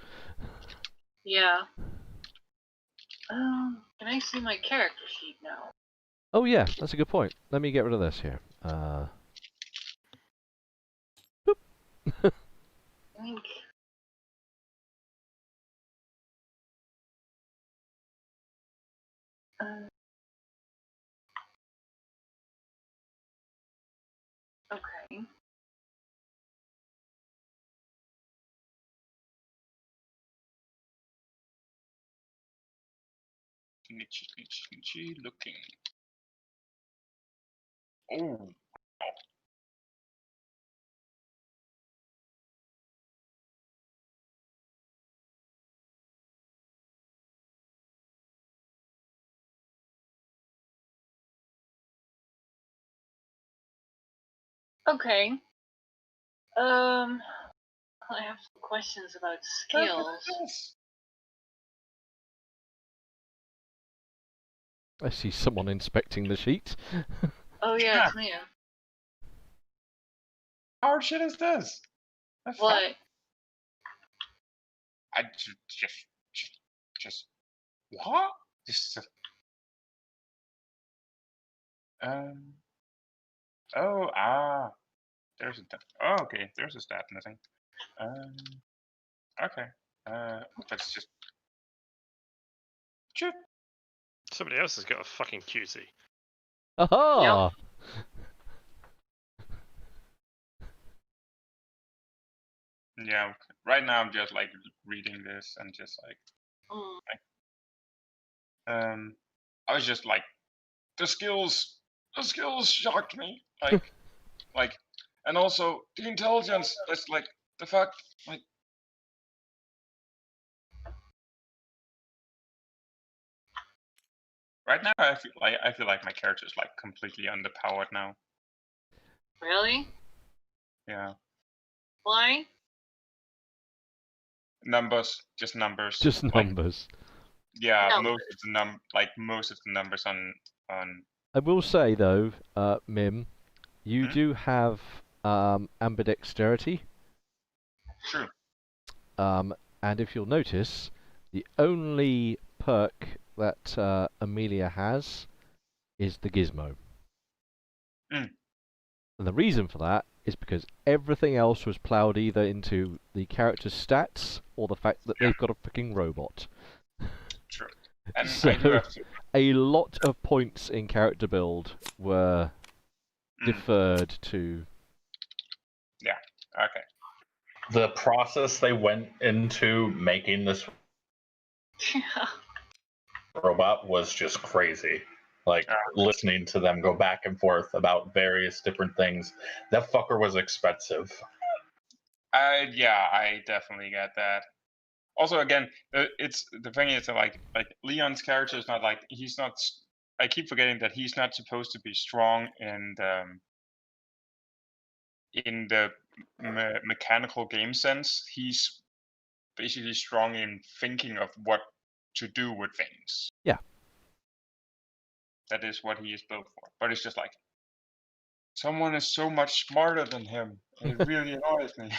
Yeah. Can I see my character sheet now? Oh yeah, that's a good point. Let me get rid of this here. Link. Okay. Snitchy, looking. Oh. Okay. I have some questions about skills. I see someone inspecting the sheet. Oh yeah, it's me. How shit is this? That's What? fine. I just what? Just oh there's a oh okay, there's a stat missing. Okay. Let's just chip. Somebody else has got a fucking QC. Aha! Yeah, right now I'm just like reading this and just like I was just like the skills shocked me. Like and also the intelligence, that's like the fact like right now I feel like my character is like completely underpowered now. Really? Yeah. Why? Numbers, just numbers. Just numbers. Yeah, No. most of the numbers on. I will say though, Mim, you Hmm? do have ambidexterity, True. and if you'll notice, the only perk that Amelia has is the gizmo. Mm. And the reason for that is because everything else was ploughed either into the character's stats or the fact that Yeah. they've got a freaking robot. True. And So, I do have to. a lot of points in character build were deferred to. Yeah. Okay. The process they went into making this Yeah. robot was just crazy. Like listening to them go back and forth about various different things. That fucker was expensive. Yeah, I definitely get that. Also, again, it's the thing is that like Leon's character is not like he's not. I keep forgetting that he's not supposed to be strong in the mechanical game sense. He's basically strong in thinking of what to do with things. Yeah. That is what he is built for. But it's just like someone is so much smarter than him. It really annoys me.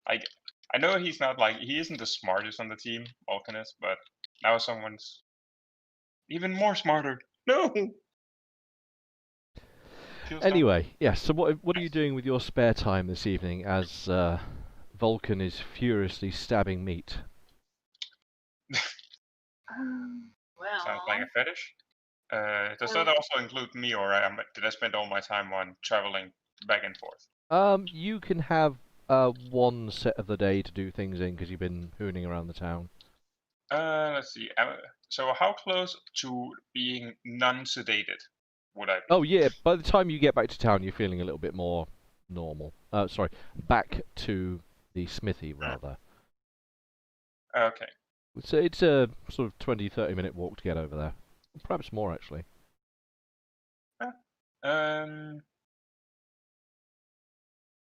Like I know he's not like he isn't the smartest on the team, Vulcanus, but now someone's even more smarter. No. Feels dumb. Anyway, yes. So what are you doing with your spare time this evening as Vulcan is furiously stabbing meat? Well, Sounds like a fetish. Does that also include me, or did I spend all my time on traveling back and forth? You can have one set of the day to do things in because you've been hooning around the town. Let's see. So how close to being non-sedated would I be? Oh yeah, by the time you get back to town, you're feeling a little bit more normal. Sorry, back to the smithy rather. Okay. So it's a sort of 20-30 minute walk to get over there. Perhaps more actually.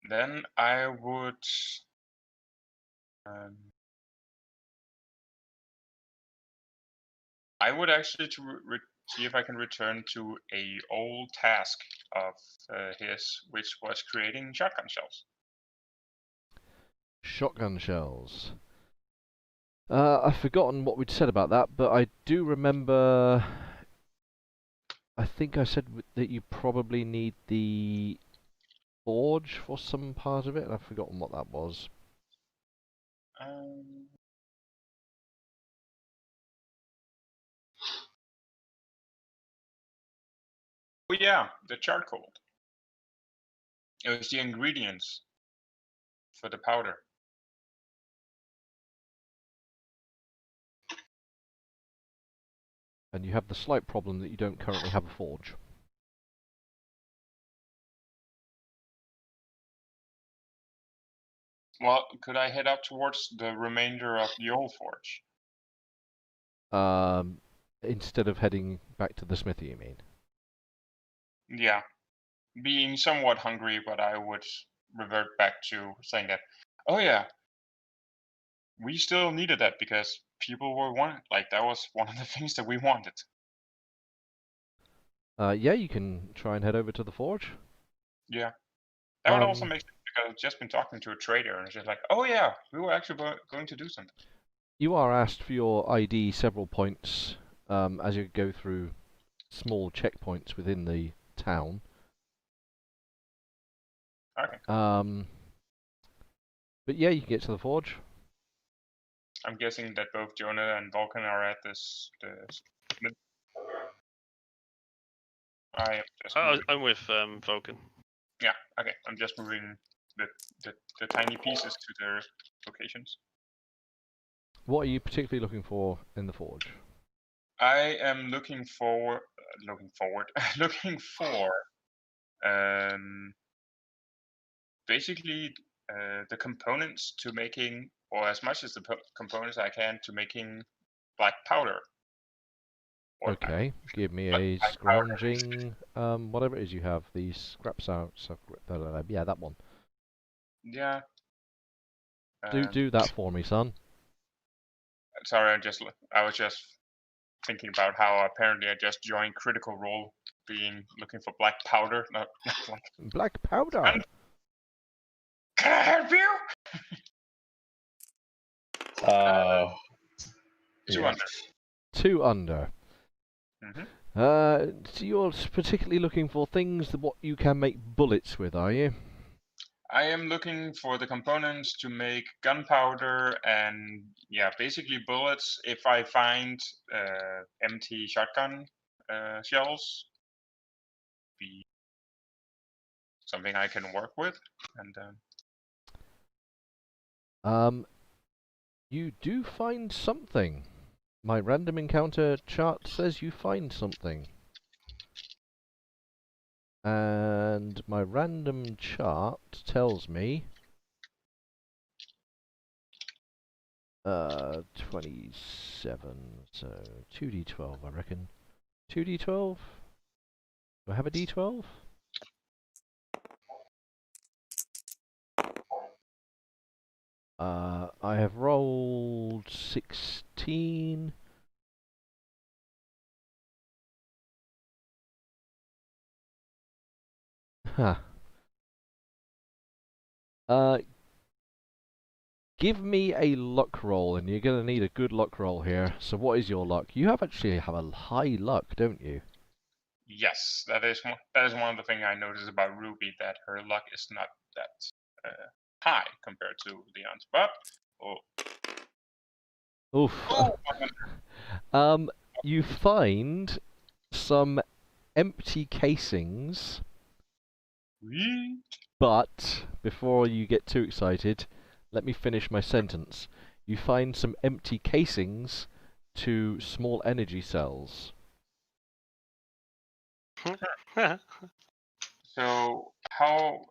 Then I would. I would actually see if I can return to a old task of his, which was creating shotgun shells. Shotgun shells. I've forgotten what we'd said about that, but I do remember. I think I said that you probably need the forge for some part of it, and I've forgotten what that was. Oh yeah, the charcoal. It was the ingredients for the powder. And you have the slight problem that you don't currently have a forge. Well, could I head up towards the remainder of the old forge? Instead of heading back to the smithy, you mean? Yeah. Being somewhat hungry, but I would revert back to saying that, oh yeah, we still needed that because people were like that was one of the things that we wanted. Yeah, you can try and head over to the forge. Yeah. That would also make sense because I've just been talking to a trader and it's just like, oh yeah, we were actually going to do something. You are asked for your ID several points as you go through small checkpoints within the town. Okay. But yeah, you can get to the forge. I'm guessing that both Jonah and Vulcan are at I am just. I'm with Vulcan. Yeah. Okay. I'm just moving the tiny pieces to their locations. What are you particularly looking for in the forge? I am looking for basically the components to making, or as much as the components I can to making black powder. Okay, give me a scrounging, whatever it is you have, the scraps out, yeah, that one. Yeah. Do that for me, son. sorry, I was just thinking about how apparently I just joined Critical Role, looking for black powder. No, not black. Black powder. Can I help you? 2 yes. 2 under. Mm-hmm. So you're particularly looking for things that what you can make bullets with, are you? I am looking for the components to make gunpowder and basically bullets. If I find empty shotgun shells, be something I can work with. And You do find something. My random encounter chart says you find something. And my random chart tells me 27, so 2d12 I reckon. 2d12? Do I have a d12? I have rolled 16. Huh. Give me a luck roll, and you're gonna need a good luck roll here. So what is your luck? You actually have a high luck, don't you? yes, that is one of the things I noticed about Ruby, that her luck is not that high compared to Leon's. But Oof. You find some empty casings, but before you get too excited, let me finish my sentence. You find some empty casings to small energy cells. So how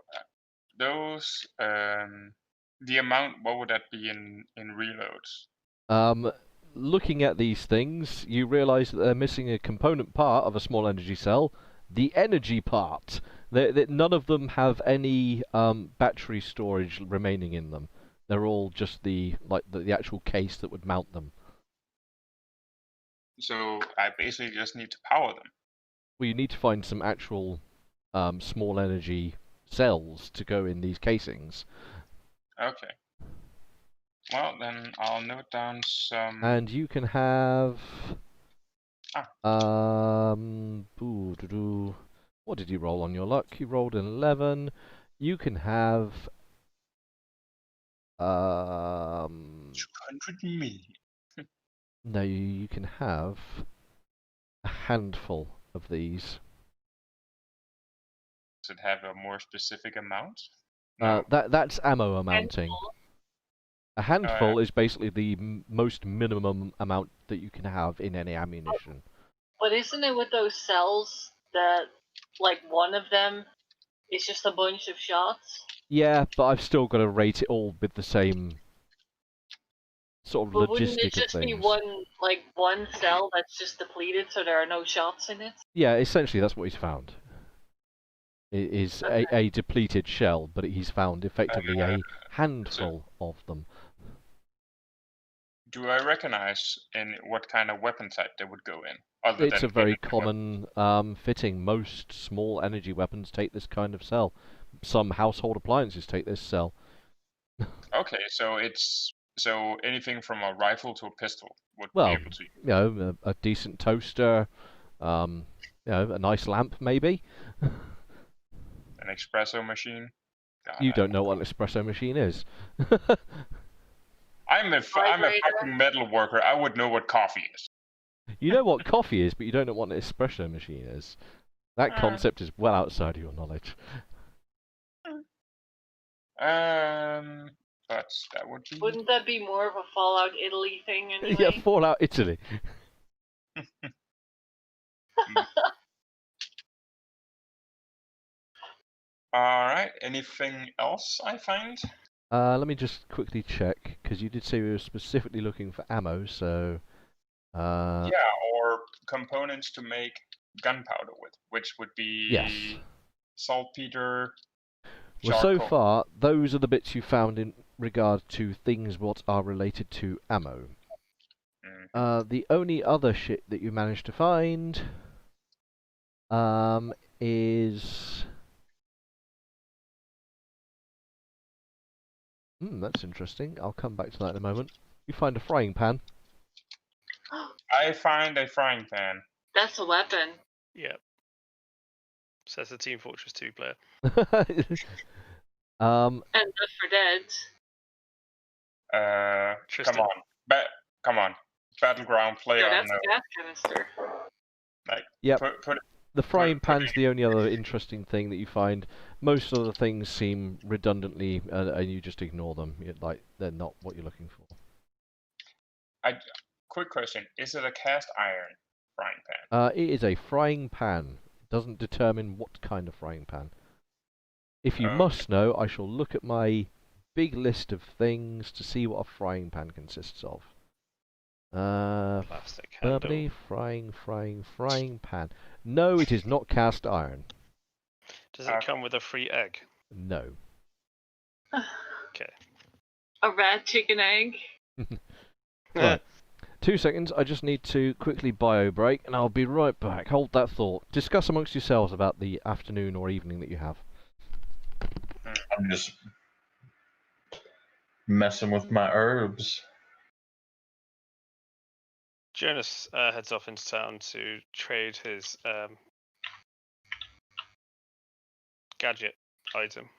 those the amount? What would that be in reloads? Looking at these things, you realise that they're missing a component part of a small energy cell, the energy part. None of them have any battery storage remaining in them. They're all just the actual case that would mount them. So I basically just need to power them. Well, you need to find some actual small energy cells to go in these casings. Okay. Well, then I'll note down some. And you can have. What did you roll on your luck? You rolled an 11. You can have. 200 million. No, you can have a handful of these. Does it have a more specific amount? No. That's ammo amounting. A handful yeah. is basically the most minimum amount that you can have in any ammunition. But isn't it with those cells that, like, one of them is just a bunch of shots? Yeah, but I've still got to rate it all with the same sort of But wouldn't it logistic of just be things. one cell that's just depleted, so there are no shots in it? Yeah, essentially that's what he's found. It is a depleted shell, but he's found effectively a handful of them. Do I recognize in what kind of weapon type they would go in? It's a very common fitting. Most small energy weapons take this kind of cell. Some household appliances take this cell. Okay, so anything from a rifle to a pistol would be able to. You know, a decent toaster, you know, a nice lamp maybe. An espresso machine. God, You don't know what an espresso machine is. I'm a fucking metal worker. I would know what coffee is. You know what coffee is, but you don't know what an espresso machine is. That concept is well outside of your knowledge. But that would be. Wouldn't that be more of a Fallout Italy thing anyway? Yeah, Fallout Italy. Alright, anything else I find? Let me just quickly check, because you did say we were specifically looking for ammo, so... Yeah, or components to make gunpowder with, which would be yes. saltpeter, well, so charcoal. far, those are the bits you found in regard to things what are related to ammo. The only other shit that you managed to find is... that's interesting. I'll come back to that in a moment. You find a frying pan. I find a frying pan. That's a weapon. Yep. So that's a Team Fortress 2 player. And Left 4 Dead. Tristan. Come on. Battleground player. No, that's a gas canister. Like, Yep. put The frying put pan's the only other interesting thing that you find. Most of the things seem redundantly, and you just ignore them. Like, they're not what you're looking for. Quick question: is it a cast iron frying pan? It is a frying pan. It doesn't determine what kind of frying pan. If you must know, I shall look at my big list of things to see what a frying pan consists of. Plastic handle. Bubbly, frying pan. No, it is not cast iron. Does it come with a free egg? No. Okay. A rat chicken egg. Right. 2 seconds, I just need to quickly bio break, and I'll be right back. Hold that thought. Discuss amongst yourselves about the afternoon or evening that you have. I'm just messing with my herbs. Jonas heads off into town to trade his gadget item.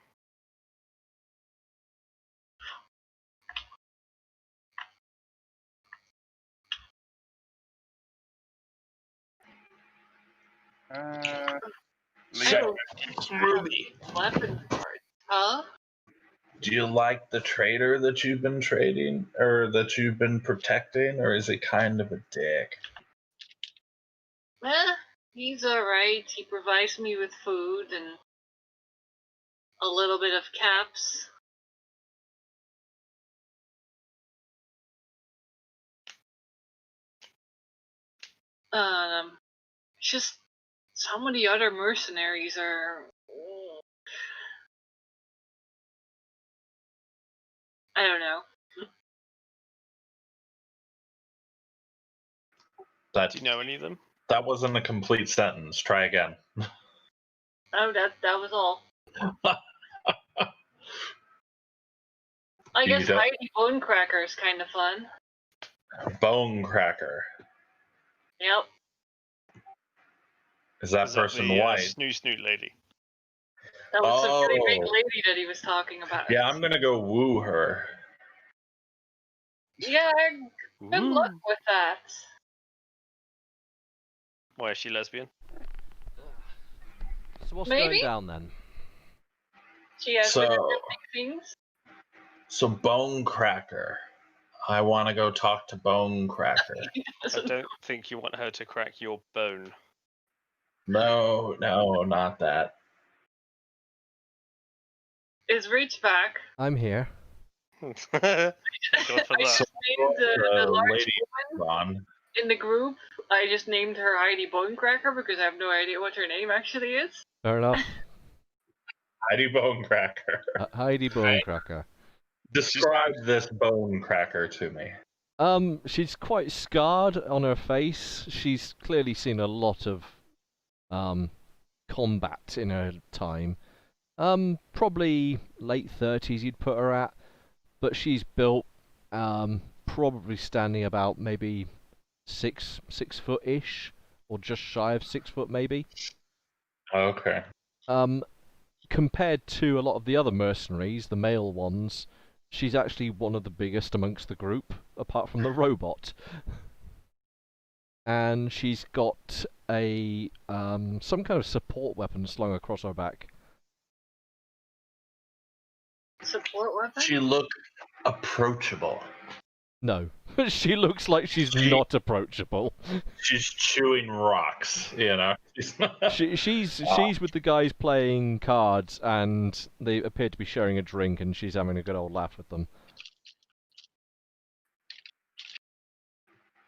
So, Ruby, Weapon parts. Huh? do you like the trader that you've been trading, or that you've been protecting, or is it kind of a dick? He's alright. He provides me with food and a little bit of caps. Just some of the other mercenaries are... I don't know. Do you know any of them? That wasn't a complete sentence. Try again. Oh, that was all. I guess Heidi Bonecracker is kind of fun. Bone Cracker. Yep. Is that person white? Snoot lady. That was some pretty big lady that he was talking about. Yeah, I'm gonna go woo her. Yeah, good luck with that. Why is she lesbian? So what's Maybe? going down then? She has big things. So Bone Cracker. I want to go talk to Bone Cracker. I don't think you want her to crack your bone. No, not that. Is Reach back? I'm here. Thank God for I just that. named the large lady woman in the group. I just named her Heidi Bonecracker because I have no idea what her name actually is. Fair enough. Heidi Bone Cracker. Heidi Bonecracker. Describe this Bone Cracker to me. She's quite scarred on her face. She's clearly seen a lot of combat in her time. Probably late 30s you'd put her at, but she's built probably standing about maybe 6 foot-ish, or just shy of 6 foot maybe. Okay. Compared to a lot of the other mercenaries, the male ones, she's actually one of the biggest amongst the group, apart from the robot. And she's got a some kind of support weapon slung across her back. Support weapon? She looked approachable. No, she looks like she's not approachable. She's chewing rocks, you know. She's with the guys playing cards, and they appear to be sharing a drink, and she's having a good old laugh with them.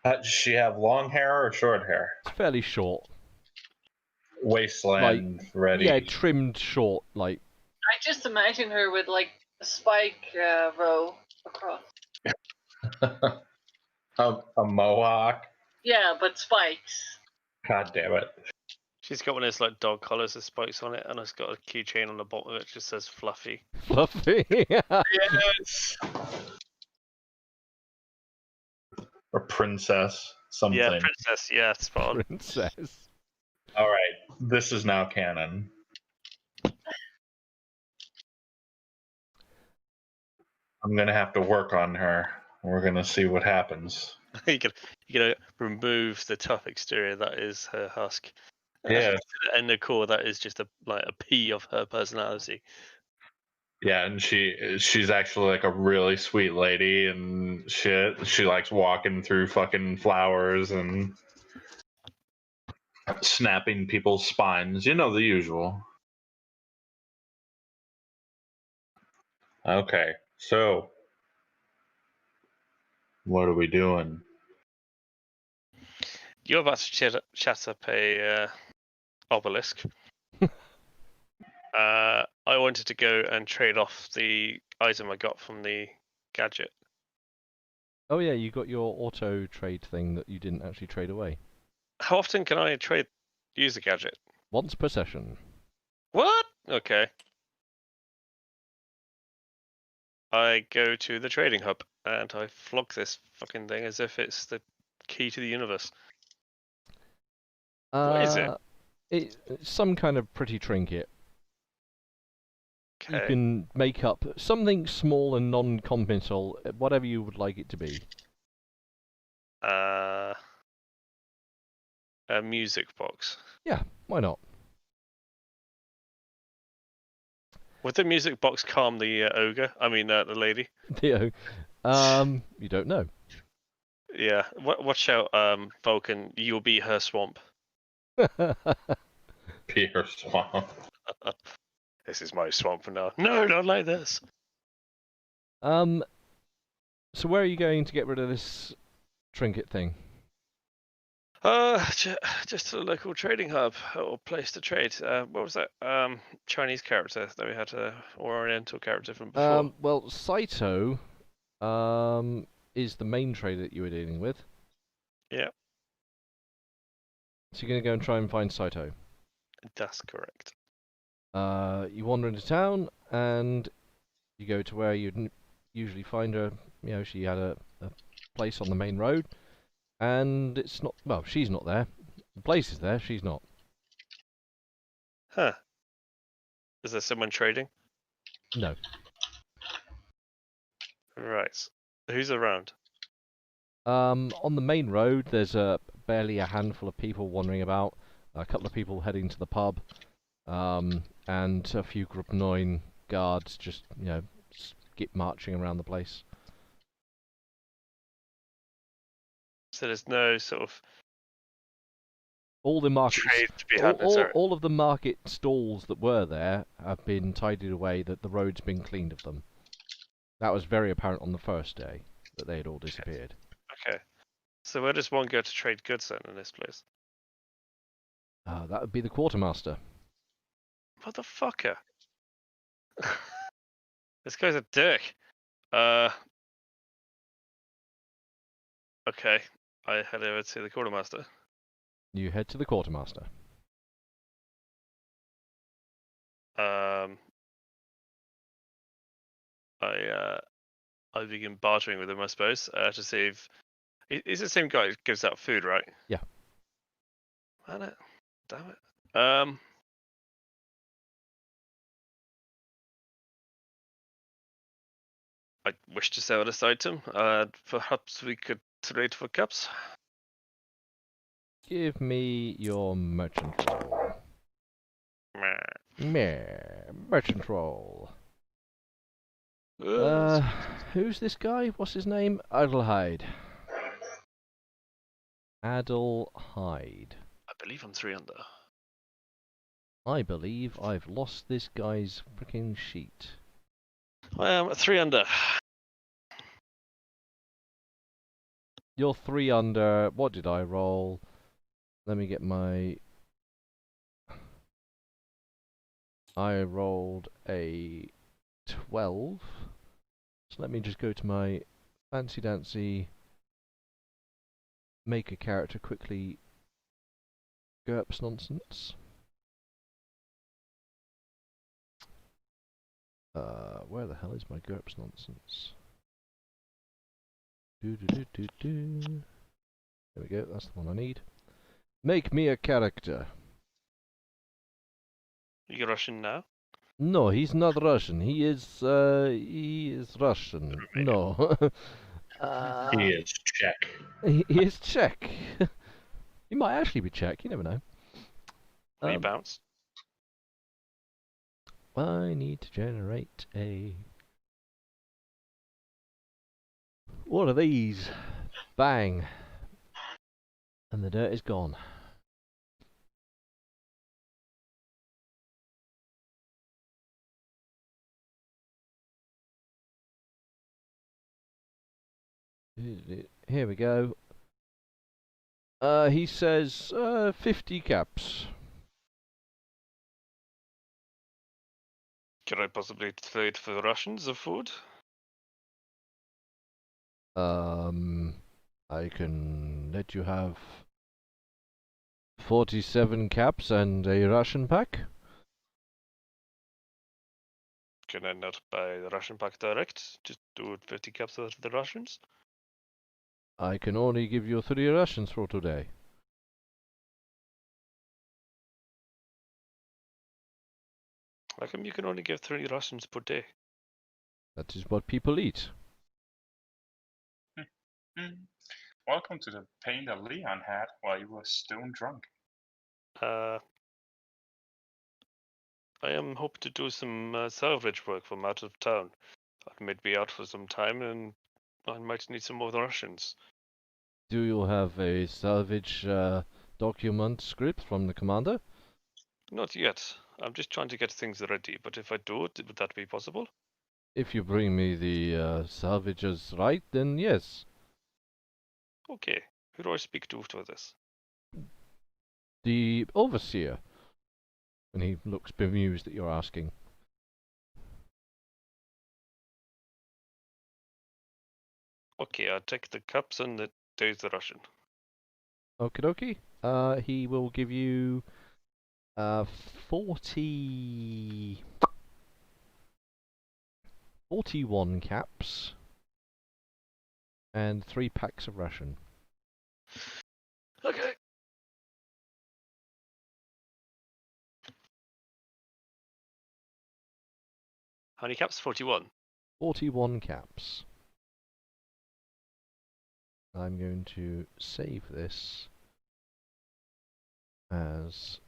Does she have long hair or short hair? It's fairly short. Wasteland ready. Yeah, trimmed short, like. I just imagine her with like a spike row across. A mohawk. Yeah, but spikes. God damn it. She's got one of those like dog collars with spikes on it, and it's got a keychain on the bottom of it that just says Fluffy. Fluffy. Yes. Or princess. Something. Yeah, princess. Yeah, spot on. Princess. All right. This is now canon. I'm gonna have to work on her. We're gonna see what happens. you gotta remove the tough exterior that is her husk. Yeah. And the core that is just a P of her personality. Yeah, and she's actually like a really sweet lady and shit. She likes walking through fucking flowers and snapping people's spines. You know, the usual. Okay, so what are we doing? You're about to chat up a obelisk. I wanted to go and trade off the item I got from the gadget. Oh yeah, you got your auto trade thing that you didn't actually trade away. How often can I use the gadget? Once per session. What? Okay. I go to the trading hub and I flog this fucking thing as if it's the key to the universe. What is it? It's some kind of pretty trinket. Okay. You can make up something small and non-committal, whatever you would like it to be. A music box. Yeah, why not? Would the music box calm the ogre? I mean, the lady. Theo, you don't know. Yeah. Watch out, Vulcan. You'll be her swamp. Peter Swamp. This is my swamp now. No, not like this. So where are you going to get rid of this trinket thing? Just to the local trading hub or place to trade. What was that? Chinese character that we had, or Oriental character from before. Well, Saito, is the main trader that you were dealing with. Yeah, So you're going to go and try and find Saito. that's correct. You wander into town and you go to where you'd usually find her. You know, she had a place on the main road, and it's not. Well, she's not there. The place is there. She's not. Huh. Is there someone trading? No. Right. Who's around? On the main road, there's barely a handful of people wandering about. A couple of people heading to the pub, and a few Group 9 guards just, skip marching around the place. So there's no sort of All the market trade to be had. Sorry. all of the market stalls that were there have been tidied away. That the road's been cleaned of them. That was very apparent on the first day that they had all disappeared. Okay. So where does one go to trade goods then in this place? That would be the quartermaster. Motherfucker. This guy's a dick. Okay. I head over to the quartermaster. You head to the quartermaster. I begin bartering with him, I suppose, to see if he's the same guy who gives out food, right? Yeah. Damn it. I wish to sell this item. Perhaps we could trade for cups. Give me your merchant roll. Meh. Merchant roll. Who's this guy? What's his name? Adelheid. Adelheid. I believe I'm 3 under. I believe I've lost this guy's freaking sheet. I am 3 under. You're 3 under. What did I roll? Let me get my... I rolled a 12. So let me just go to my fancy dancy make a character quickly. GURPS nonsense. Where the hell is my GURPS nonsense? There we go, that's the one I need. Make me a character. You Russian now? No, he's not Russian. He is Russian. No. He is Czech. He is Czech. He might actually be Czech, you never know. Rebounce. I need to generate a... What are these? Bang. And the dirt is gone. Here we go. He says 50 caps. Can I possibly trade for the Russians of food? I can let you have 47 caps and a Russian pack. Can I not buy the Russian pack direct? Just do 50 caps for the Russians? I can only give you 3 Russians for today. How come you can only give 3 Russians per day? That is what people eat. Welcome to the pain that Leon had while he was stone drunk. I am hoping to do some salvage work from out of town. I might be out for some time and I might need some more Russians. Do you have a salvage document script from the commander? Not yet. I'm just trying to get things ready, but if I do it, would that be possible? If you bring me the salvages right, then yes. Okay. Who do I speak to for this? The overseer. And he looks bemused that you're asking. Okay, I'll take the cups and there's the Russian. Okie dokie. He will give you 41 caps and 3 packs of Russian. Okay. How many caps? 41. 41 caps. I'm going to save this as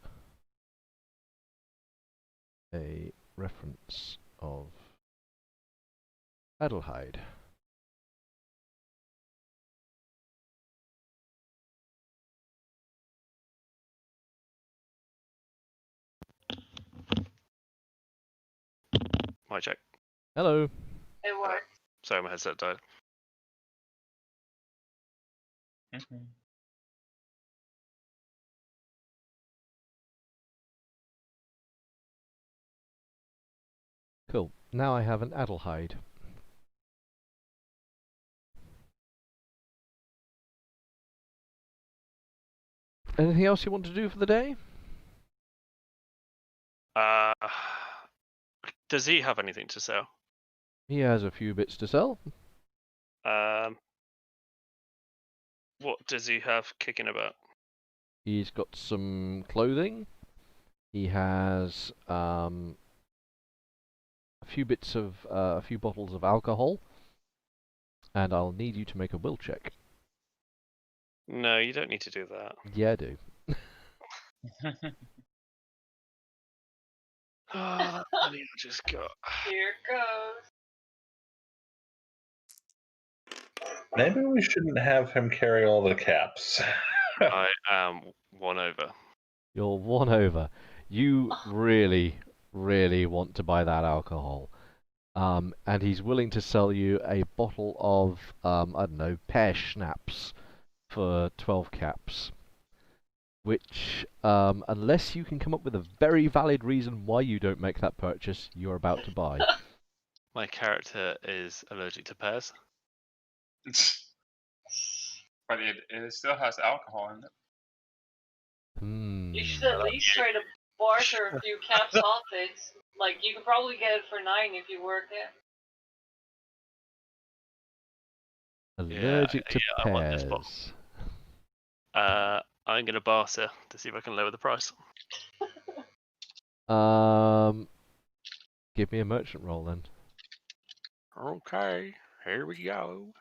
a reference of Adelheid. My check. Hello. It worked. Sorry, my headset died. Cool. Now I have an Adelheid. Anything else you want to do for the day? Does he have anything to sell? He has a few bits to sell. What does he have kicking about? He's got some clothing. He has a few bits of a few bottles of alcohol. And I'll need you to make a will check. No, you don't need to do that. Yeah, I do. Oh, that money I just got. Here it goes. Maybe we shouldn't have him carry all the caps. I am 1 over. You're 1 over. You really, really want to buy that alcohol. And he's willing to sell you a bottle of, I don't know, pear schnapps for 12 caps. Which, unless you can come up with a very valid reason why you don't make that purchase, you're about to buy. My character is allergic to pears. But it still has alcohol in it. You should at least try to barter a few caps off it. Like, you could probably get it for 9 if you work it. Allergic to I want this bottle. pears. I'm going to barter to see if I can lower the price. Give me a merchant roll then. Okay, here we go.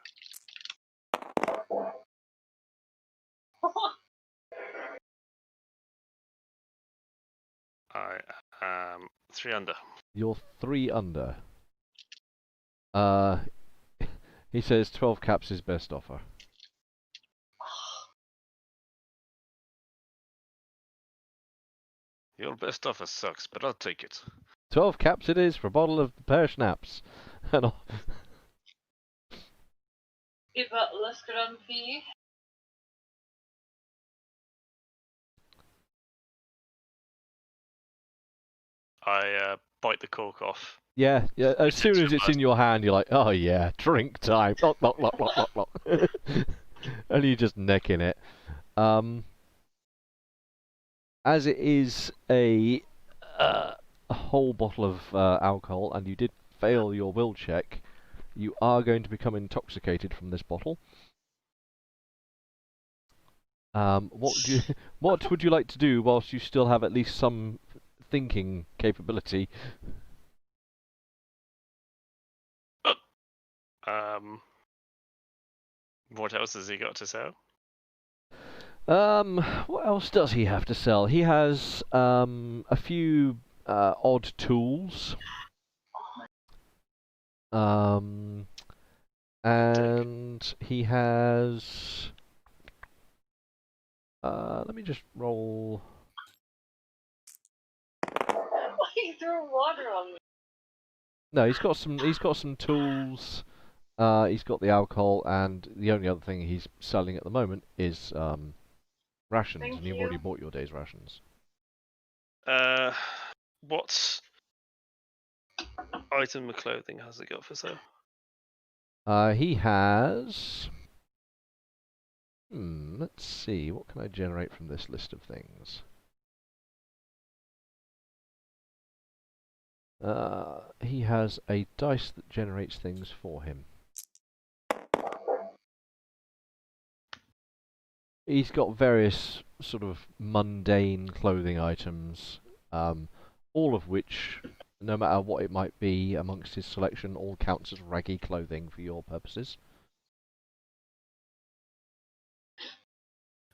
I am 3 under. You're 3 under. He says 12 caps is best offer. Your best offer sucks, but I'll take it. 12 caps it is for a bottle of pear schnapps. And all. Über alles grumpy. I bite the cork off. Yeah, as soon as it's in your hand, you're like, oh yeah, drink time. Lock, lock, lock, lock, lock, lock. And you're just necking it. As it is a whole bottle of alcohol, and you did fail your will check, you are going to become intoxicated from this bottle. What would you like to do whilst you still have at least some thinking capability? What else has he got to sell? What else does he have to sell? He has a few odd tools. And he has. Let me just roll. He threw water on me. No, he's got some. He's got some tools. He's got the alcohol, and the only other thing he's selling at the moment is rations, Thank and you've you. already bought your day's rations. What item of clothing has he got for sale? He has. Let's see. What can I generate from this list of things? He has a dice that generates things for him. He's got various sort of mundane clothing items, all of which, no matter what it might be amongst his selection, all counts as raggy clothing for your purposes.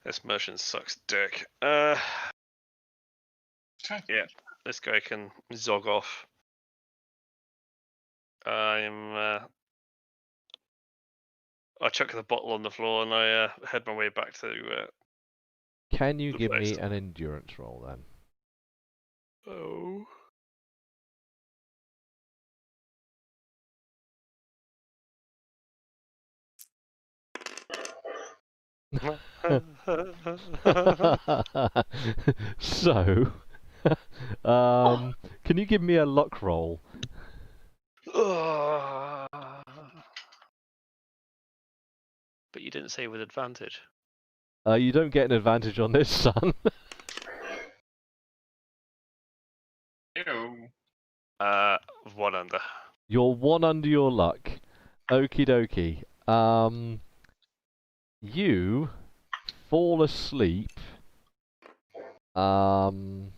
This merchant sucks dick. Yeah, this guy can zog off. I chuck the bottle on the floor and I head my way back to. Can you the give place. me an endurance roll then? Oh. So, can you give me a luck roll? But you didn't say with advantage. You don't get an advantage on this, son. Ew. 1 under. You're 1 under your luck. Okie dokie. You fall asleep. In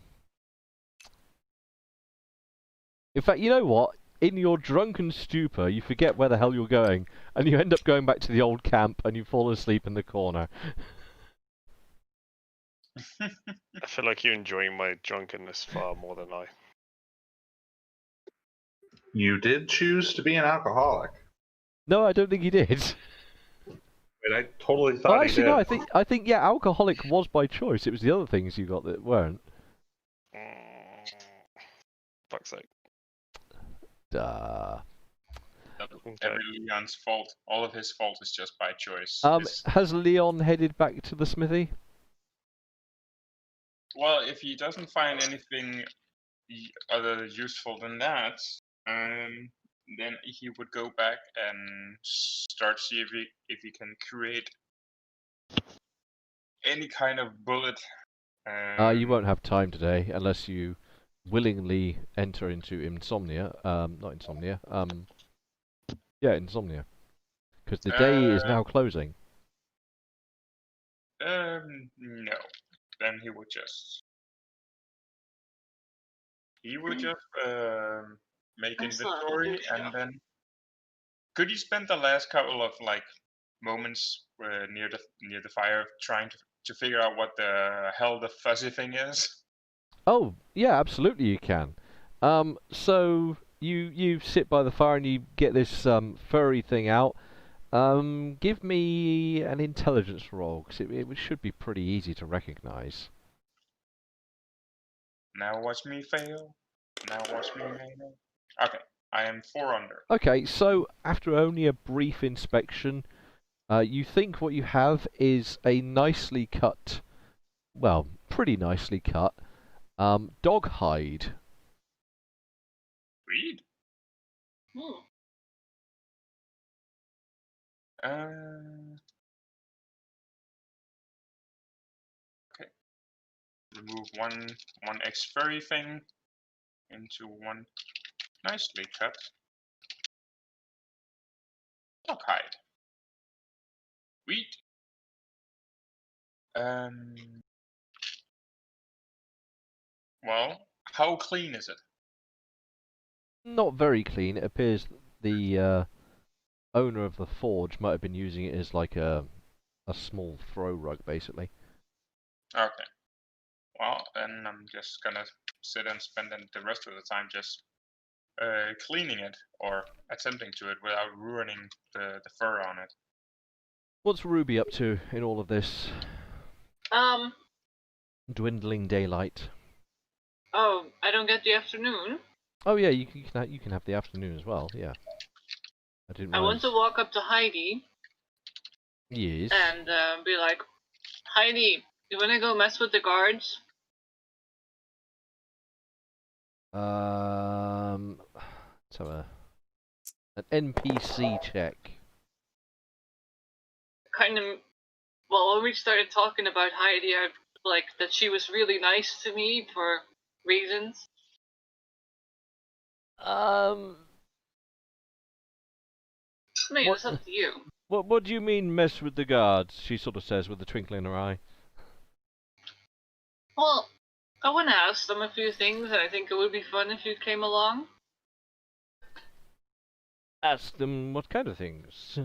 fact, you know what? In your drunken stupor, you forget where the hell you're going, and you end up going back to the old camp, and you fall asleep in the corner. I feel like you're enjoying my drunkenness far more than I. You did choose to be an alcoholic. No, I don't think he did. But I totally thought Oh, he actually, did. no. I think yeah, alcoholic was by choice. It was the other things you got that weren't. Fuck's sake. Duh. Every Leon's fault. All of his fault is just by choice. Has Leon headed back to the smithy? Well, if he doesn't find anything other useful than that, then he would go back and start see if he can create any kind of bullet. You won't have time today unless you willingly enter into insomnia. Not insomnia. Yeah, insomnia. Because the day is now closing. No. Then he would just make inventory, and then could you spend the last couple of like moments near the fire trying to figure out what the hell the fuzzy thing is? Oh, yeah, absolutely you can. So you sit by the fire and you get this furry thing out. Give me an intelligence roll, because it should be pretty easy to recognize. Now watch me fail. Now watch me fail. Okay, I am 4 under. Okay, so after only a brief inspection, you think what you have is a nicely cut, well, pretty nicely cut, dog hide. Read. Hmm. Okay. Remove one X furry thing into one nicely cut dog hide. Read. Well, how clean is it? Not very clean. It appears the owner of the forge might have been using it as like a small throw rug, basically. Okay. Well, then I'm just gonna sit and spend the rest of the time just cleaning it or attempting to it without ruining the fur on it. What's Ruby up to in all of this dwindling daylight? Oh, I don't get the afternoon. Oh yeah, you can have the afternoon as well. Yeah, I didn't I want realize. to walk up to Heidi Yes. and be like, Heidi, you wanna go mess with the guards? So an NPC check. Kind of. Well, when we started talking about Heidi, I like that she was really nice to me for reasons. I mean, What- it's up to you. What do you mean mess with the guards? She sort of says with a twinkle in her eye. Well, I want to ask them a few things, and I think it would be fun if you came along. Ask them what kind of things.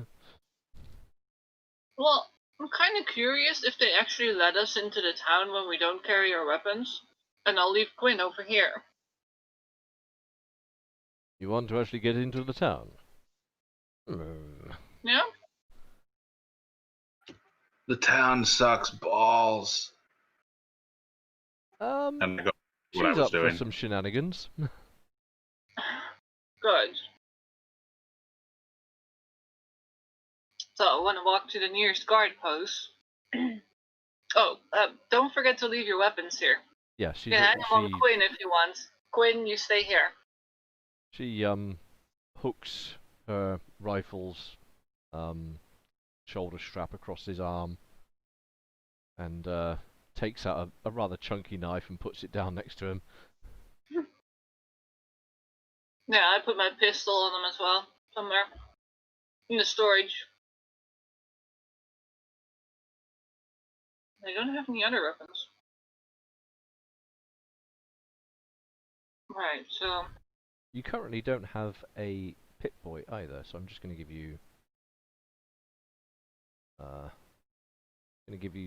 Well, I'm kind of curious if they actually let us into the town when we don't carry our weapons, and I'll leave Quinn over here. You want to actually get into the town? Yeah? The town sucks balls. And I got what I she's was up for doing. some shenanigans. Good. So I want to walk to the nearest guard post. Oh, don't forget to leave your weapons here. Yeah, she's You can hang them on Quinn if you want. Quinn, you stay here. She hooks her rifle's shoulder strap across his arm and takes out a rather chunky knife and puts it down next to him. Yeah, I put my pistol on them as well, somewhere in the storage. I don't have any other weapons. Right, so You currently don't have a Pip-Boy either, so I'm just going to give you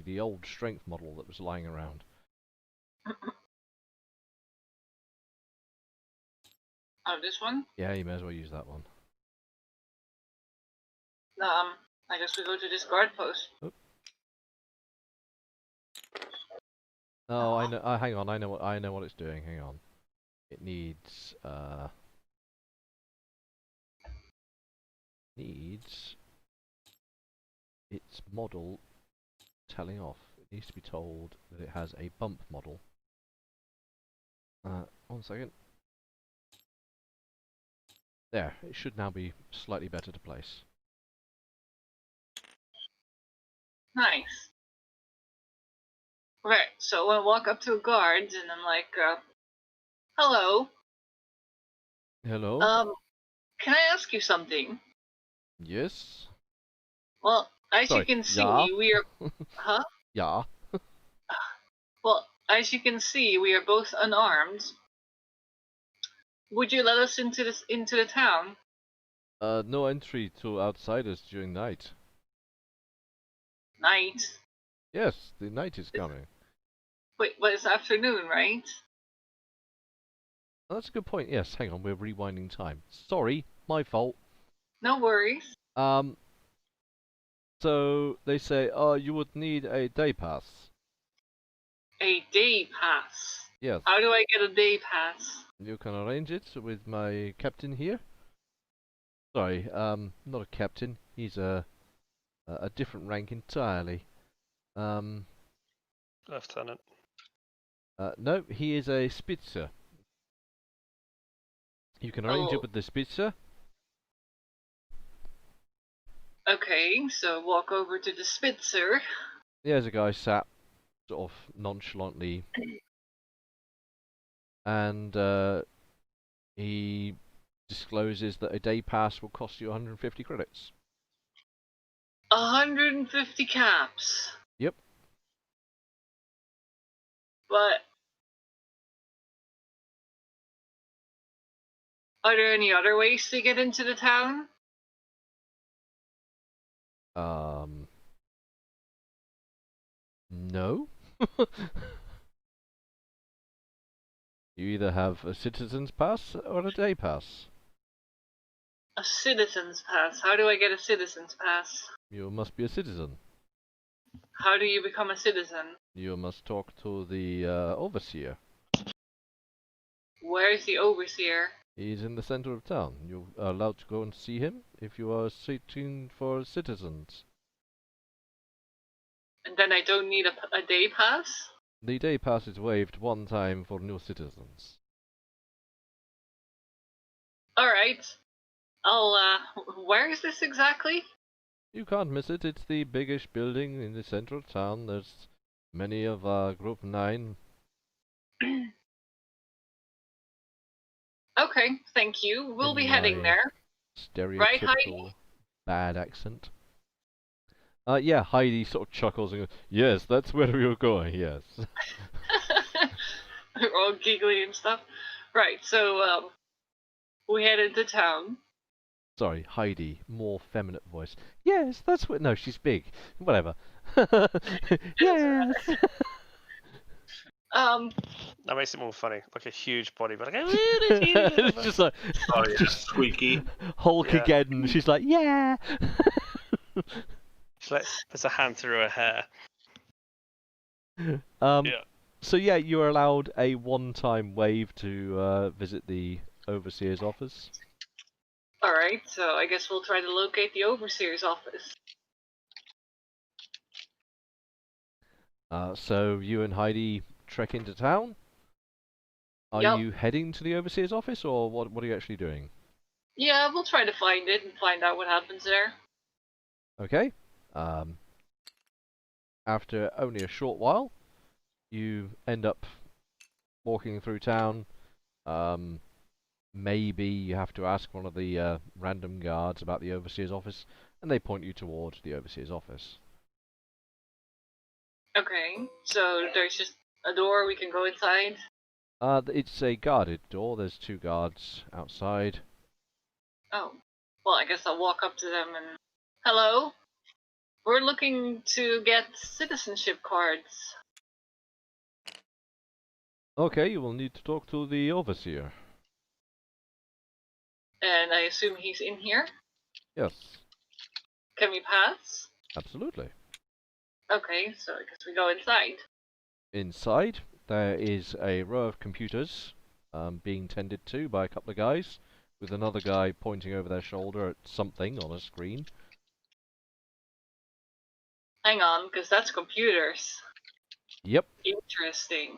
the old strength model that was lying around. oh, this one. Yeah, you may as well use that one. I guess we go to this guard post. Oh, I know. Hang on. I know what it's doing. Hang on. It needs its model telling off. It needs to be told that it has a bump model. 1 second. There. It should now be slightly better to place. Nice. Right, so I walk up to a guard and I'm like, hello, Hello? can I ask you something? Yes? Well, as you Sorry, can see, yeah? we are, huh? Yeah. Well, as you can see, we are both unarmed. Would you let us into the town? No entry to outsiders during night. Night. Yes, the night is coming. Wait, but it's afternoon, right? Oh, that's a good point. Yes, hang on, we're rewinding time. Sorry, my fault. No worries. Um, so they say, oh, you would need a day pass. A day pass. Yes, How do I get a day pass? you can arrange it with my captain here. Sorry, not a captain. He's a different rank entirely. Um, Lieutenant. no, he is a Spitzer. You can arrange it Oh, with the Spitzer. okay, so walk over to the Spitzer. There's a guy sat sort of nonchalantly, and he discloses that a day pass will cost you 150 credits. 150 caps. Yep. But are there any other ways to get into the town? No. You either have a citizen's pass or a day pass. A citizen's pass. How do I get a citizen's pass? You must be a citizen. How do you become a citizen? You must talk to the overseer. Where's the overseer? He's in the center of town. You are allowed to go and see him if you are seeking for citizens. And then I don't need a day pass? The day pass is waived one time for new citizens. Alright. Where is this exactly? You can't miss it. It's the biggest building in the center of town. There's many of Group 9. Okay, thank you. We'll be In heading my there. Right, Heidi? stereotypical bad accent. Yeah, Heidi sort of chuckles and goes, yes, that's where we were going, yes. We're all giggly and stuff. Right, so, we head into town. Sorry, Heidi, more feminine voice. Yes, that's what. No, she's big. Whatever. Yes. That makes it more funny. Like a huge body, but like It's just like Oh yeah, squeaky. Hulk Yeah. again. She's like, yeah. she like puts a hand through her hair. Yeah. So yeah, you're allowed a one-time wave to visit the overseer's office. Alright, so I guess we'll try to locate the overseer's office. So you and Heidi trek into town. Are Yup. you heading to the overseer's office, or what are you actually doing? Yeah, we'll try to find it and find out what happens there. Okay. After only a short while, you end up walking through town. Maybe you have to ask one of the random guards about the overseer's office, and they point you towards the overseer's office. Okay, so there's just a door we can go inside. It's a guarded door. There's 2 guards outside. Oh, well, I guess I'll walk up to them and... Hello? We're looking to get citizenship cards. Okay, you will need to talk to the overseer. And I assume he's in here? Yes, Can we pass? absolutely. Okay, so I guess we go inside. Inside, there is a row of computers being tended to by a couple of guys, with another guy pointing over their shoulder at something on a screen. Hang on, because that's computers. Yep. Interesting.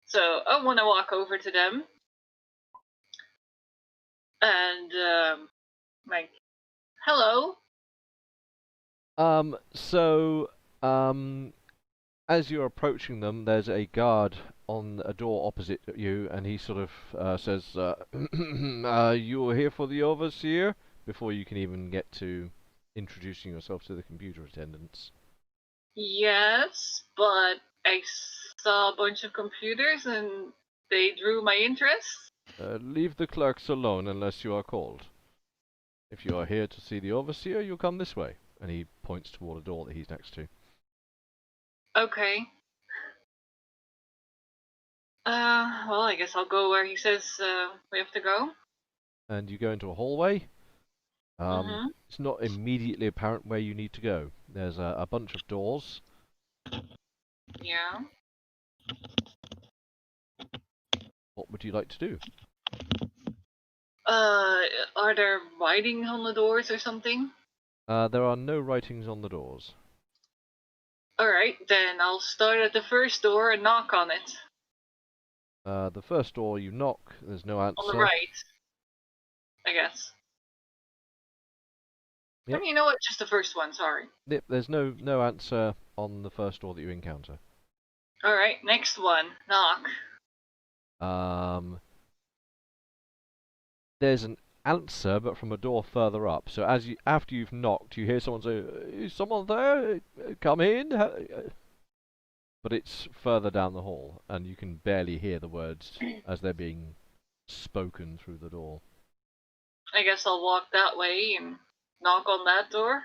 So I want to walk over to them. And, like, hello? So As you're approaching them, there's a guard on a door opposite you, and he sort of says, "You are here for the overseer?" Before you can even get to introducing yourself to the computer attendants. Yes, but I saw a bunch of computers and they drew my interest. Leave the clerks alone unless you are called. If you are here to see the overseer, you come this way. And he points toward a door that he's next to. Okay. Well, I guess I'll go where he says we have to go. And you go into a hallway. Mm-hmm. It's not immediately apparent where you need to go. There's a bunch of doors. Yeah. What would you like to do? Are there writing on the doors or something? There are no writings on the doors. Alright, then I'll start at the first door and knock on it. The first door you knock, there's no answer. On the right, I guess. Yep. I mean, you know what? Just the first one, sorry. Yep, there's no answer on the first door that you encounter. Alright, next one. Knock. There's an answer, but from a door further up. So after you've knocked, you hear someone say, "Is someone there? Come in." But it's further down the hall, and you can barely hear the words as they're being spoken through the door. I guess I'll walk that way and knock on that door.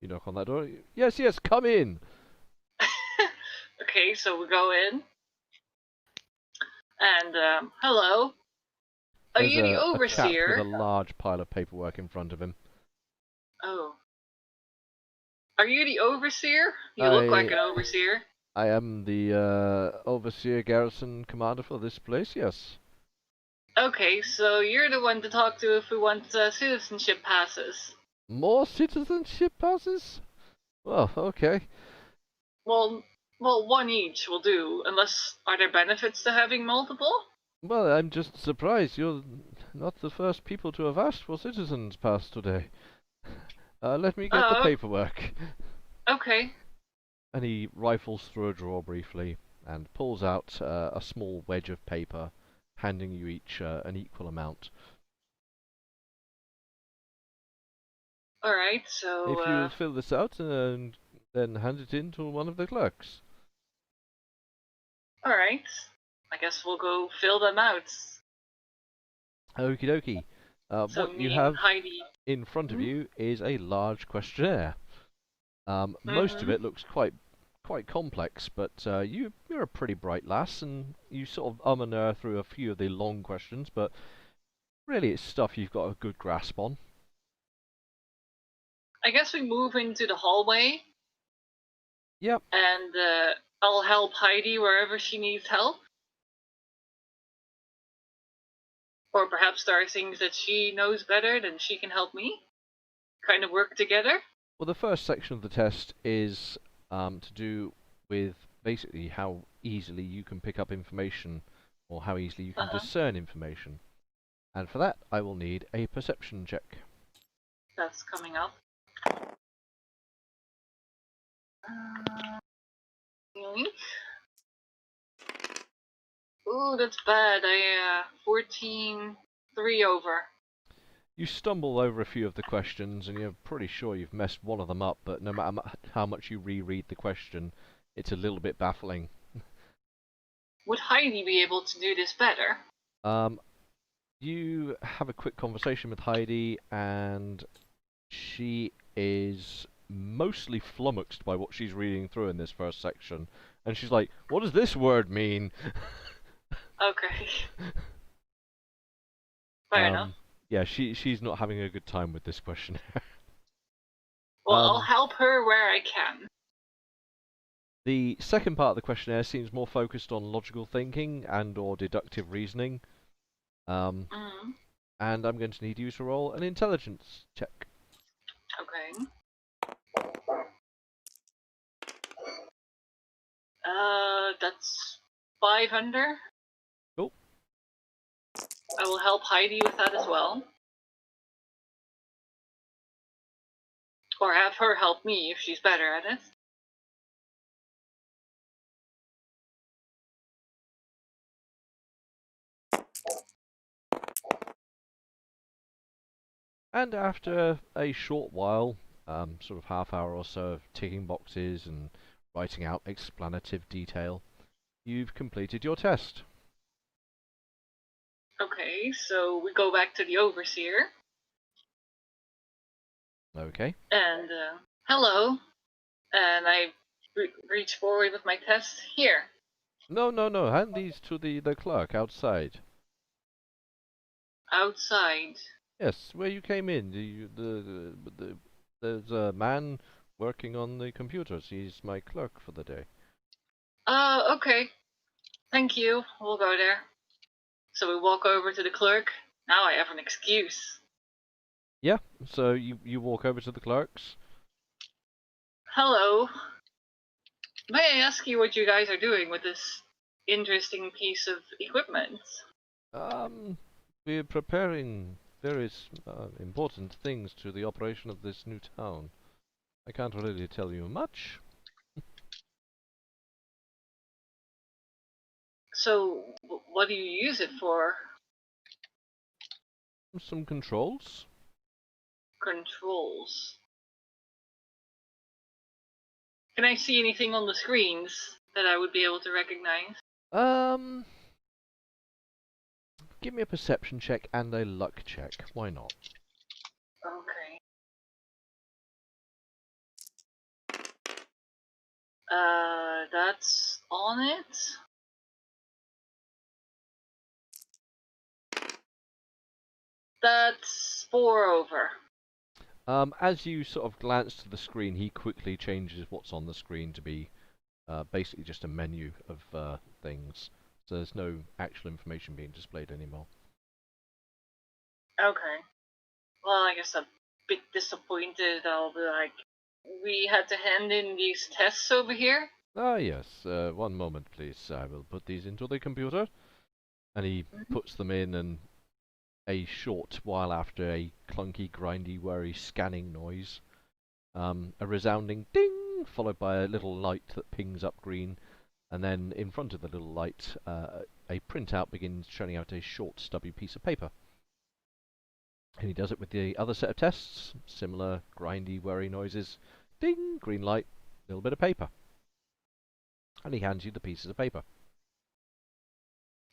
You knock on that door. Yes, yes, come in. Okay, so we go in. And, hello. Are There's you the a chap overseer? with a large pile of paperwork in front of him. Oh. Are you the overseer? You look like an overseer. I am the overseer garrison commander for this place, yes. Okay, so you're the one to talk to if we want citizenship passes. More citizenship passes? Well, okay. Well, one each will do. Unless, are there benefits to having multiple? Well, I'm just surprised you're not the first people to have asked for citizens pass today. Let me get the paperwork. Okay. And he rifles through a drawer briefly and pulls out a small wedge of paper, handing you each an equal amount. Alright, so, If you fill this out and then hand it in to one of the clerks. alright. I guess we'll go fill them out. Okie dokie. So What me you and have Heidi. in front of you is a large questionnaire. Most of it looks quite complex, but you're a pretty bright lass, and you sort of and err through a few of the long questions, but really it's stuff you've got a good grasp on. I guess we move into the hallway. Yep. And I'll help Heidi wherever she needs help. Or perhaps there are things that she knows better than she can help me. Kind of work together. Well, the first section of the test is to do with basically how easily you can pick up information, or how easily you can discern information. And for that, I will need a perception check. That's coming up. Ooh, that's bad. 14, 3 over. You stumble over a few of the questions, and you're pretty sure you've messed one of them up, but no matter how much you reread the question, it's a little bit baffling. Would Heidi be able to do this better? You have a quick conversation with Heidi, and she is mostly flummoxed by what she's reading through in this first section. And she's like, "What does this word mean?" Okay. Fair enough. Yeah, she's not having a good time with this questionnaire. Well, I'll help her where I can. The second part of the questionnaire seems more focused on logical thinking and or deductive reasoning. And I'm going to need you to roll an intelligence check. Okay. That's 5 under. Cool. I will help Heidi with that as well. Or have her help me if she's better at it. And after a short while, sort of half hour or so of ticking boxes and writing out explanative detail, you've completed your test. Okay, so we go back to the overseer. Okay. And, hello. And I reach forward with my test. Here. No, no, no. Hand these to the clerk outside. Outside. Yes, where you came in. There's a man working on the computers. He's my clerk for the day. Okay. Thank you. We'll go there. So we walk over to the clerk. Now I have an excuse. Yeah, so you walk over to the clerks. Hello. May I ask you what you guys are doing with this interesting piece of equipment? We're preparing various important things to the operation of this new town. I can't really tell you much. So, what do you use it for? Some controls. Controls. Can I see anything on the screens that I would be able to recognize? Give me a perception check and a luck check. Why not? Okay. That's on it. That's 4 over. As you sort of glance to the screen, he quickly changes what's on the screen to be basically just a menu of things. So there's no actual information being displayed anymore. Okay. Well, I guess a bit disappointed. I'll be like, we had to hand in these tests over here. Ah, yes. 1 moment, please. I will put these into the computer. And he puts them in, and a short while after, a clunky, grindy, whirry scanning noise, a resounding ding, followed by a little light that pings up green, and then in front of the little light, a printout begins churning out a short, stubby piece of paper. And he does it with the other set of tests, similar grindy, whirry noises, ding, green light, little bit of paper. And he hands you the pieces of paper.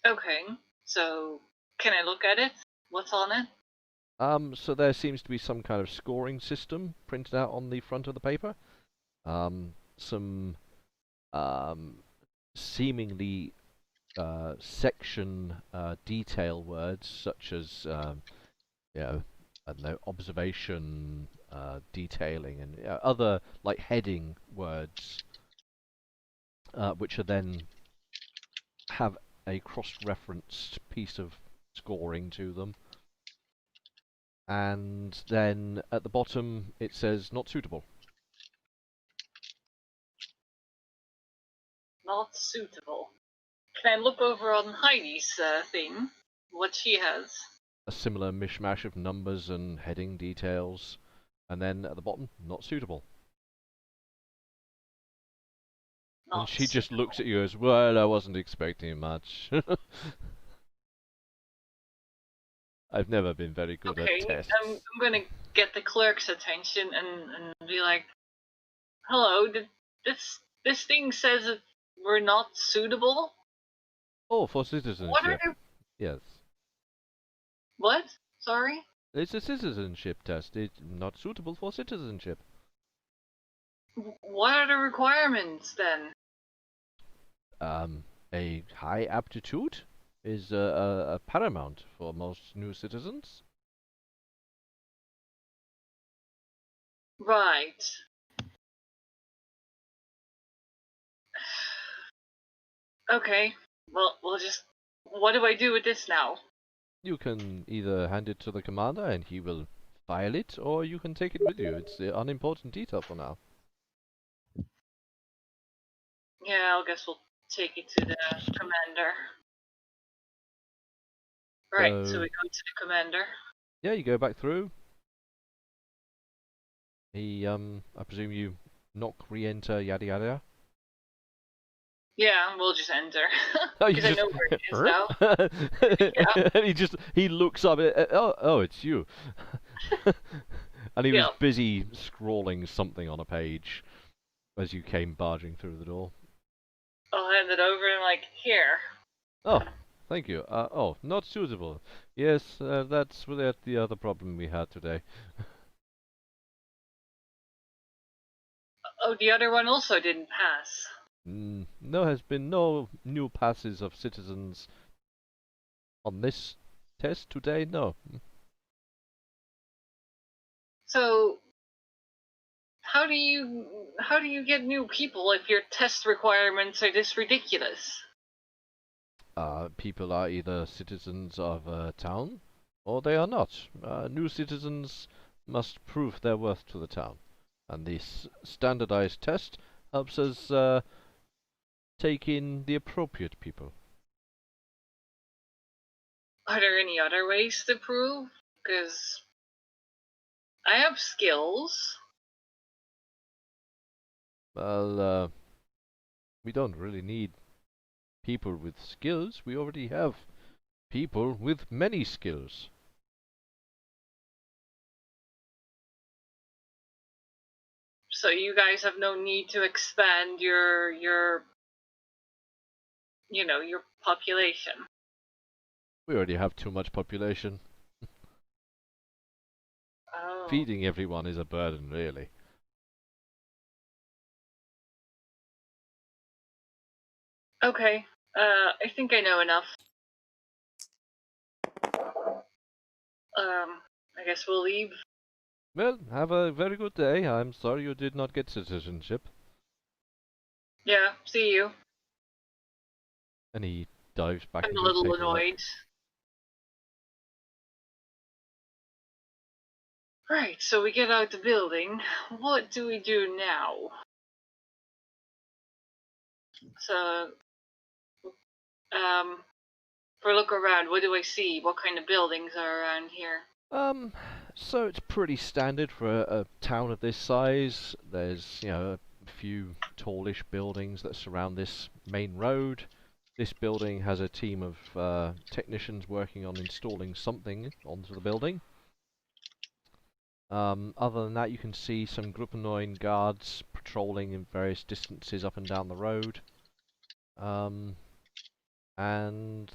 Okay, so can I look at it? What's on it? So there seems to be some kind of scoring system printed out on the front of the paper. Some seemingly section detail words such as, you know, I don't know, observation, detailing, and other like heading words, which are then have a cross-referenced piece of scoring to them. And then at the bottom it says not suitable. Not suitable. Can I look over on Heidi's thing? What she has? A similar mishmash of numbers and heading details. And then at the bottom, not suitable. Not And she just suitable. looks at you as, well, I wasn't expecting much. I've never been very good Okay, at tests. I'm gonna get the clerk's attention and be like, hello, this thing says that we're not suitable? Oh, for What are citizenship. the... Yes. What? Sorry? It's a citizenship test. It's not suitable for citizenship. What are the requirements then? A high aptitude is a paramount for most new citizens. Right. Okay. Well, we'll just... What do I do with this now? You can either hand it to the commander and he will file it, or you can take it with you. It's the unimportant detail for now. Yeah, I guess we'll take it to the commander. Right, so we go to the commander. Yeah, you go back through. He, I presume you knock, re-enter, yada yada. Yeah, we'll just enter. Oh, you Because I just... know where it is now. Yeah. And he looks up. Oh, it's you. And he was Yeah. busy scrawling something on a page as you came barging through the door. I'll hand it over and like, here. Oh, thank you. Oh, not suitable. Yes, that's the other problem we had today. Oh, the other one also didn't pass. There has been no new passes of citizens on this test today, no. So, how do you get new people if your test requirements are this ridiculous? People are either citizens of a town, or they are not. New citizens must prove their worth to the town. And this standardized test helps us take in the appropriate people. Are there any other ways to prove? Because I have skills. Well, we don't really need people with skills. We already have people with many skills. So you guys have no need to expand your population. We already have too much population. Oh. Feeding everyone is a burden, really. Okay. I think I know enough. I guess we'll leave. Well, have a very good day. I'm sorry you did not get citizenship. Yeah, see you. And he dives back I'm a into his little paperwork. annoyed. Right, so we get out the building. What do we do now? So, for a look around, what do I see? What kind of buildings are around here? So it's pretty standard for a town of this size. There's, a few tallish buildings that surround this main road. This building has a team of technicians working on installing something onto the building. Other than that, you can see some Gruppe 9 guards patrolling in various distances up and down the road. And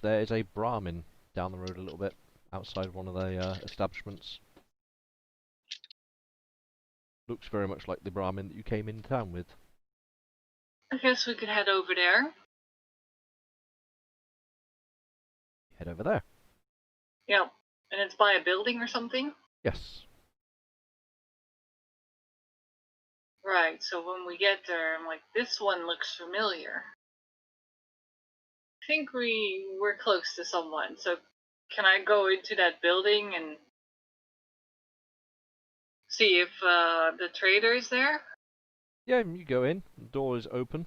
there is a Brahmin down the road a little bit, outside one of the establishments. Looks very much like the Brahmin that you came in town with. I guess we could head over there. Head over there. Yeah, and it's by a building or something? Yes. Right, so when we get there, I'm like, this one looks familiar. I think we're close to someone, so can I go into that building and see if the trader is there? Yeah, you go in. The door is open.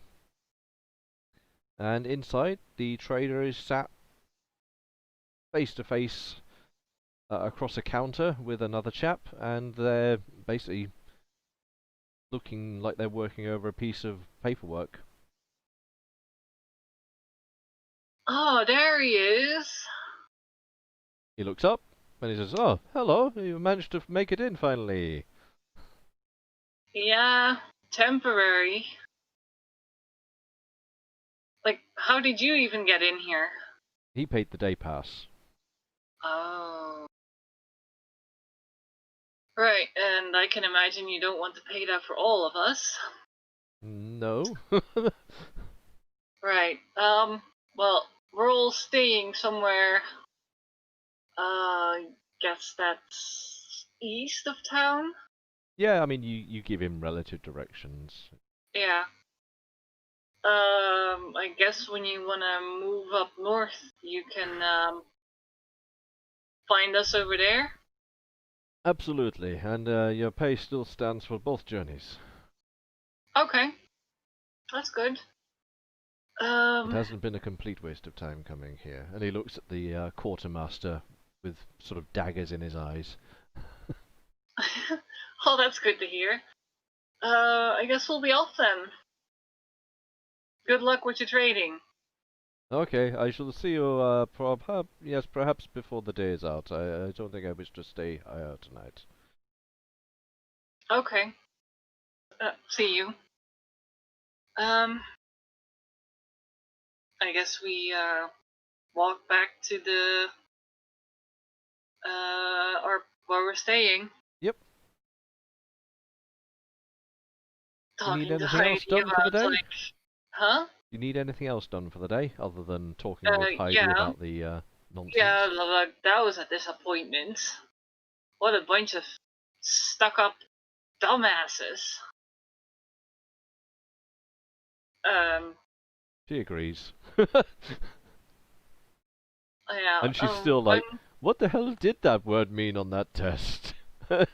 And inside, the trader is sat face to face across a counter with another chap, and they're basically looking like they're working over a piece of paperwork. Oh, there he is. He looks up and he says, "Oh, hello, you managed to make it in finally." Yeah, temporary. Like, how did you even get in here? He paid the day pass. Oh. Right, and I can imagine you don't want to pay that for all of us. No. Right, well, we're all staying somewhere, guess that's east of town? Yeah, I mean, you give him relative directions. Yeah. I guess when you wanna move up north, you can, find us over there? Absolutely, and your pay still stands for both journeys. Okay. That's good. It hasn't been a complete waste of time coming here. And he looks at the quartermaster with sort of daggers in his eyes. Oh, that's good to hear. I guess we'll be off then. Good luck with your trading. Okay, I shall see you, perhaps before the day is out. I don't think I wish to stay tonight. Okay. See you. I guess we walk back to the or where we're staying. Yep. You need Talking to anything else Heidi done for the about day? like, huh? You need anything else done for the day, other than talking with Heidi Yeah. about the nonsense? Yeah, that was a disappointment. What a bunch of stuck-up dumbasses. She agrees. Yeah. And she's still like, what the hell did that word mean on that test? What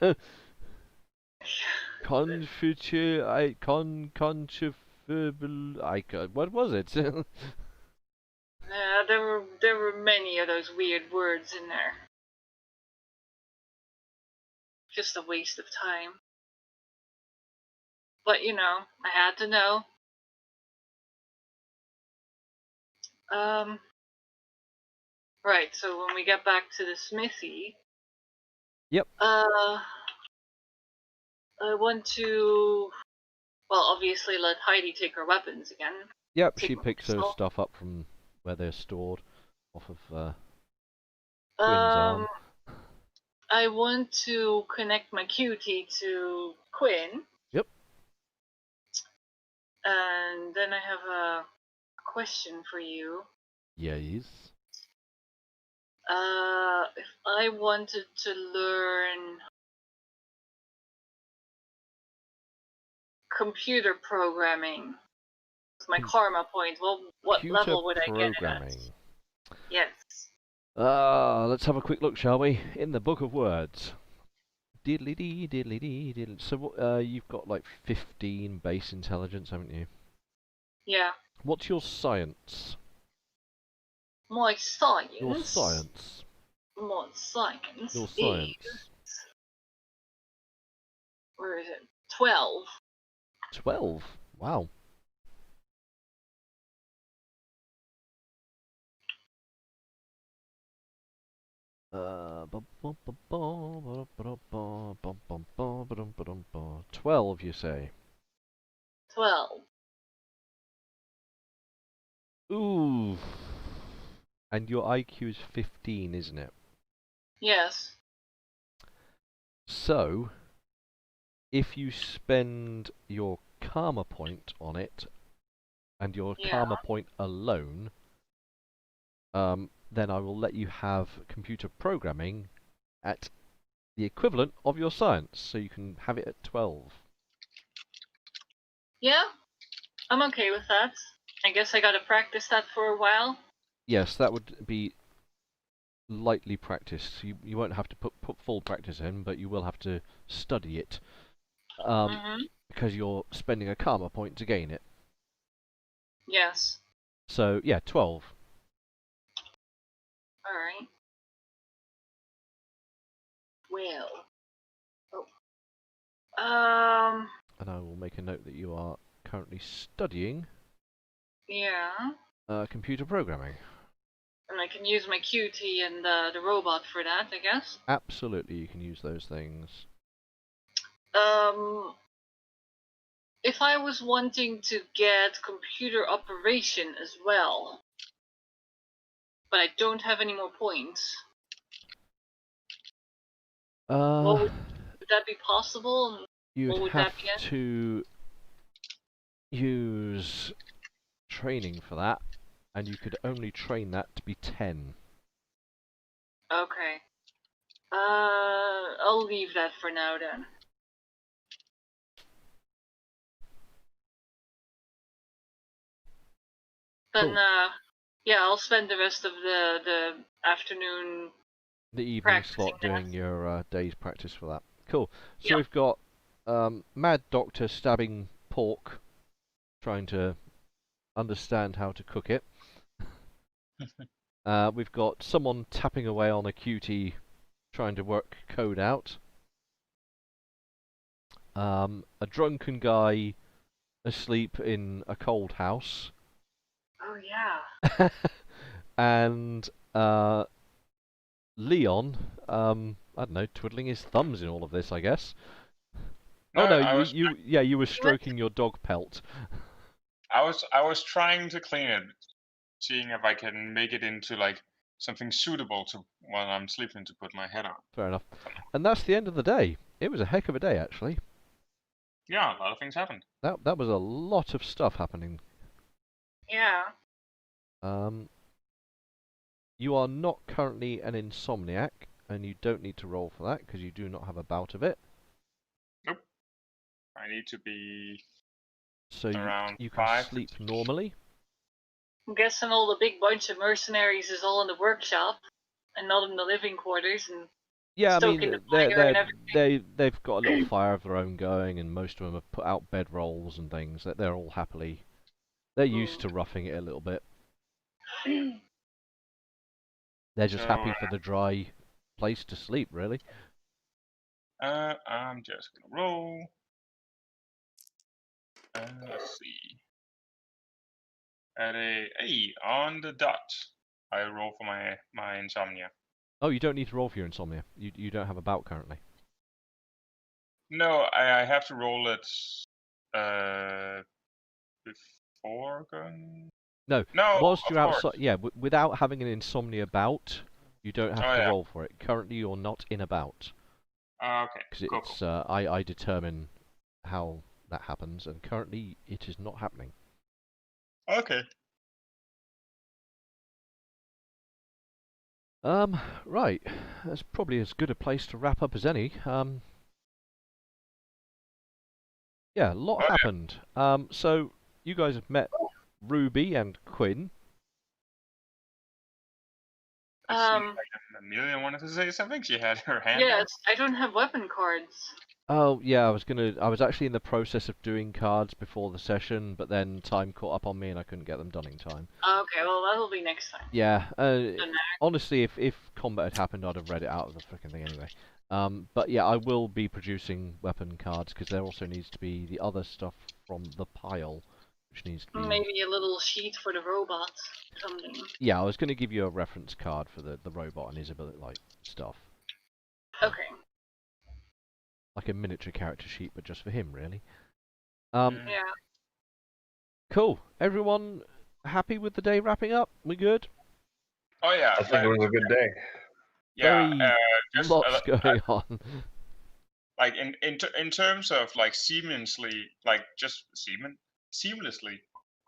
was it? Yeah, there were many of those weird words in there. Just a waste of time. But you know, I had to know. Right, so when we get back to the smithy, Yep. I want to, well, obviously let Heidi take her weapons again. Yep, Take she my picks her pistol. stuff up from where they're stored, off of Quinn's Um, arm. I want to connect my QT to Quinn. Yep. And then I have a question for you. Yes. If I wanted to learn computer programming with my karma points, well, what Computer level would I get it programming. at? Yes. Let's have a quick look, shall we? In the Book of Words. Diddly dee, diddly dee, diddly. So, you've got like 15 base intelligence, haven't you? Yeah. What's your science? My science. Your science. My science. Your science. Where is it? 12. 12? Wow. Uh, 12, you say? 12. Ooh. And your IQ is 15, isn't it? Yes. So, if you spend your karma point on it, and your karma point alone, then I will let you have computer programming at the equivalent of your science, so you can have it at 12. Yeah, I'm okay with that. I guess I gotta practice that for a while. Yes, that would be lightly practiced. You won't have to put full practice in, but you will have to study it. Because you're spending a karma point to gain it. Yes. So, yeah, 12. Alright. Well. Oh. And I will make a note that you are currently studying Yeah. computer programming. And I can use my QT and the robot for that, I guess. Absolutely, you can use those things. If I was wanting to get computer operation as well, but I don't have any more points, would that be possible? You'd have to use training for that, and you could only train that to be 10. Okay. I'll leave that for now then. Then, cool. Yeah, I'll spend the rest of the afternoon, the evening slot doing your day's practice for that. Cool. So we've got Mad Doctor stabbing pork, trying to understand how to cook it. We've got someone tapping away on a QT, trying to work code out. A drunken guy asleep in a cold house. Oh yeah. And Leon, I don't know, twiddling his thumbs in all of this, I guess. No, Oh no, I was you were stroking your dog pelt. I was trying to clean it, seeing if I can make it into like something suitable to while I'm sleeping to put my head on. Fair enough. And that's the end of the day. It was a heck of a day, actually. Yeah, a lot of things happened. That was a lot of stuff happening. Yeah. You are not currently an insomniac, and you don't need to roll for that because you do not have a bout of it. Nope. I need to be So around you can 5 to sleep 6. normally. I'm guessing all the big bunch of mercenaries is all in the workshop and not in the living quarters and Yeah, I stoking mean, the fire and everything. they've got a little fire of their own going, and most of them have put out bedrolls and things. That they're all happily. They're used to roughing it a little bit. They're just So, happy for the dry place to sleep, really. I'm just gonna roll. Let's see. At on the dot, I roll for my insomnia. Oh, you don't need to roll for your insomnia. You don't have a bout currently. No, I have to roll it before going. No, No, whilst of you're outside, course. yeah, without having an insomnia bout, you don't have Oh, to yeah. roll for it. Currently, you're not in a bout. Okay. Because Cool. it's I determine how that happens, and currently it is not happening. Okay. Right, that's probably as good a place to wrap up as any. Yeah, a lot Oh, yeah. happened. So you guys have met Ruby and Quinn. It seemed like Amelia wanted to say something. She had her hand Yeah, up. I don't have weapon cards. Oh yeah, I was actually in the process of doing cards before the session, but then time caught up on me and I couldn't get them done in time. Okay, well that'll be next time. Yeah, Doesn't matter. honestly, if combat had happened, I'd have read it out of the frickin' thing anyway. But yeah, I will be producing weapon cards because there also needs to be the other stuff from the pile, which needs to be. Maybe a little sheet for the robots. Something. Yeah, I was going to give you a reference card for the robot and his ability, like stuff, Okay. like a miniature character sheet, but just for him, really. Yeah. Cool. Everyone happy with the day wrapping up? We good? Oh yeah. I think it was a good day. Yeah. Very Just lots going on. like in terms of like seamlessly, like just seamlessly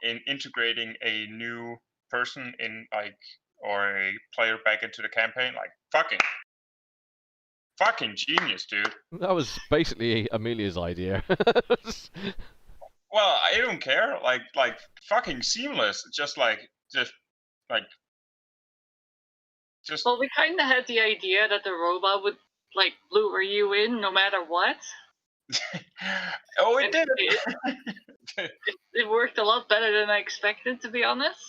in integrating a new person in like or a player back into the campaign, like fucking genius, dude. That was basically Amelia's idea. Well, I don't care. Like fucking seamless. Just. Well, we kind of had the idea that the robot would like lure you in no matter what. Oh, it And did. It worked a lot better than I expected, to be honest.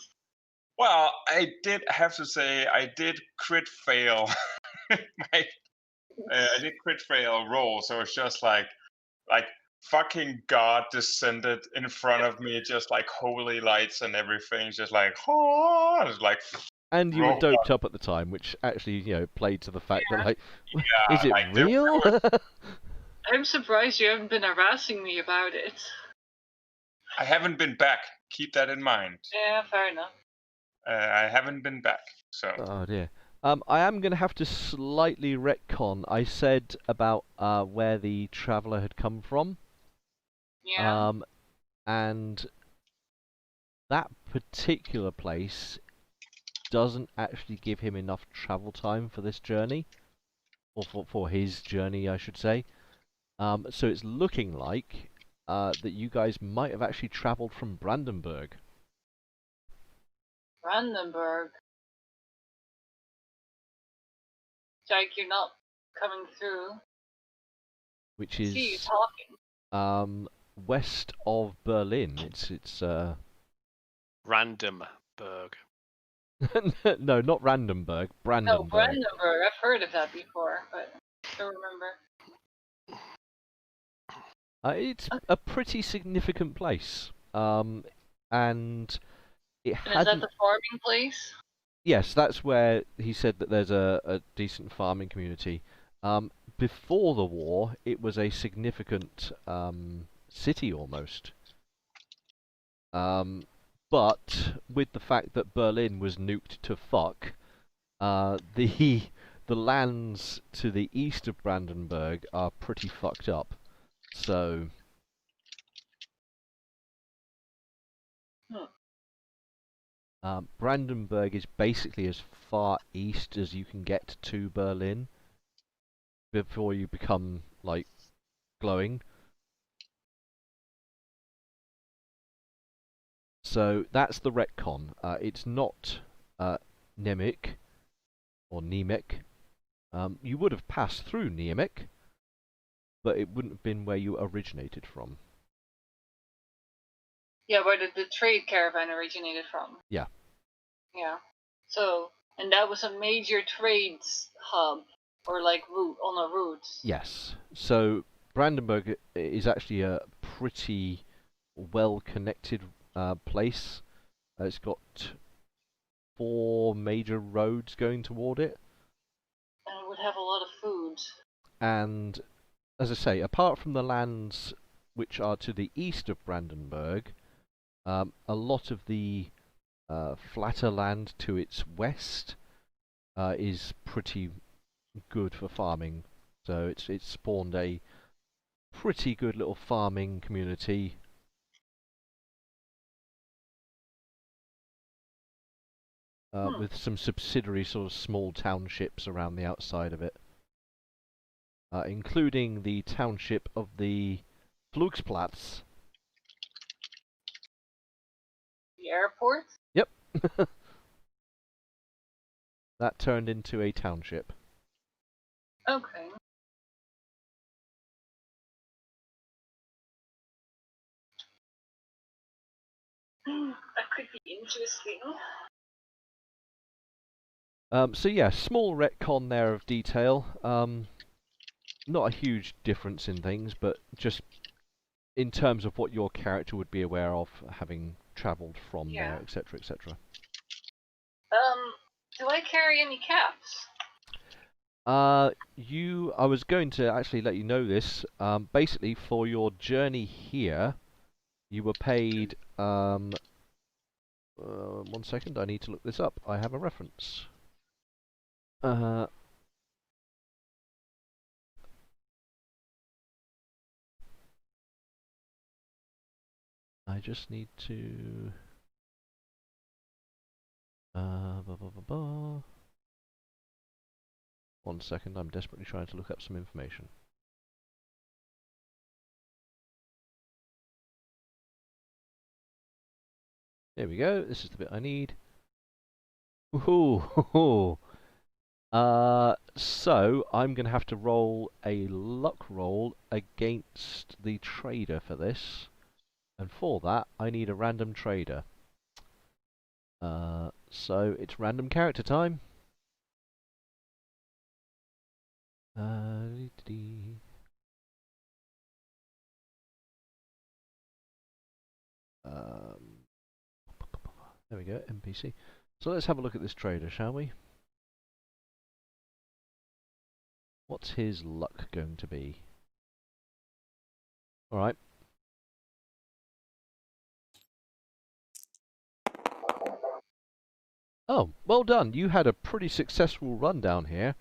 Well, I did have to say I did crit fail. I did crit fail roll, so it's just like fucking God descended in front of me, just like holy lights and everything, just like oh, it's like. And you were roll doped up at the time, which actually, played to the fact that, like, Yeah, is it like, there real? I'm surprised you haven't been harassing me about it. I haven't been back. Keep that in mind. Yeah, fair enough. I haven't been back, so. Oh dear. I am going to have to slightly retcon. I said about where the traveller had come from. Yeah. And that particular place doesn't actually give him enough travel time for this journey, or for his journey, I should say. So it's looking like that you guys might have actually travelled from Brandenburg. Brandenburg. Jake, you're not coming through. Which I see you is talking. west of Berlin. It's Randomburg. no, not Randenburg, No, Brandenburg. Brandenburg. I've heard of that before, but I don't remember. It's a pretty significant place, and It And is that hadn't. the farming place? Yes, that's where he said that there's a decent farming community. Before the war, it was a significant city almost. But with the fact that Berlin was nuked to fuck, the the lands to the east of Brandenburg are pretty fucked up. So Brandenburg is basically as far east as you can get to Berlin before you become like glowing. So that's the retcon. It's not Nemec or Nemec. You would have passed through Nemec, but it wouldn't have been where you originated from. Yeah, where did the trade caravan originated from? Yeah. Yeah. So, and that was a major trades hub, or like route on a route. Yes. So Brandenburg is actually a pretty well-connected place. It's got 4 major roads going toward it. And it would have a lot of food. And as I say, apart from the lands which are to the east of Brandenburg, a lot of the flatter land to its west is pretty good for farming. So it's spawned a pretty good little farming community. With some subsidiary sort of small townships around the outside of it. Including the township of the Flugsplatz. The airport? Yep. That turned into a township. Okay. That could be interesting. So yeah, small retcon there of detail. Not a huge difference in things, but just in terms of what your character would be aware of, having travelled from there, etc., etc. Do I carry any caps? I was going to actually let you know this. Basically, for your journey here, you were paid. 1 second, I need to look this up. I have a reference. I just need to. Blah, blah, blah, blah. 1 second, I'm desperately trying to look up some information. There we go. This is the bit I need. Ooh. So I'm going to have to roll a luck roll against the trader for this. And for that, I need a random trader. So it's random character time. There we go, NPC. So let's have a look at this trader, shall we? What's his luck going to be? Alright. Oh, well done. You had a pretty successful run down here.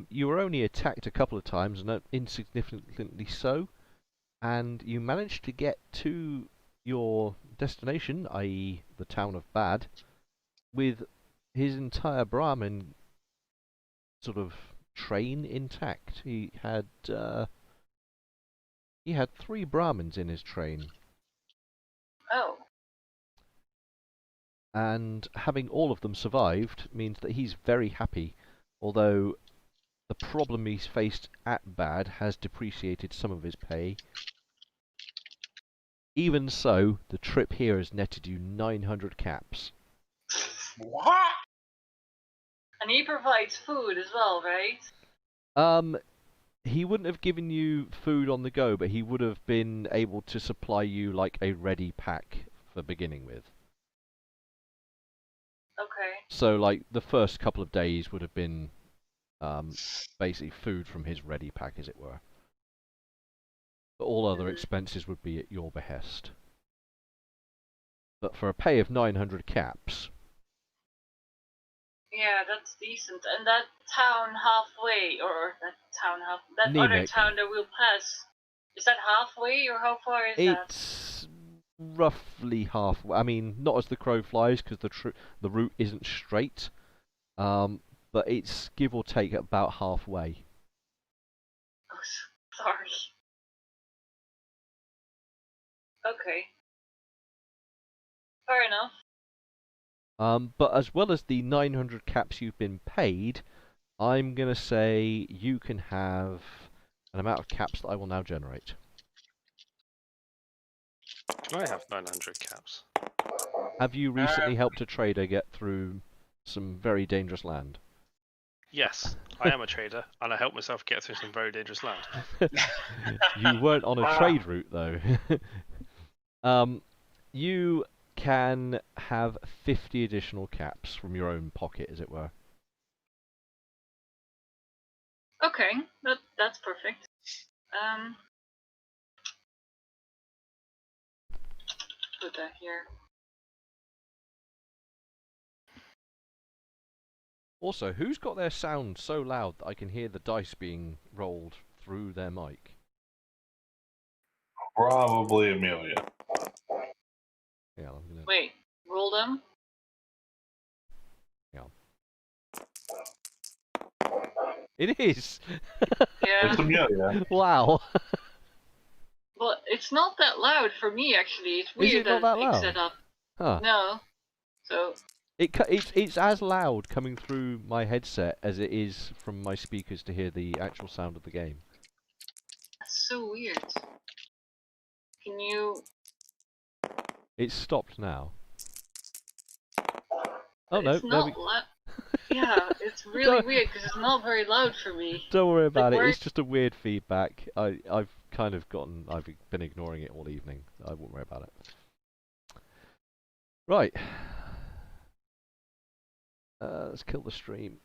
You were only attacked a couple of times, and insignificantly so. And you managed to get to your destination, i.e. the town of Bad, with his entire Brahmin sort of train intact. He had 3 Brahmins in his train. Oh. And having all of them survived means that he's very happy, although the problem he's faced at Bad has depreciated some of his pay. Even so, the trip here has netted you 900 caps. What? And he provides food as well, right? He wouldn't have given you food on the go, but he would have been able to supply you like a ready pack for beginning with. Okay. So, like, the first couple of days would have been basically food from his ready pack, as it were. But all other expenses would be at your behest. But for a pay of 900 caps... Yeah, that's decent. And that town halfway, or that other Nemec. town that we'll pass, is that halfway, or how far is that? It's roughly halfway. I mean, not as the crow flies, because the route isn't straight. But it's give or take about halfway. Oh, sorry. Okay. Fair enough. But as well as the 900 caps you've been paid, I'm going to say you can have an amount of caps that I will now generate. Can I have 900 caps? Have you recently helped a trader get through some very dangerous land? Yes, I am a trader, and I helped myself get through some very dangerous land. You weren't on a trade route, though. You can have 50 additional caps from your own pocket, as it were. Okay, that's perfect. Put that here. Also, who's got their sound so loud that I can hear the dice being rolled through their mic? Probably Amelia. Yeah, I'm gonna. Wait, roll them? Yeah. It is! Yeah. It's Amelia. Wow! Well, it's not that loud for me, actually. It's weird it not that it picks loud? it up. Huh. No. So, It's as loud coming through my headset as it is from my speakers to hear the actual sound of the game. that's so weird. Can you... It's stopped now. Oh no, It's there not we... loud. Yeah, it's really weird because it's not very loud for me. Don't worry about Like, it. It's just a weird feedback. I've been ignoring it all evening. I won't worry about it. Right. Let's kill the stream.